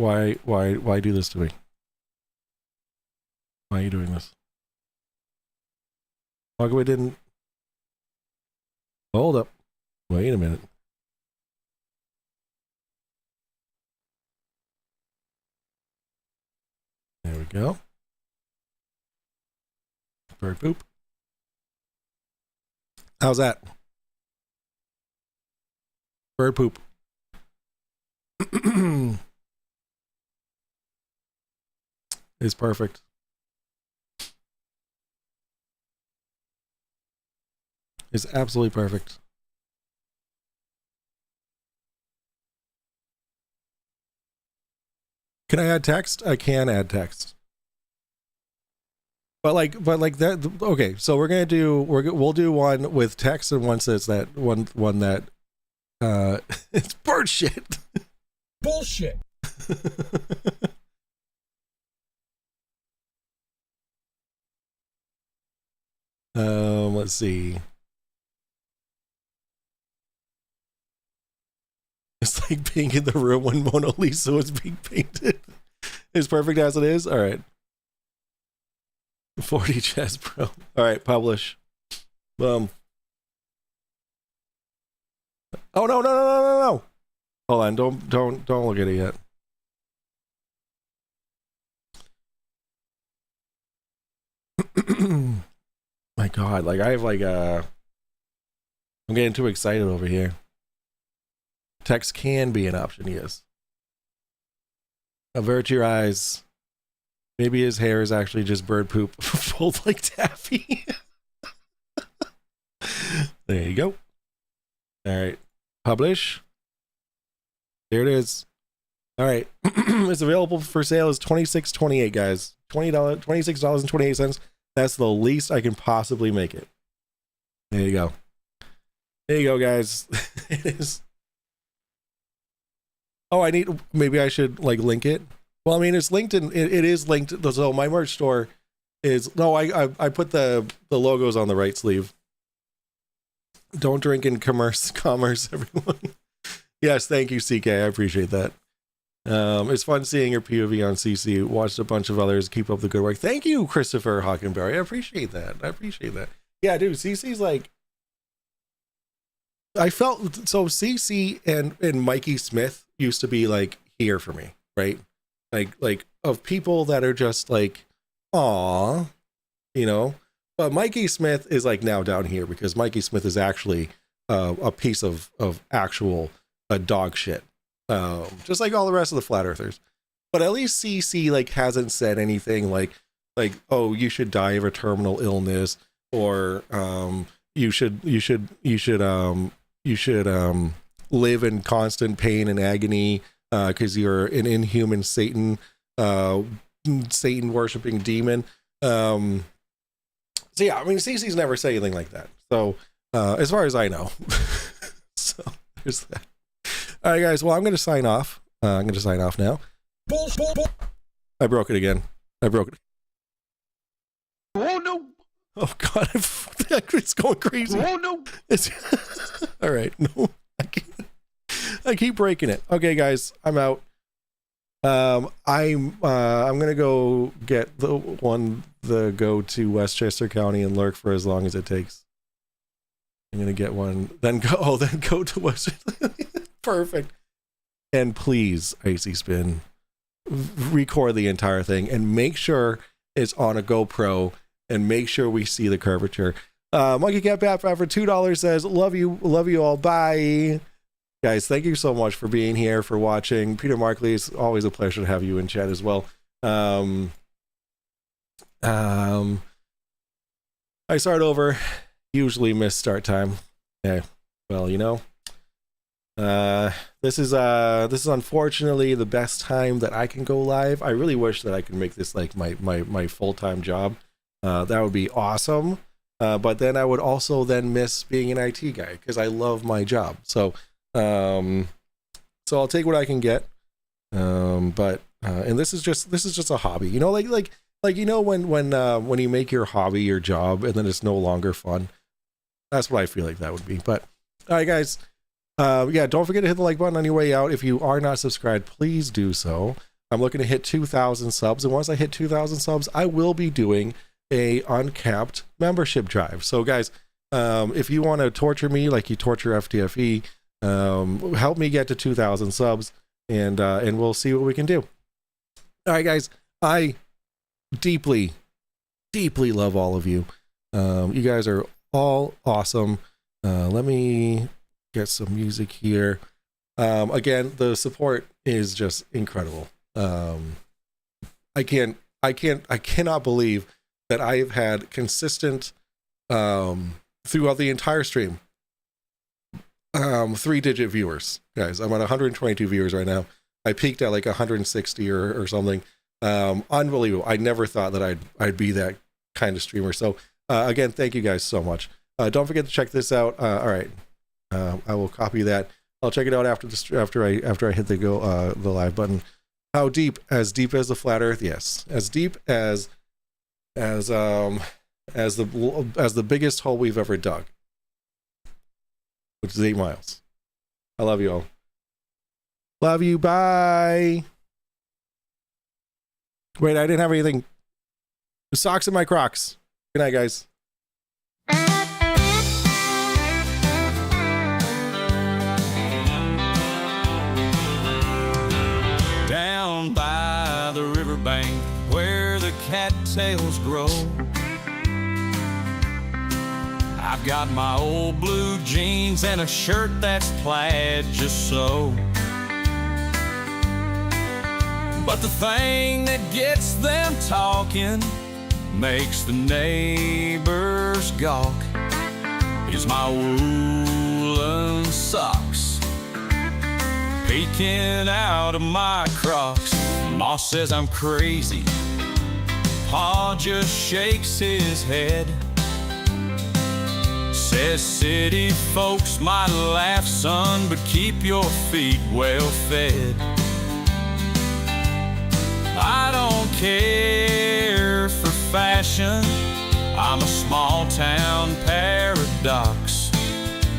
B: Why do this to me? Why are you doing this? How come we didn't? Hold up. Wait a minute. There we go. Bird poop. How's that? Bird poop. Is perfect. Is absolutely perfect. Can I add text? I can add text. But like that. Okay, so we'll do one with text and one says that one that it's bird shit.
M: Bullshit.
B: Let's see. It's like being in the room when Mona Lisa was being painted. It's perfect as it is. All right. 40 chess, bro. All right, publish. Oh no. Hold on, don't look at it yet. My God, like I have like I'm getting too excited over here. Text can be an option, yes. Avert your eyes. Maybe his hair is actually just bird poop pulled like taffy. There you go. All right, publish. There it is. All right, it's available for sale as $26.28, guys. $26.28. That's the least I can possibly make it. There you go. There you go, guys. It is. Oh, maybe I should like link it. Well, I mean, it's linked in, it is linked. So my merch store is no. I put the logos on the right sleeve. Don't drink in commerce, everyone. Yes, thank you, CK. I appreciate that. It's fun seeing your POV on CC. Watched a bunch of others. Keep up the good work. Thank you, Christopher Hockenberry. I appreciate that. Yeah, dude, CC's like, I felt so. CC and Mikey Smith used to be like here for me, right? Like of people that are just like, aw, you know. But Mikey Smith is like now down here because Mikey Smith is actually a piece of actual dog shit. Just like all the rest of the flat earthers. But at least CC like hasn't said anything like, oh, you should die of a terminal illness, or you should live in constant pain and agony because you're an inhuman Satan worshiping demon. So yeah, I mean, CC's never said anything like that. So as far as I know. So there's that. All right, guys. Well, I'm going to sign off. I'm going to sign off now. I broke it again. I broke it.
Q: Oh no!
B: Oh God, it's going crazy.
Q: Oh no!
B: All right, no, I keep breaking it. Okay, guys, I'm out. I'm gonna go get the go to Westchester County and lurk for as long as it takes. I'm gonna get one, then go to Westchester. Perfect. And please, Icy Spin, record the entire thing and make sure it's on a GoPro and make sure we see the curvature. Monkey Cat Bat for $2 says, love you all. Bye. Guys, thank you so much for being here, for watching. Peter Markley, it's always a pleasure to have you in chat as well. I start over, usually miss start time. Yeah, well, you know, this is unfortunately the best time that I can go live. I really wish that I could make this like my full-time job. That would be awesome. But then I would also then miss being an IT guy because I love my job. So I'll take what I can get. But this is just a hobby, you know, like you know, when you make your hobby your job and then it's no longer fun. That's what I feel like that would be. But all right, guys. Yeah, don't forget to hit the like button on your way out. If you are not subscribed, please do so. I'm looking to hit 2,000 subs, and once I hit 2,000 subs, I will be doing a uncapped membership drive. So guys, if you want to torture me like you torture FTFE, help me get to 2,000 subs, and we'll see what we can do. All right, guys, I deeply love all of you. You guys are all awesome. Let me get some music here. Again, the support is just incredible. I cannot believe that I have had consistent throughout the entire stream 3-digit viewers. Guys, I'm at 122 viewers right now. I peaked at like 160 or something. Unbelievable. I never thought that I'd be that kind of streamer. So again, thank you guys so much. Don't forget to check this out. All right, I will copy that. I'll check it out after I hit the live button. How deep? As deep as the flat Earth? Yes. As deep as the biggest hole we've ever dug, which is 8 miles. I love you all. Love you. Bye. Wait, I didn't have anything. The socks in my Crocs. Good night, guys.
D: Down by the riverbank where the cattails grow, I've got my old blue jeans and a shirt that's plaid just so. But the thing that gets them talking, makes the neighbors gawk, is my woolen socks peeking out of my Crocs. Ma says I'm crazy, Pa just shakes his head, says city folks might laugh, son, but keep your feet well fed. I don't care for fashion. I'm a small town paradox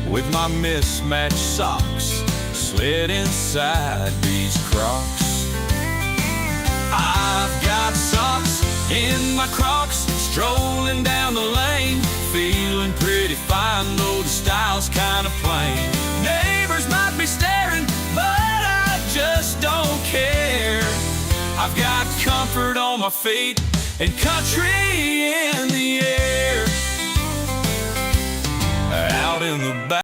D: with my mismatched socks slid inside these Crocs. I've got socks in my Crocs, strolling down the lane, feeling pretty fine, though the style's kind of plain. Neighbors might be staring, but I just don't care. I've got comfort on my feet and country in the air. Out in the back